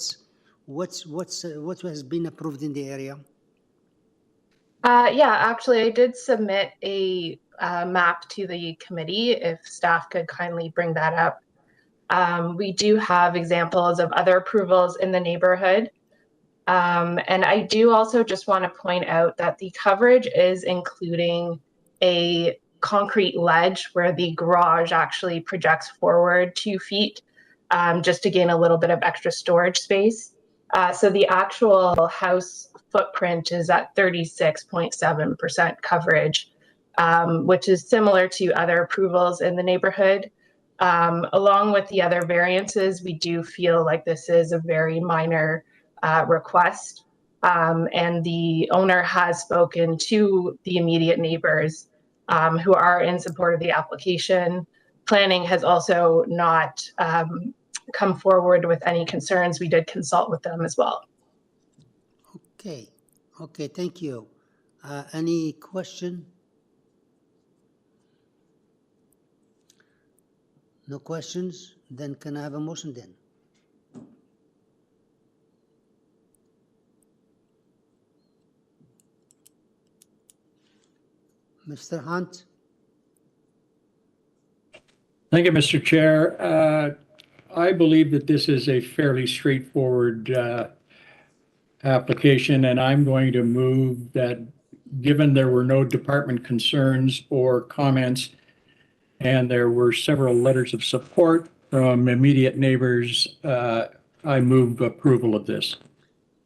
has been approved in the area? Yeah, actually, I did submit a map to the committee, if staff could kindly bring that up. We do have examples of other approvals in the neighborhood. And I do also just want to point out that the coverage is including a concrete ledge where the garage actually projects forward 2 feet, just to gain a little bit of extra storage space. So the actual house footprint is at 36.7% coverage, which is similar to other approvals in the neighborhood. Along with the other variances, we do feel like this is a very minor request. And the owner has spoken to the immediate neighbors who are in support of the application. Planning has also not come forward with any concerns. We did consult with them as well. Okay, thank you. Any question? No questions? Then can I have a motion then? Mr. Hunt? Thank you, Mr. Chair. I believe that this is a fairly straightforward application, and I'm going to move that, given there were no department concerns or comments, and there were several letters of support from immediate neighbors, I move approval of this.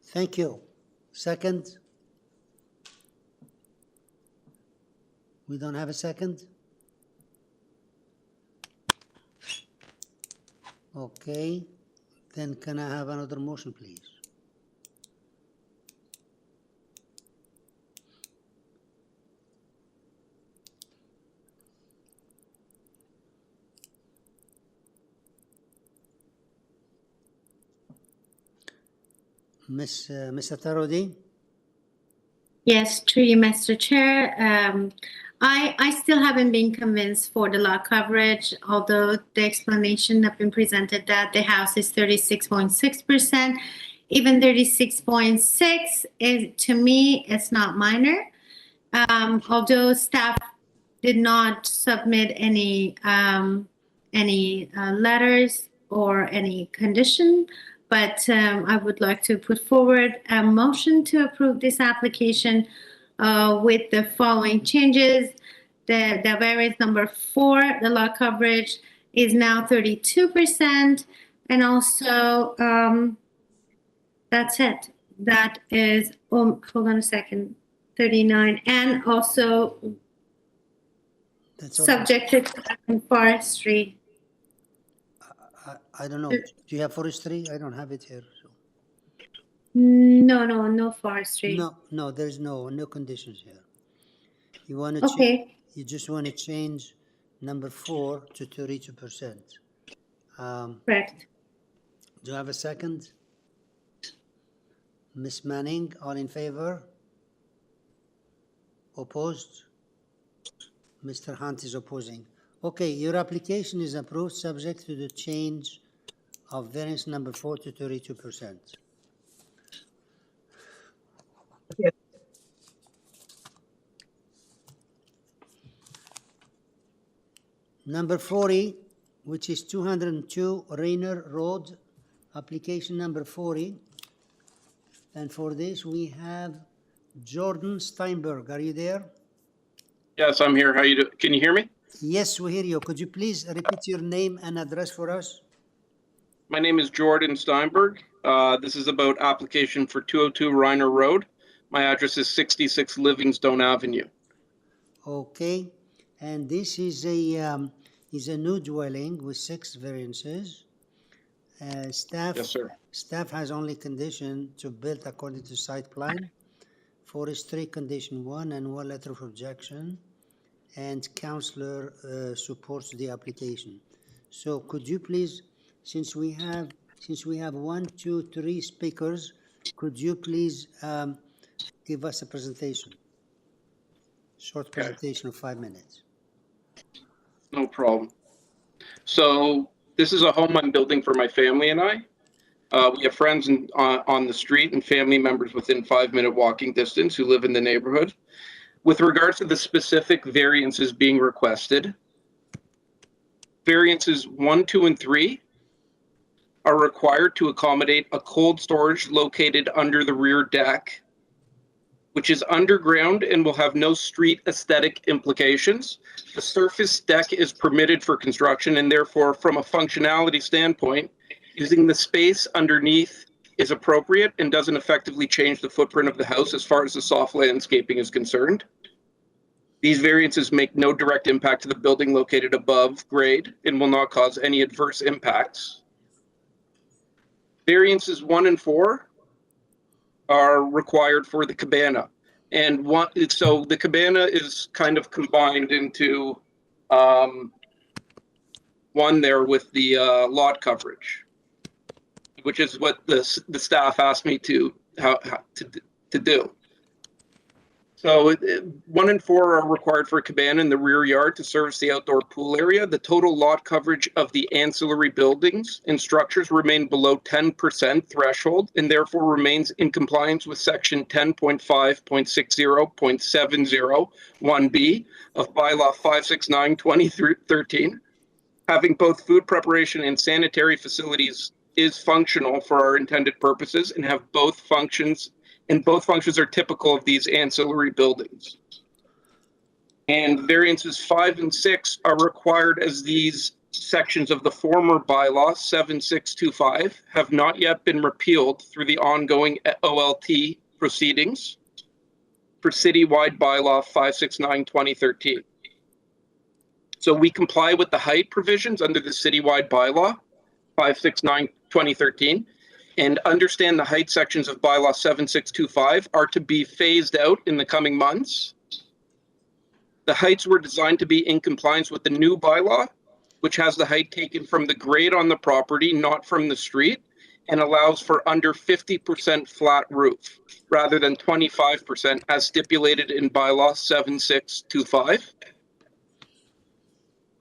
Thank you. Second? We don't have a second? Okay, then can I have another motion, please? Ms. Atarodi? Yes, through you, Mr. Chair. I still haven't been convinced for the lot coverage, although the explanation have been presented that the house is 36.6%. Even 36.6 is, to me, it's not minor. Although staff did not submit any letters or any condition, but I would like to put forward a motion to approve this application with the following changes. The variance number 4, the lot coverage is now 32%, and also that's it. That is, hold on a second, 39, and also subject to forestry. I don't know. Do you have forestry? I don't have it here. So. No forestry. No, there's no conditions here. You want to okay. You just want to change number 4 to 32%. Correct. Do you have a second? Ms. Manning, all in favor? Opposed? Mr. Hunt is opposing. Okay, your application is approved subject to the change of variance number 4 to 32%. Yes. Number 40, which is 202 Rainer Road, application number 40. And for this, we have Jordan Steinberg. Are you there? Yes, I'm here. How you doing? Can you hear me? Yes, we hear you. Could you please repeat your name and address for us? My name is Jordan Steinberg. This is about application for 202 Rainer Road. My address is 66 Livingstone Avenue. Okay, and this is a new dwelling with 6 variances. Staff, yes, sir. Staff has only condition to build according to site plan. Forestry condition 1 and 1 letter of objection, and councillor supports the application. So could you please, since we have 1, 2, 3 speakers, could you please give us a presentation? Short presentation of 5 minutes. No problem. So this is a home I'm building for my family and I. We have friends on the street and family members within 5-minute walking distance who live in the neighborhood. With regards to the specific variances being requested, variances 1, 2, and 3 are required to accommodate a cold storage located under the rear deck, which is underground and will have no street aesthetic implications. The surface deck is permitted for construction, and therefore, from a functionality standpoint, using the space underneath is appropriate and doesn't effectively change the footprint of the house as far as the soft landscaping is concerned. These variances make no direct impact to the building located above grade and will not cause any adverse impacts. Variances 1 and 4 are required for the cabana. And so the cabana is kind of combined into one there with the lot coverage, which is what the staff asked me to do. So 1 and 4 are required for a cabana in the rear yard to service the outdoor pool area. The total lot coverage of the ancillary buildings and structures remain below 10% threshold and therefore remains in compliance with section 10.5.60.701B of bylaw 569/2013. Having both food preparation and sanitary facilities is functional for our intended purposes and have both functions. And both functions are typical of these ancillary buildings. And variances 5 and 6 are required as these sections of the former bylaw 7625 have not yet been repealed through the ongoing OLT proceedings. for citywide bylaw 569/2013. So we comply with the height provisions under the citywide bylaw 569/2013 and understand the height sections of bylaw 7625 are to be phased out in the coming months. The heights were designed to be in compliance with the new bylaw, which has the height taken from the grade on the property, not from the street, and allows for under 50% flat roof, rather than 25% as stipulated in bylaw 7625.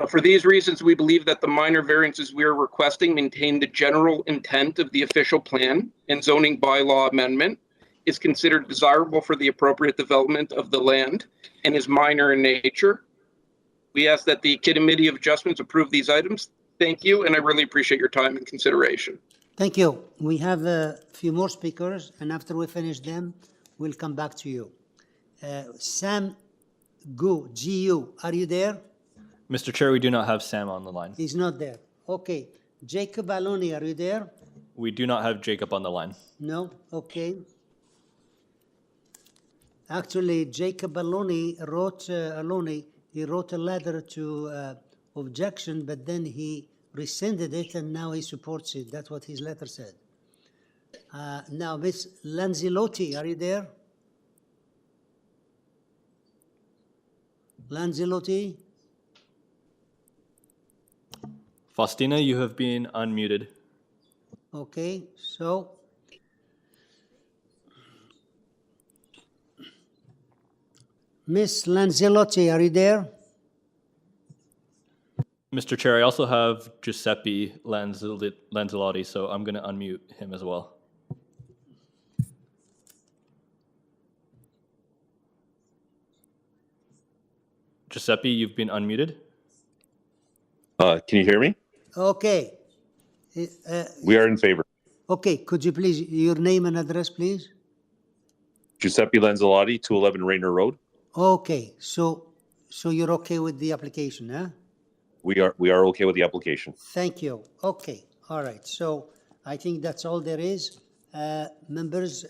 For these reasons, we believe that the minor variances we are requesting maintain the general intent of the official plan and zoning bylaw amendment, is considered desirable for the appropriate development of the land, and is minor in nature. We ask that the Committee of Adjustments approve these items. Thank you, and I really appreciate your time and consideration. Thank you. We have a few more speakers, and after we finish them, we'll come back to you. Sam Gu, GU, are you there? Mr. Chair, we do not have Sam on the line. He's not there. Okay. Jacob Aloni, are you there? We do not have Jacob on the line. No? Okay. Actually, Jacob Aloni he wrote a letter to objection, but then he rescinded it and now he supports it. That's what his letter said. Now, Miss Lanzilotti, are you there? Lanzilotti? Faustina, you have been unmuted. Okay, so Miss Lanzilotti, are you there? Mr. Chair, I also have Giuseppe Lanzelotti, so I'm going to unmute him as well. Giuseppe, you've been unmuted. Can you hear me? Okay. We are in favor. Okay, could you please, your name and address, please? Giuseppe Lanzelotti, 211 Rainer Road. Okay, so you're okay with the application, huh? We are okay with the application. Thank you. Okay, all right. So I think that's all there is. Members,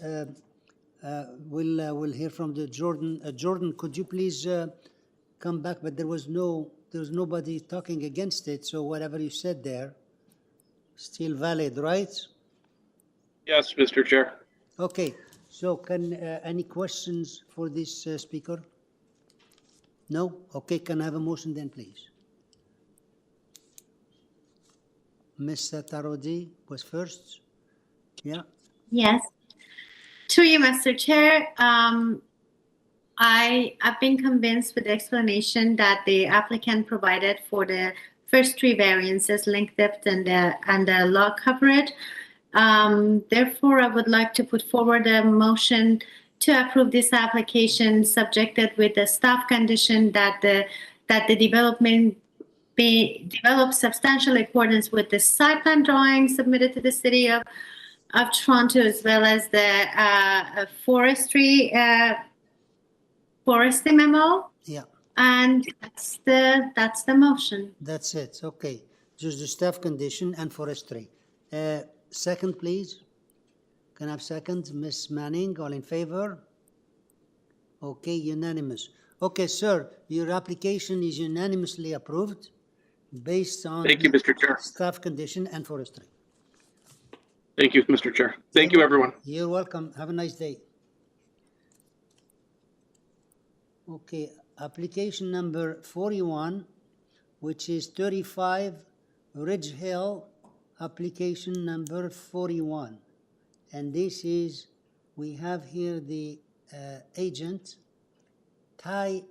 we'll hear from the Jordan. Jordan, could you please come back? But there was nobody talking against it. So whatever you said there, still valid, right? Yes, Mr. Chair. Okay. So can any questions for this speaker? No? Okay. Can I have a motion then, please? Ms. Tarodi was first. Yeah. Yes. To you, Mr. Chair. I've been convinced with the explanation that the applicant provided for the first three variances, length, depth, and the lot coverage. Therefore, I would like to put forward a motion to approve this application, subjected with the staff condition that the development be developed substantial accordance with the site plan drawings submitted to the City of Toronto, as well as the forestry memo. Yeah. And that's the motion. That's it. Okay. Just the staff condition and forestry. Second, please. Can I have second? Ms. Manning, all in favor? Okay, unanimous. Okay, sir, your application is unanimously approved based on Thank you, Mr. Chair. staff condition and forestry. Thank you, Mr. Chair. Thank you, everyone. You're welcome. Have a nice day. Okay, application number 41, which is 35 Ridge Hill, application number 41. And this is, we have here the agent, Tai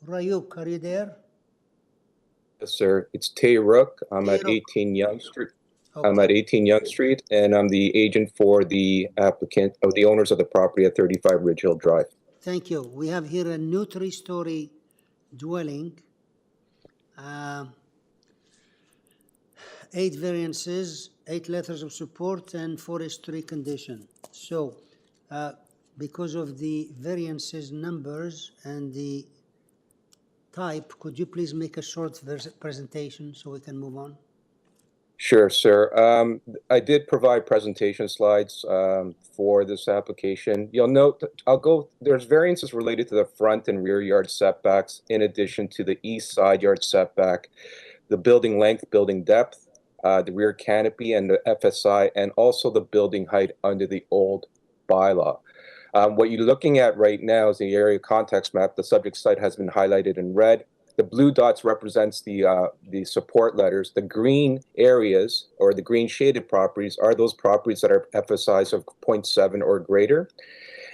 Rayuk. Are you there? Yes, sir. It's Tay Rook. I'm Tay at Rook. 18 Young Street. Okay. I'm at 18 Young Street, and I'm the agent for the applicant, of the owners of the property at 35 Ridge Hill Drive. Thank you. We have here a new 3-story dwelling, 8 variances, 8 letters of support, and forestry condition. So, because of the variances numbers and the type, could you please make a short presentation so we can move on? Sure, sir. I did provide presentation slides for this application. You'll note that there's variances related to the front and rear yard setbacks in addition to the east side yard setback, the building length, building depth, the rear canopy and the FSI, and also the building height under the old bylaw. What you're looking at right now is the area context map. The subject site has been highlighted in red. The blue dots represents the support letters. The green areas or the green shaded properties are those properties that are FSIs of 0.7 or greater.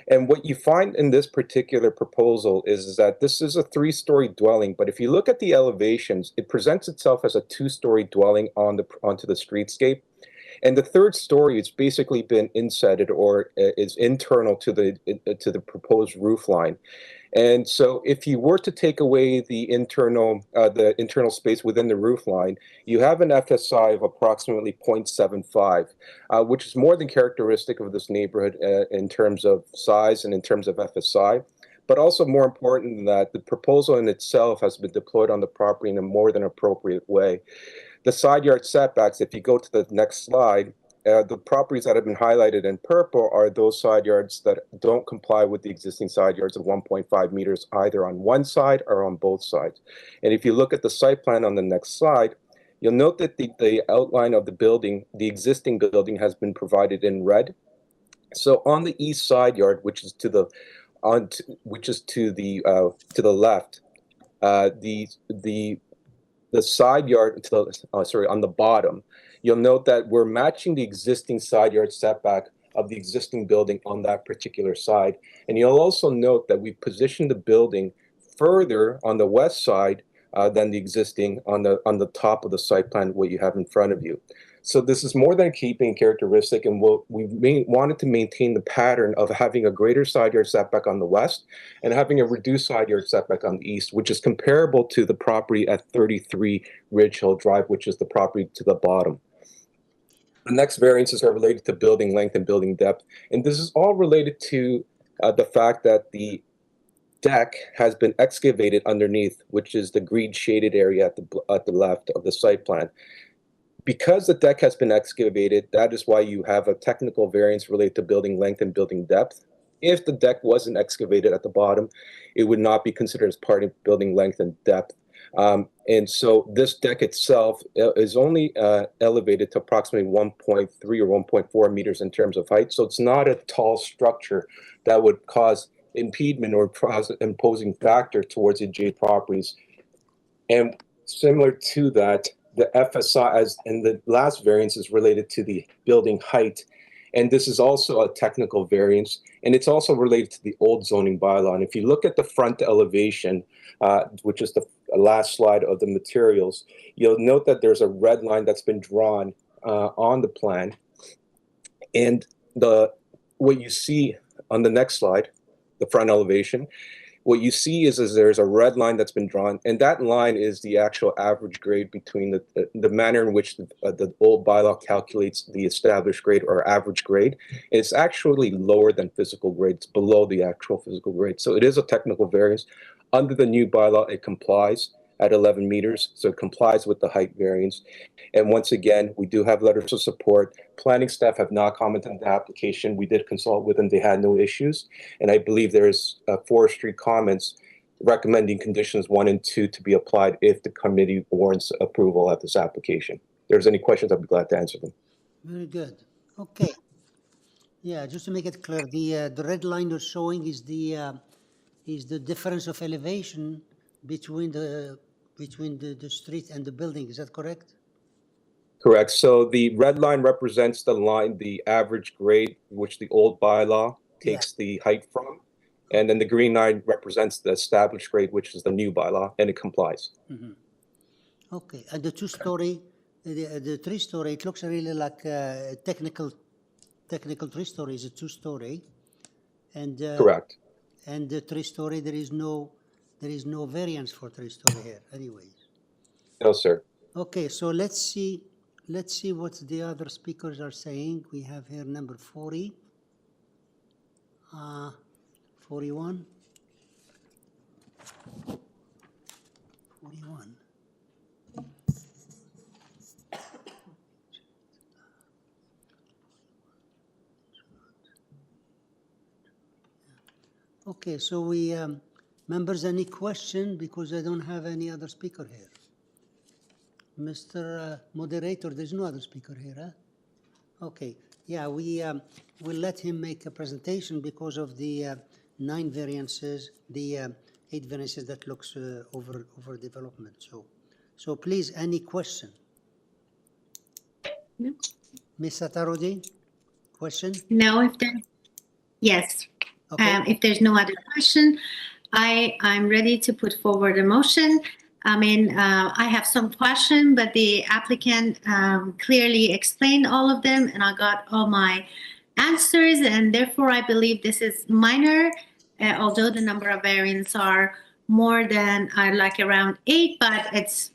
And what you find in this particular proposal is that this is a 3-story dwelling, but if you look at the elevations, it presents itself as a 2-story dwelling onto the streetscape. And the 3rd story, it's basically been insetted or is internal to the proposed roof line. And so if you were to take away the internal space within the roof line, you have an FSI of approximately 0.75, which is more than characteristic of this neighborhood in terms of size and in terms of FSI. But also more important than that, the proposal in itself has been deployed on the property in a more than appropriate way. The side yard setbacks, if you go to the next slide, the properties that have been highlighted in purple are those side yards that don't comply with the existing side yards of 1.5 meters either on one side or on both sides. And if you look at the site plan on the next slide, you'll note that the outline of the building, the existing building, has been provided in red. So on the east side yard, which is to the left, the side yard on the bottom, you'll note that we're matching the existing side yard setback of the existing building on that particular side. And you'll also note that we positioned the building further on the west side than the existing on the top of the site plan, what you have in front of you. So this is more than a keeping characteristic, and we wanted to maintain the pattern of having a greater side yard setback on the west and having a reduced side yard setback on the east, which is comparable to the property at 33 Ridge Hill Drive, which is the property to the bottom. The next variances are related to building length and building depth, and this is all related to the fact that the deck has been excavated underneath, which is the green shaded area at the left of the site plan. Because the deck has been excavated, that is why you have a technical variance related to building length and building depth. If the deck wasn't excavated at the bottom, it would not be considered as part of building length and depth. And so this deck itself is only elevated to approximately 1.3 or 1.4 meters in terms of height. So it's not a tall structure that would cause impediment or cause an imposing factor towards adjacent properties. And similar to that, the FSI, as in the last variance, is related to the building height. And this is also a technical variance, and it's also related to the old zoning bylaw. And if you look at the front elevation, which is the last slide of the materials, you'll note that there's a red line that's been drawn on the plan. And what you see on the next slide, the front elevation, what you see is there's a red line that's been drawn, and that line is the actual average grade between the manner in which the old bylaw calculates the established grade or average grade. And it's actually lower than physical grade. It's below the actual physical grade. So it is a technical variance. Under the new bylaw, it complies at 11 meters, so it complies with the height variance. And once again, we do have letters of support. Planning staff have not commented on the application. We did consult with them. They had no issues. And I believe there's forestry comments recommending conditions 1 and 2 to be applied if the committee warrants approval of this application. If there's any questions, I'd be glad to answer them. Very good. Okay. Yeah, just to make it clear, the red line you're showing is the difference of elevation between the street and the building. Is that correct? Correct. So the red line represents the average grade, which the old bylaw takes the height from. And then the green line represents the established grade, which is the new bylaw, and it complies. Mm-hmm. Okay. And the 2-story, the 3-story, it looks really like a technical 3-story is a 2-story. And correct. And the 3-story, there is no variance for 3-story here, anyways. No, sir. Okay, so let's see what the other speakers are saying. We have here number 40, 41, 41. Okay, so we, members, any question? Because I don't have any other speaker here. Mr. Moderator, there's no other speaker here, huh? Okay, yeah, we'll let him make a presentation because of the 9 variances, the 8 variances that looks over development. So please, any question? No. Ms. Satarodi, question? No, if there, yes. Okay. If there's no other question, I'm ready to put forward a motion. I mean, I have some question, but the applicant clearly explained all of them, and I got all my answers, and therefore I believe this is minor, although the number of variants are more than like around 8, but it's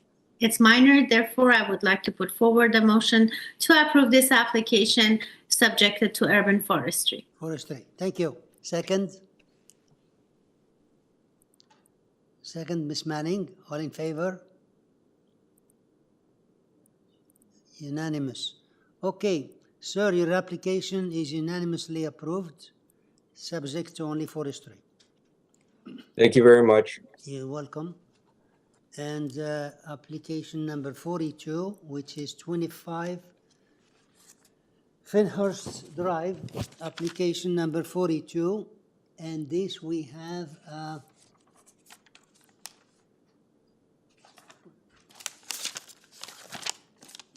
minor. Therefore, I would like to put forward a motion to approve this application subjected to urban forestry. Forestry, thank you. Second? Second, Ms. Manning, all in favor? Unanimous. Okay, sir, your application is unanimously approved, subject to only forestry. Thank you very much. You're welcome. And application number 42, which is 25 Finhurst Drive, application number 42. And this we have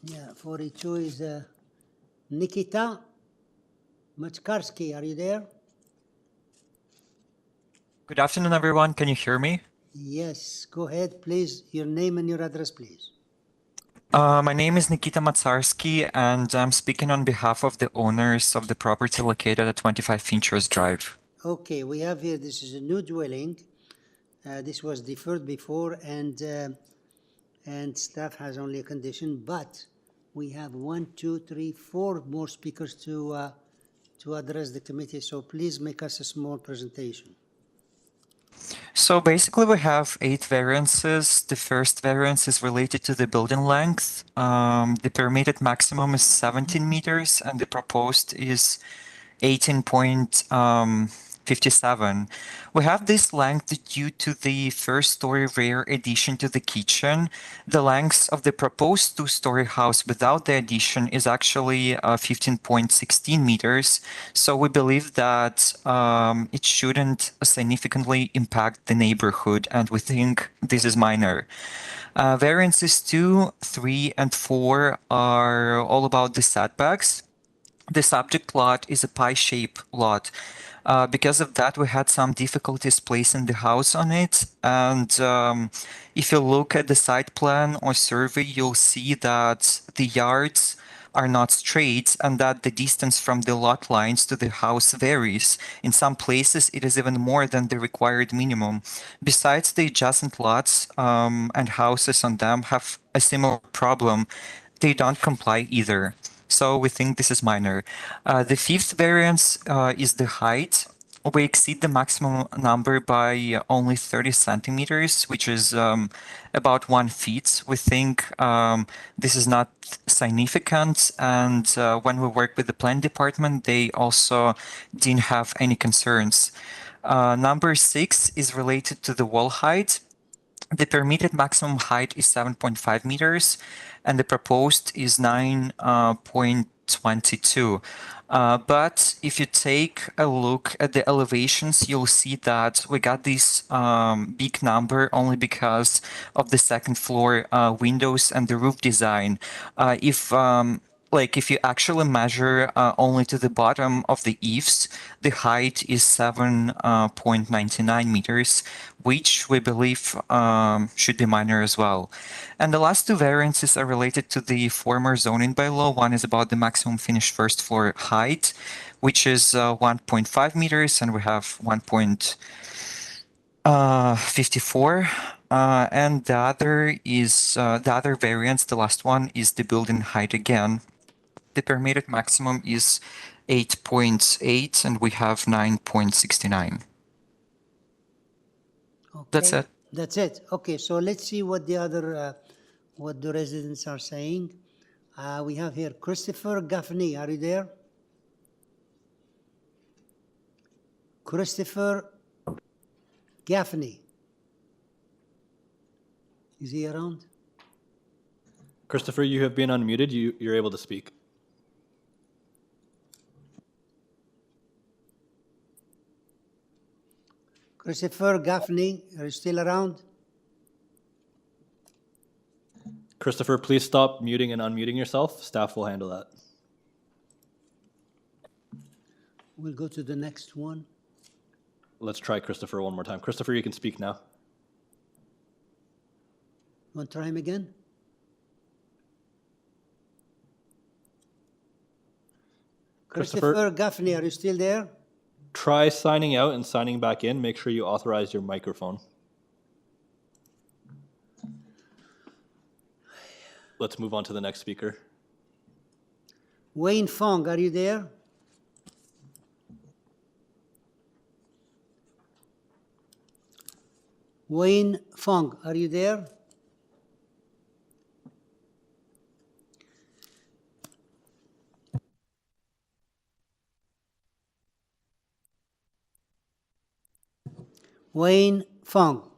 yeah, 42 is Nikita Machkarsky. Are you there? Good afternoon, everyone. Can you hear me? Yes, go ahead, please. Your name and your address, please. My name is Nikita Matsarsky, and I'm speaking on behalf of the owners of the property located at 25 Finchurst Drive. Okay, we have here, this is a new dwelling. This was deferred before, and staff has only a condition, but we have 1, 2, 3, 4 more speakers to address the committee. So please make us a small presentation. So basically we have 8 variances. The first variance is related to the building length. The permitted maximum is 17 meters and the proposed is 18.57. We have this length due to the first-story rear addition to the kitchen. The length of the proposed 2-story house without the addition is actually 15.16 meters. So we believe that it shouldn't significantly impact the neighborhood, and we think this is minor. Variances 2, 3, and 4 are all about the setbacks. The subject lot is a pie-shaped lot. Because of that, we had some difficulties placing the house on it. And if you look at the site plan or survey, you'll see that the yards are not straight and that the distance from the lot lines to the house varies. In some places, it is even more than the required minimum. Besides, the adjacent lots and houses on them have a similar problem. They don't comply either. So we think this is minor. The 5th variance is the height. We exceed the maximum number by only 30 centimeters, which is about 1 feet. We think this is not significant. And when we work with the plan department, they also didn't have any concerns. Number 6 is related to the wall height. The permitted maximum height is 7.5 meters, and the proposed is 9.22. But if you take a look at the elevations, you'll see that we got this big number only because of the second floor windows and the roof design. If you actually measure only to the bottom of the eaves, the height is 7.99 meters, which we believe should be minor as well. And the last 2 variances are related to the former zoning bylaw. One is about the maximum finished first floor height, which is 1.5 meters, and we have 1.54. And the other is the other variance, the last one, is the building height again. The permitted maximum is 8.8 and we have 9.69. Okay. That's it. That's it. Okay, so let's see what the other, what the residents are saying. We have here Christopher Gaffney. Are you there? Christopher Gaffney. Is he around? Christopher, you have been unmuted. You're able to speak. Christopher Gaffney, are you still around? Christopher, please stop muting and unmuting yourself. Staff will handle that. We'll go to the next one. Let's try Christopher one more time. Christopher, you can speak now. Want to try him again? Christopher Gaffney, are you still there? Try signing out and signing back in. Make sure you authorize your microphone. Let's move on to the next speaker. Wayne Fong, are you there? Wayne Fong, are you there? Wayne Fong.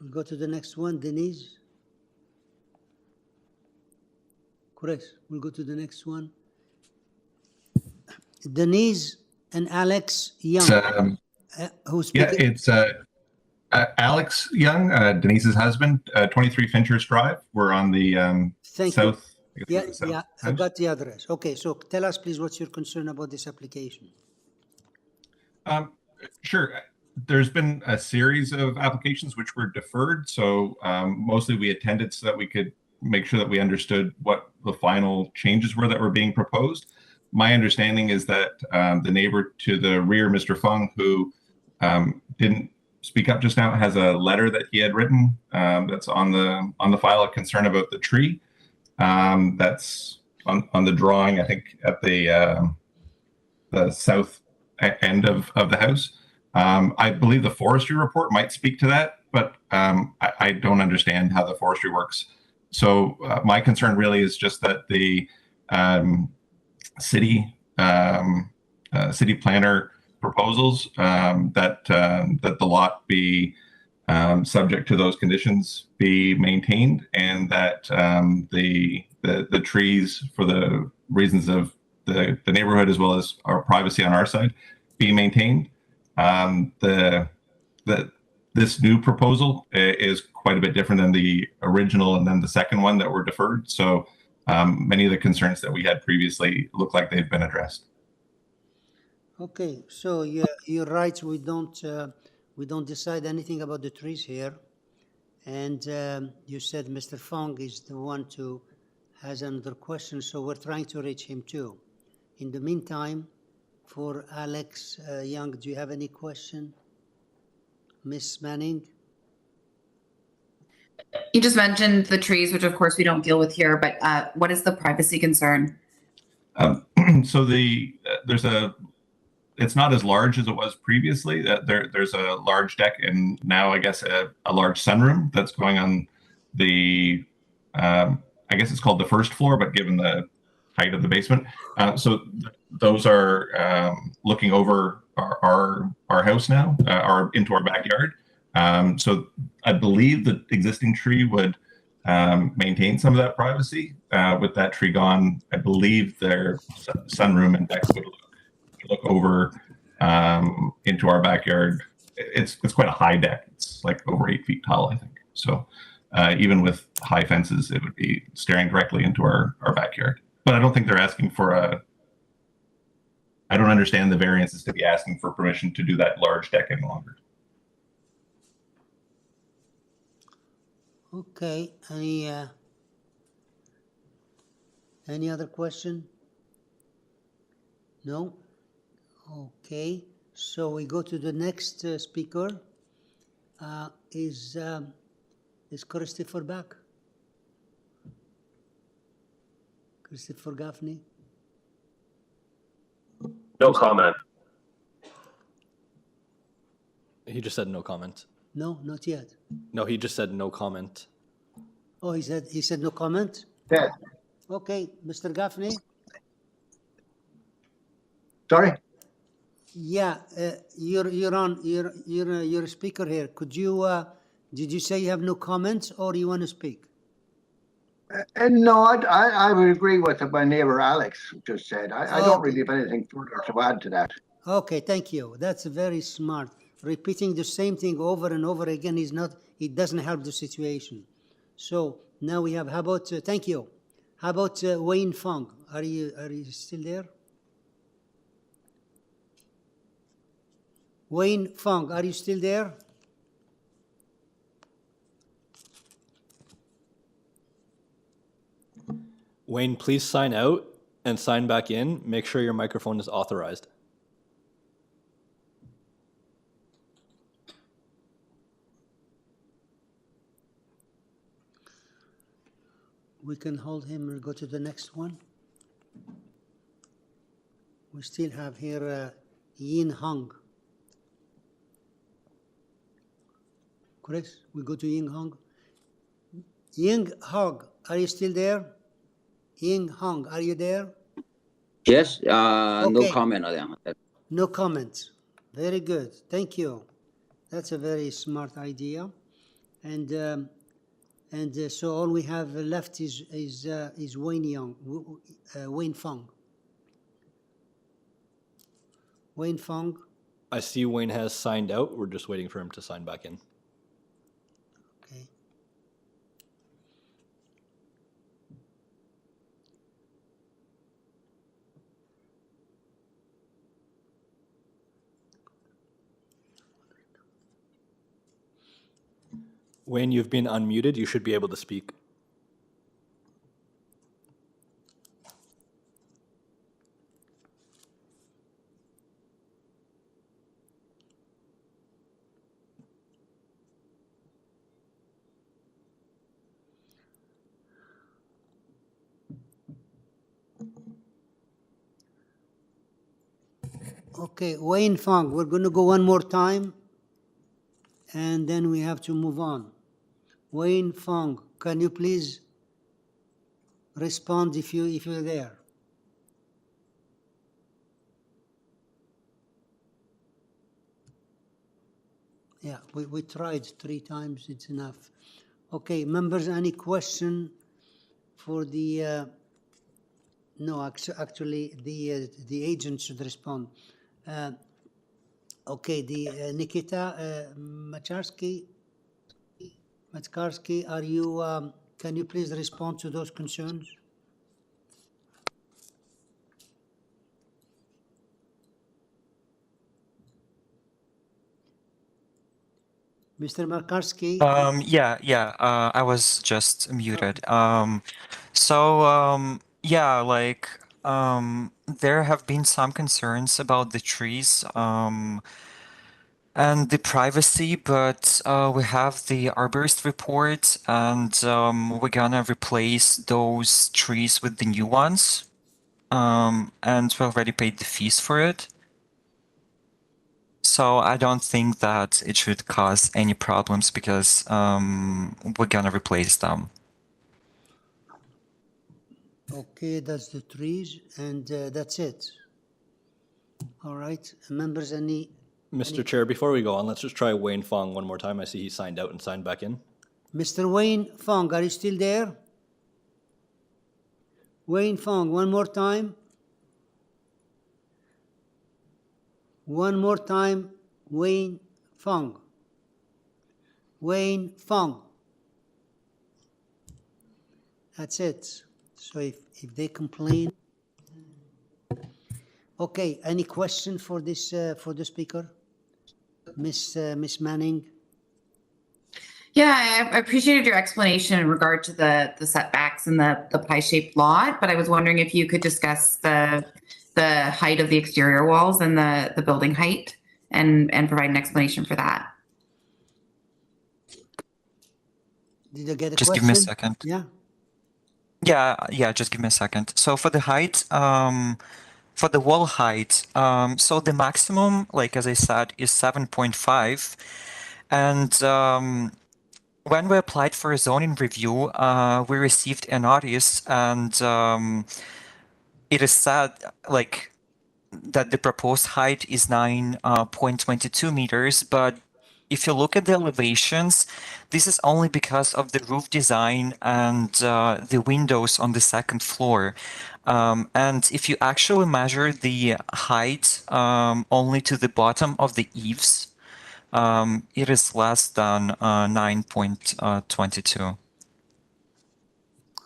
We'll go to the next one, Denise. Chris, we'll go to the next one. Denise and Alex Young. Who's speaking? Yeah, it's Alex Young, Denise's husband, 23 Finchers Drive. We're on the south. Yeah, I got the address. Okay, so tell us, please, what's your concern about this application? Sure. There's been a series of applications which were deferred. So mostly we attended so that we could make sure that we understood what the final changes were that were being proposed. My understanding is that the neighbor to the rear, Mr. Fung, who didn't speak up just now, has a letter that he had written that's on the file, a concern about the tree. That's on the drawing, I think, at the south end of the house. I believe the forestry report might speak to that, but I don't understand how the forestry works. So my concern really is just that the city planner proposals that the lot be subject to those conditions be maintained, and that the trees, for the reasons of the neighborhood as well as our privacy on our side, be maintained. This new proposal is quite a bit different than the original and then the second one that were deferred. So many of the concerns that we had previously look like they've been addressed. Okay, so you're right. We don't decide anything about the trees here, and you said Mr. Fong is the one who has another question, so we're trying to reach him too. In the meantime, for Alex Young, do you have any question? Miss Manning? You just mentioned the trees, which of course we don't deal with here, but what is the privacy concern? So it's not as large as it was previously. There's a large deck and now I guess a large sunroom that's going on the, I guess it's called the first floor, but given the height of the basement. So those are looking over our house now, into our backyard. So I believe the existing tree would maintain some of that privacy. With that tree gone, I believe their sunroom and deck would look over into our backyard. It's quite a high deck. It's like over 8 feet tall, I think. So even with high fences, it would be staring directly into our backyard. But I don't think they're asking for I don't understand the variances to be asking for permission to do that large deck any longer. Okay, any other question? No? Okay, so we go to the next speaker. Is Christopher back? Christopher Gaffney? No comment. He just said no comment. No, not yet. No, he just said no comment. Oh, he said no comment? Yeah. Okay, Mr. Gaffney? Sorry? Yeah, you're a speaker here. Could you, did you say you have no comments or you want to speak? No, I would agree with what my neighbor Alex just said. I don't really have anything further to add to that. Okay, thank you. That's very smart. Repeating the same thing over and over again is not, it doesn't help the situation. So now we have, how about, thank you. How about Wayne Fong? Are you still there? Wayne Fong, are you still there? Wayne, please sign out and sign back in. Make sure your microphone is authorized. We can hold him and go to the next one. We still have here Yin Hong. Chris, we go to Ying Hong. Ying Hong, are you still there? Ying Hong, are you there? Yes, Okay. no comment on that. No comments. Very good. Thank you. That's a very smart idea. And so all we have left is Wayne Fong. Wayne Fong. I see Wayne has signed out. We're just waiting for him to sign back in. Okay. Wayne, you've been unmuted. You should be able to speak. Okay, Wayne Fong, we're going to go one more time, and then we have to move on. Wayne Fong, can you please respond if you're there? Yeah, we tried 3 times, it's enough. Okay, members, any question for the, no, actually the agent should respond. Okay, the Nikita Macharsky, are you, can you please respond to those concerns? Mr. Makarski? Yeah, I was just muted. Yeah, like, there have been some concerns about the trees, and the privacy, but we have the arborist report, and we're gonna replace those trees with the new ones, and we already paid the fees for it. So I don't think that it should cause any problems because we're gonna replace them. Okay, that's the trees, and that's it. All right, members, any? Mr. Chair, before we go on, let's just try Wayne Fong one more time. I see he signed out and signed back in. Mr. Wayne Fong, are you still there? Wayne Fong, one more time. One more time, Wayne Fong. Wayne Fong. That's it. So if they complain. Okay, any question for this for the speaker? Miss Manning? Yeah, I appreciated your explanation in regard to the setbacks and the pie-shaped lot, but I was wondering if you could discuss the height of the exterior walls and the building height and provide an explanation for that. Did you get a Just question? give me a second. Yeah. Yeah, just give me a second. So for the height, for the wall height, so the maximum, like as I said, is 7.5. And when we applied for a zoning review, we received a notice, and it is said, like, that the proposed height is 9.22 meters, but if you look at the elevations, this is only because of the roof design and the windows on the second floor. And if you actually measure the height only to the bottom of the eaves, it is less than 9.22.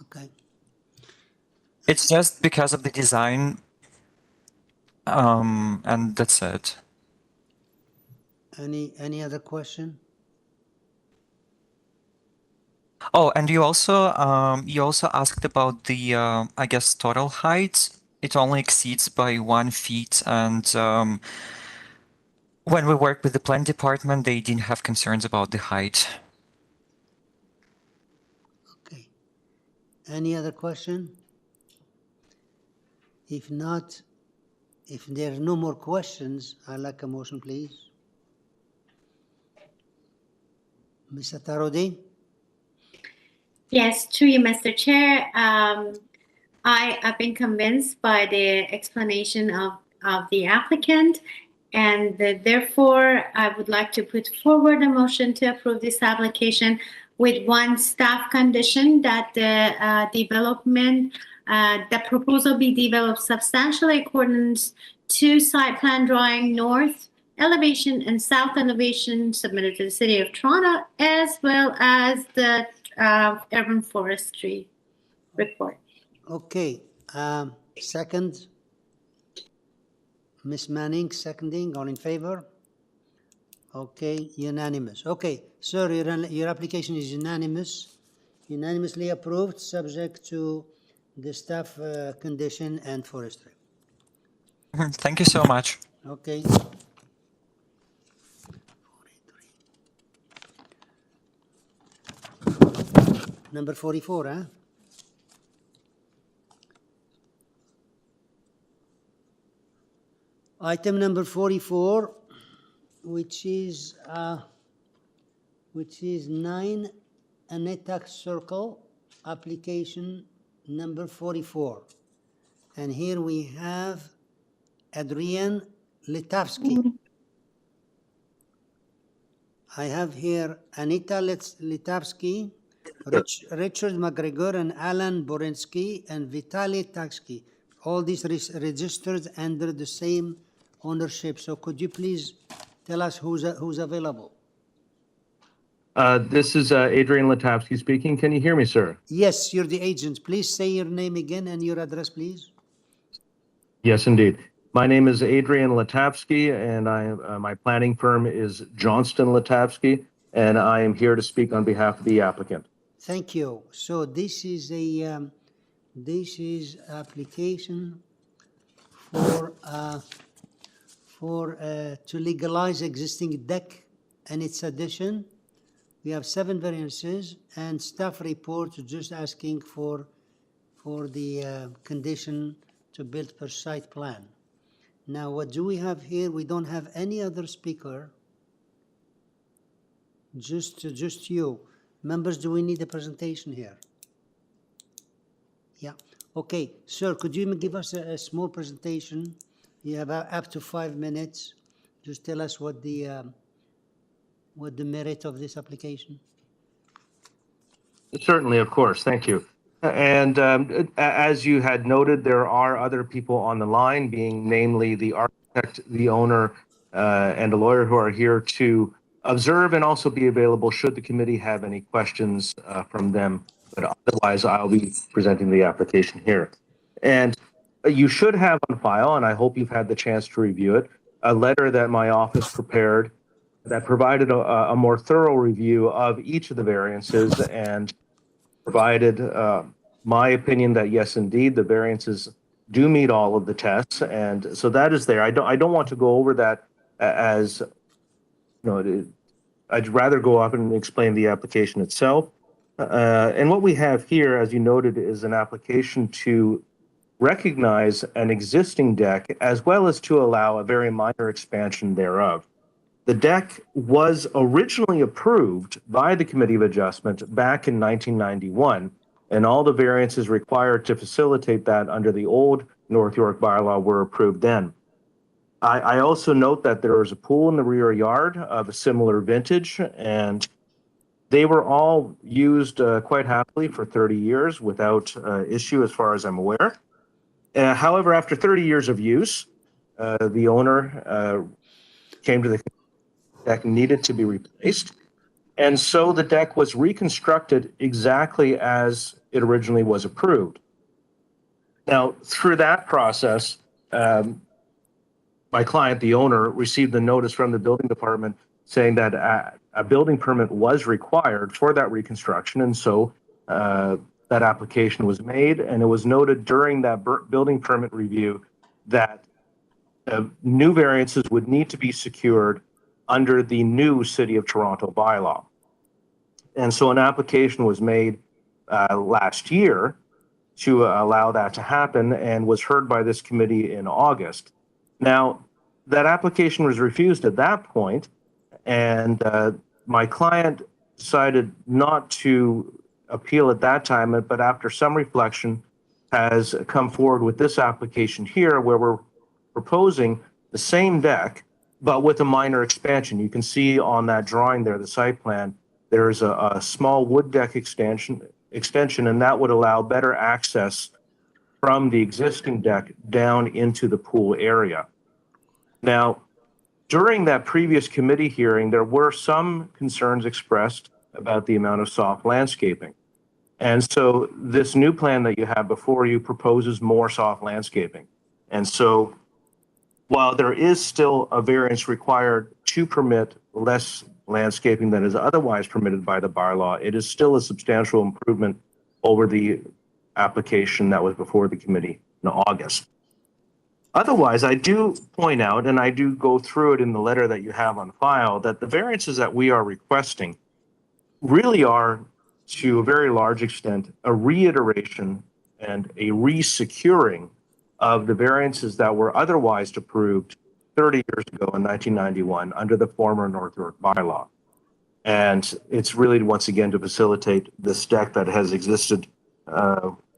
Okay. It's just because of the design, and that's it. Any other question? Oh, and you also asked about the I guess total height. It only exceeds by 1 feet, and when we worked with the plan department, they didn't have concerns about the height. Okay. Any other question? If not, if there are no more questions, I'd like a motion, please. Mr. Tarodi? Yes, through you, Mr. Chair. I have been convinced by the explanation of the applicant, and therefore I would like to put forward a motion to approve this application with one staff condition that the proposal be developed substantially accordance to site plan drawing north elevation and south elevation submitted to the City of Toronto, as well as the urban forestry report. Okay. Second. Ms. Manning, seconding. All in favor? Okay, unanimous. Okay, sir, your application is unanimously approved, subject to the staff condition and forestry. Thank you so much. Okay. Number 44, huh? Item number 44, which is 9 Anetac Circle, application number 44. And here we have Adrian Litavsky. I have here Anita Litavsky, Richard McGregor, and Alan Borensky, and Vitaly Taksky. All these registered under the same ownership. So could you please tell us who's available? This is Adrian Latavsky speaking. Can you hear me, sir? Yes, you're the agent. Please say your name again and your address, please. Yes, indeed. My name is Adrian Latavsky, and my planning firm is Johnston Latavsky, and I am here to speak on behalf of the applicant. Thank you. So this is application to legalize existing deck and its addition. We have 7 variances and staff report just asking for the condition to build per site plan. Now, what do we have here? We don't have any other speaker. Just you. Members, do we need a presentation here? Yeah. Okay, sir, could you give us a small presentation? You have up to 5 minutes. Just tell us what the merit of this application. Certainly, of course. Thank you. And as you had noted, there are other people on the line, being namely the architect, the owner, and a lawyer who are here to observe and also be available should the committee have any questions from them. But otherwise, I'll be presenting the application here. And you should have on file, and I hope you've had the chance to review it, a letter that my office prepared that provided a more thorough review of each of the variances and provided my opinion that yes, indeed, the variances do meet all of the tests, and so that is there. I don't want to go over that as I'd rather go up and explain the application itself. And what we have here, as you noted, is an application to recognize an existing deck as well as to allow a very minor expansion thereof. The deck was originally approved by the Committee of Adjustment back in 1991, and all the variances required to facilitate that under the old North York bylaw were approved then. I also note that there is a pool in the rear yard of a similar vintage, and they were all used quite happily for 30 years without issue as far as I'm aware. However, after 30 years of use, the owner came to the deck needed to be replaced. And so the deck was reconstructed exactly as it originally was approved. Now, through that process, my client, the owner, received a notice from the building department saying that a building permit was required for that reconstruction. And so that application was made, and it was noted during that building permit review that new variances would need to be secured under the new City of Toronto bylaw. And so an application was made last year to allow that to happen and was heard by this committee in August. Now, that application was refused at that point, and my client decided not to appeal at that time, but after some reflection has come forward with this application here where we're proposing the same deck, but with a minor expansion. You can see on that drawing there, the site plan, there's a small wood deck extension, and that would allow better access from the existing deck down into the pool area. Now, during that previous committee hearing, there were some concerns expressed about the amount of soft landscaping. And so this new plan that you have before you proposes more soft landscaping. And so while there is still a variance required to permit less landscaping than is otherwise permitted by the bylaw, it is still a substantial improvement over the application that was before the committee in August. Otherwise, I do point out, and I do go through it in the letter that you have on file, that the variances that we are requesting really are, to a very large extent, a reiteration and a resecuring of the variances that were otherwise approved 30 years ago in 1991 under the former North York bylaw. And it's really, once again, to facilitate this deck that has existed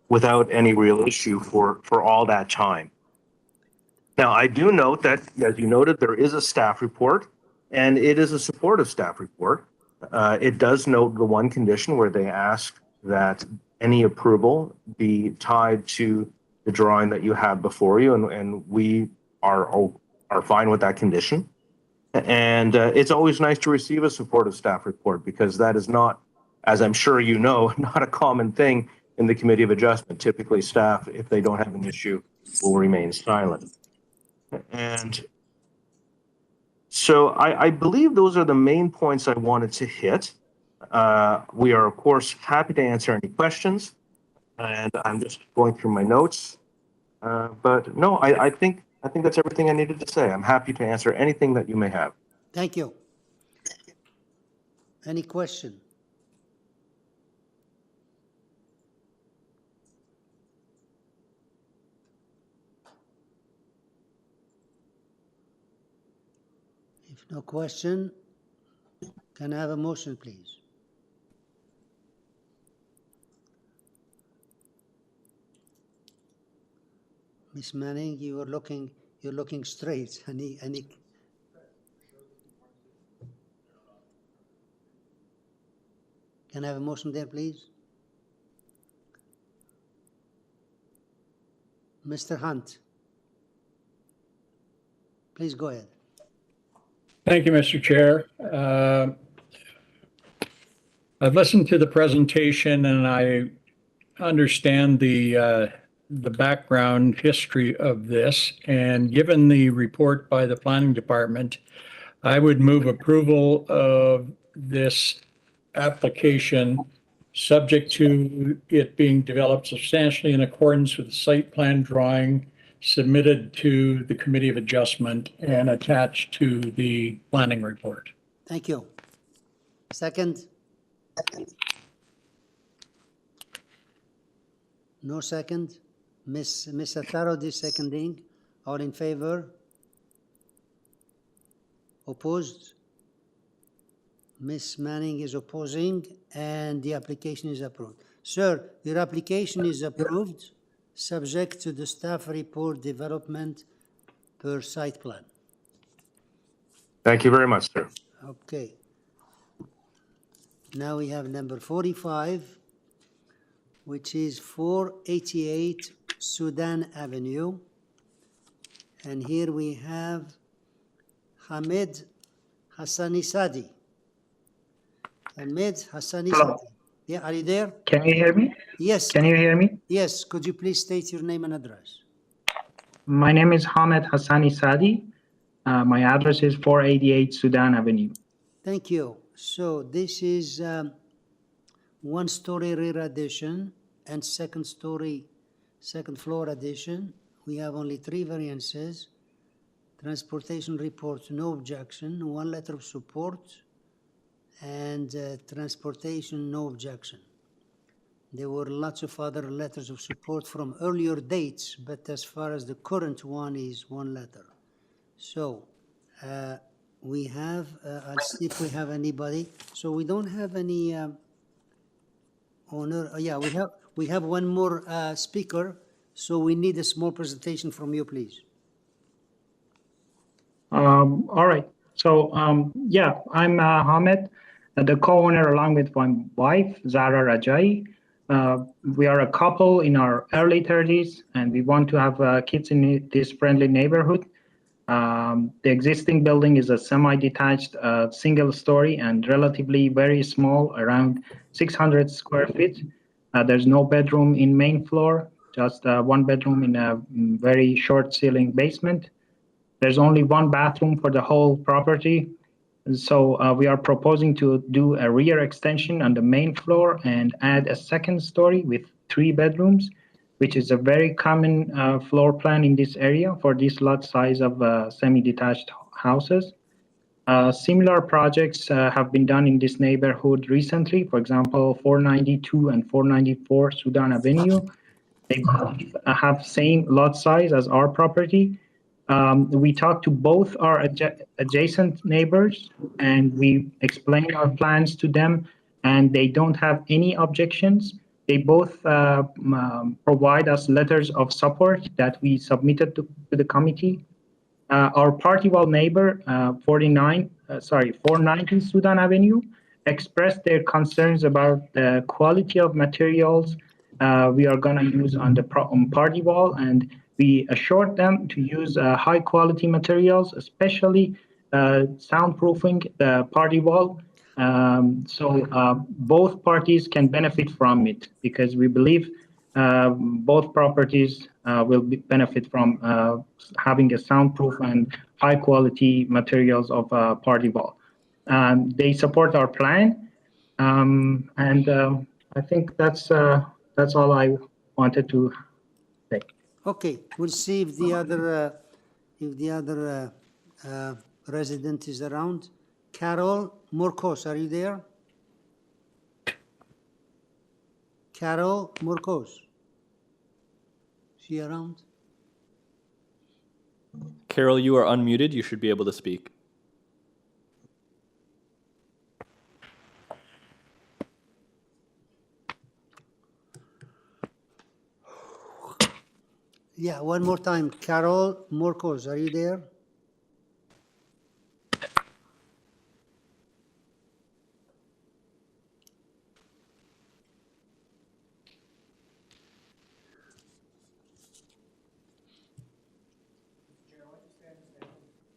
without any real issue for all that time. Now, I do note that, as you noted, there is a staff report, and it is a supportive staff report. It does note the one condition where they ask that any approval be tied to the drawing that you have before you, and we are fine with that condition. And it's always nice to receive a supportive staff report, because that is not, as I'm sure you know, not a common thing in the Committee of Adjustment. Typically, staff, if they don't have an issue, will remain silent. And so I believe those are the main points I wanted to hit. We are, of course, happy to answer any questions, and I'm just going through my notes. But no, I think that's everything I needed to say. I'm happy to answer anything that you may have. Thank you. Any question? If no question, can I have a motion, please? Miss Manning, you're looking straight. Any Can I have a motion there, please? Mr. Hunt, please go ahead. Thank you, Mr. Chair. I've listened to the presentation, and I understand the background history of this. And given the report by the Planning Department, I would move approval of this application subject to it being developed substantially in accordance with the site plan drawing submitted to the Committee of Adjustment and attached to the planning report. Thank you. Second? No second? Miss Ataro is seconding. All in favor? Opposed? Miss Manning is opposing, and the application is approved. Sir, your application is approved, subject to the staff report development per site plan. Thank you very much, sir. Okay. Now we have number 45, which is 488 Sudan Avenue. And here we have Hamid Hassani Sadi. Hamid Hassani Hello. Sadi. Yeah, are you there? Can you hear me? Yes. Can you hear me? Yes. Could you please state your name and address? My name is Hamid Hassani Sadi. My address is 488 Sudan Avenue. Thank you. So this is one-story rear addition and second floor addition. We have only 3 variances. Transportation report, no objection. 1 letter of support, and transportation, no objection. There were lots of other letters of support from earlier dates, but as far as the current one is 1 letter. So we have, I'll see if we have anybody. So we don't have any owner. Yeah, we have one more speaker. So we need a small presentation from you, please. All right. So, yeah, I'm Hamid, the co-owner along with my wife, Zara Rajai. We are a couple in our early 30s, and we want to have kids in this friendly neighborhood. The existing building is a semi-detached single story and relatively very small, around 600 square feet. There's no bedroom in main floor, just 1 bedroom in a very short ceiling basement. There's only 1 bathroom for the whole property. So we are proposing to do a rear extension on the main floor and add a second story with 3 bedrooms, which is a very common floor plan in this area for this lot size of semi-detached houses. Similar projects have been done in this neighborhood recently. For example, 492 and 494 Sudan Avenue. They have same lot size as our property. We talked to both our adjacent neighbors, and we explained our plans to them, and they don't have any objections. They both provide us letters of support that we submitted to the committee. Our party wall neighbor, 490 Sudan Avenue, expressed their concerns about the quality of materials we are going to use on the party wall, and we assured them to use high quality materials, especially soundproofing the party wall. So both parties can benefit from it, because we believe both properties will benefit from having a soundproof and high quality materials of party wall. They support our plan, and I think that's all I wanted to say. Okay, we'll see if the other resident is around. Carol Morcos, are you there? Carol Morcos, is she around? Carol, you are unmuted. You should be able to speak. Yeah, one more time. Carol Morcos, are you there?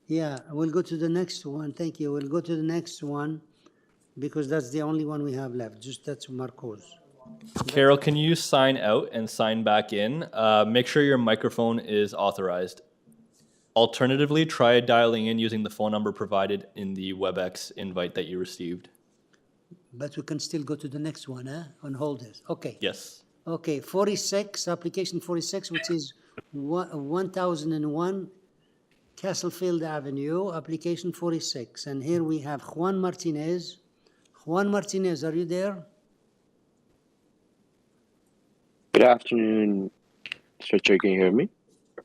Yeah, we'll go to the next one. Thank you. We'll go to the next one because that's the only one we have left. Just that's Marcos. Carol, can you sign out and sign back in? Make sure your microphone is authorized. Alternatively, try dialing in using the phone number provided in the WebEx invite that you received. But we can still go to the next one, on hold this. Okay. Yes. Okay, 46, application 46, which is 1001 Castlefield Avenue, application 46. And here we have Juan Martinez. Juan Martinez, are you there? Good afternoon, Sir Chair. Can you hear me?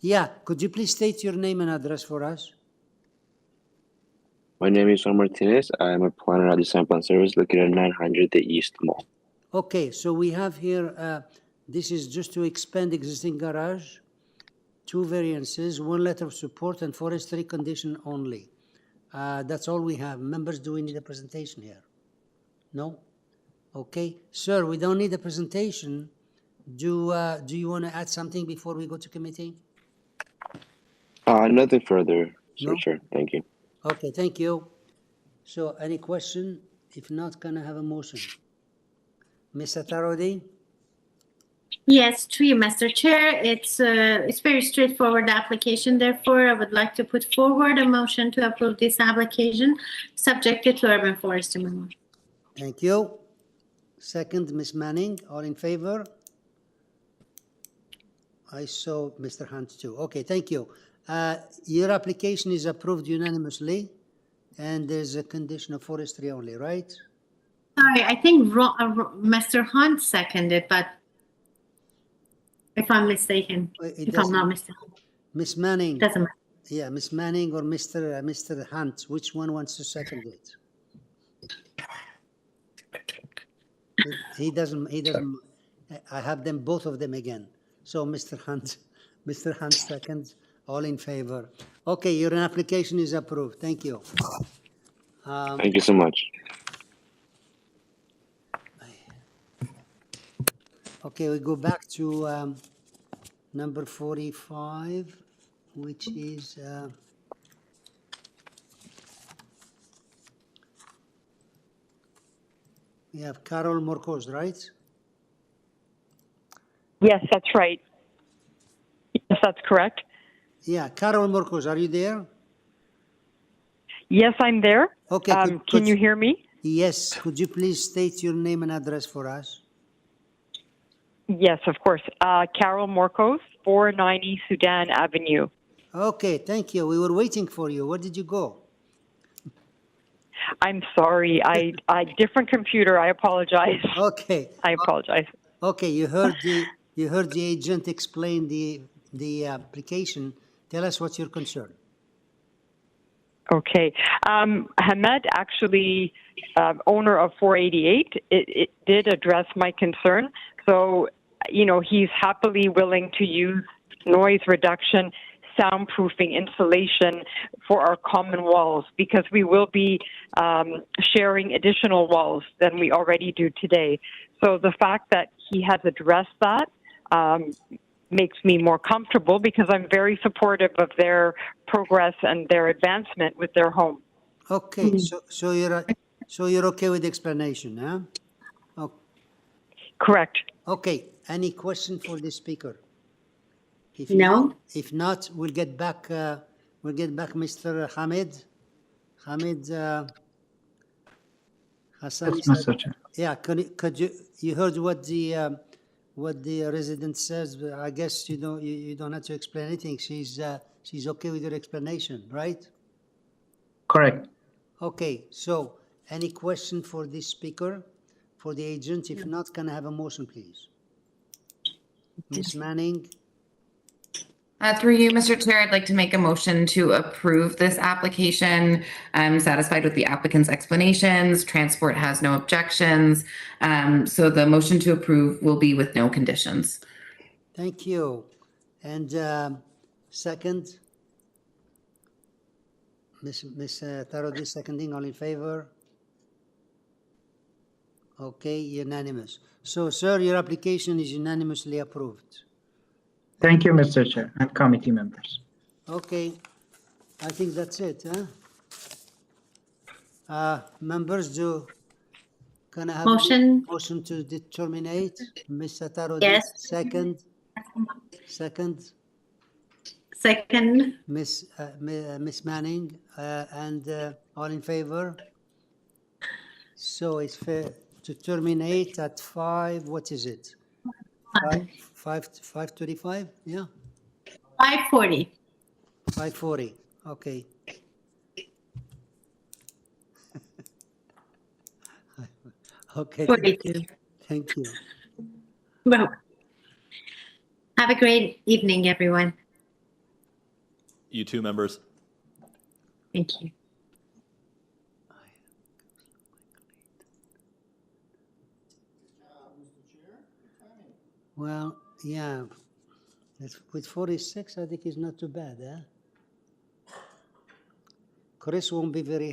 Yeah, could you please state your name and address for us? My name is Juan Martinez. I'm a planner at the Sample Service located at 900 the East Mall. Okay, so we have here, this is just to expand existing garage, 2 variances, 1 letter of support, and forestry condition only. That's all we have. Members, do we need a presentation here? No? Okay. Sir, we don't need a presentation. Do you want to add something before we go to committee? Nothing further, Sir No? Chair. Thank you. Okay, thank you. So any question? If not, can I have a motion? Ms. Atarodi? Yes, to you, Mr. Chair. It's very straightforward application. Therefore, I would like to put forward a motion to approve this application subjected to urban forest removal. Thank you. Second, Ms. Manning, all in favor? I saw Mr. Hunt too. Okay, thank you. Your application is approved unanimously, and there's a condition of forestry only, right? Sorry, I think Mr. Hunt seconded, but if I'm mistaken, if I'm not mistaken. Miss Manning. Doesn't matter. Yeah, Miss Manning or Mr. Hunt, which one wants to second it? He doesn't, I have them, both of them again. So Mr. Hunt seconds, all in favor. Okay, your application is approved. Thank you. Thank you so much. Okay, we go back to number 45, which is we have Carol Morcos, right? Yes, that's right. Yes, that's correct. Yeah, Carol Morcos, are you there? Yes, I'm there. Okay. Can you hear me? Yes. Could you please state your name and address for us? Yes, of course. Carol Morcos, 490 Sudan Avenue. Okay, thank you. We were waiting for you. Where did you go? I'm sorry. I different computer. I apologize. Okay. I apologize. Okay, you heard the agent explain the application. Tell us what's your concern. Okay. Hamed, actually, owner of 488, it did address my concern. So, you know, he's happily willing to use noise reduction, soundproofing, insulation for our common walls, because we will be sharing additional walls than we already do today. So the fact that he has addressed that makes me more comfortable, because I'm very supportive of their progress and their advancement with their home. Okay, so you're okay with the explanation, huh? Oh. Correct. Okay. Any question for the speaker? If not, we'll get back. Mr. Hamid. Hassan. Yes, Mr. Chair. Yeah. Could you heard what the resident says? I guess you don't have to explain anything. She's okay with your explanation, right? Correct. Okay. So, any question for this speaker, for the agent? If not, can I have a motion, please? Ms. Manning. Through you, Mr. Chair, I'd like to make a motion to approve this application. I'm satisfied with the applicant's explanations. Transport has no objections. So the motion to approve will be with no conditions. Thank you. And second, Ms. Tarodi seconding, all in favor? Okay, unanimous. So, sir, your application is unanimously approved. Thank you, Mr. Chair, and committee members. Okay, I think that's it, huh? Members, can I have motion? A motion to terminate? Ms. Tarodi, yes. Second. Miss Manning, and all in favor? So it's fair to terminate at 5, what is it? 5:35, yeah? 5:40. 5:40, okay. Okay. 42. Thank you. Well, have a great evening, everyone. You too, members. Thank you. Well, yeah, with 46, I think it's not too bad, huh? Chris won't be very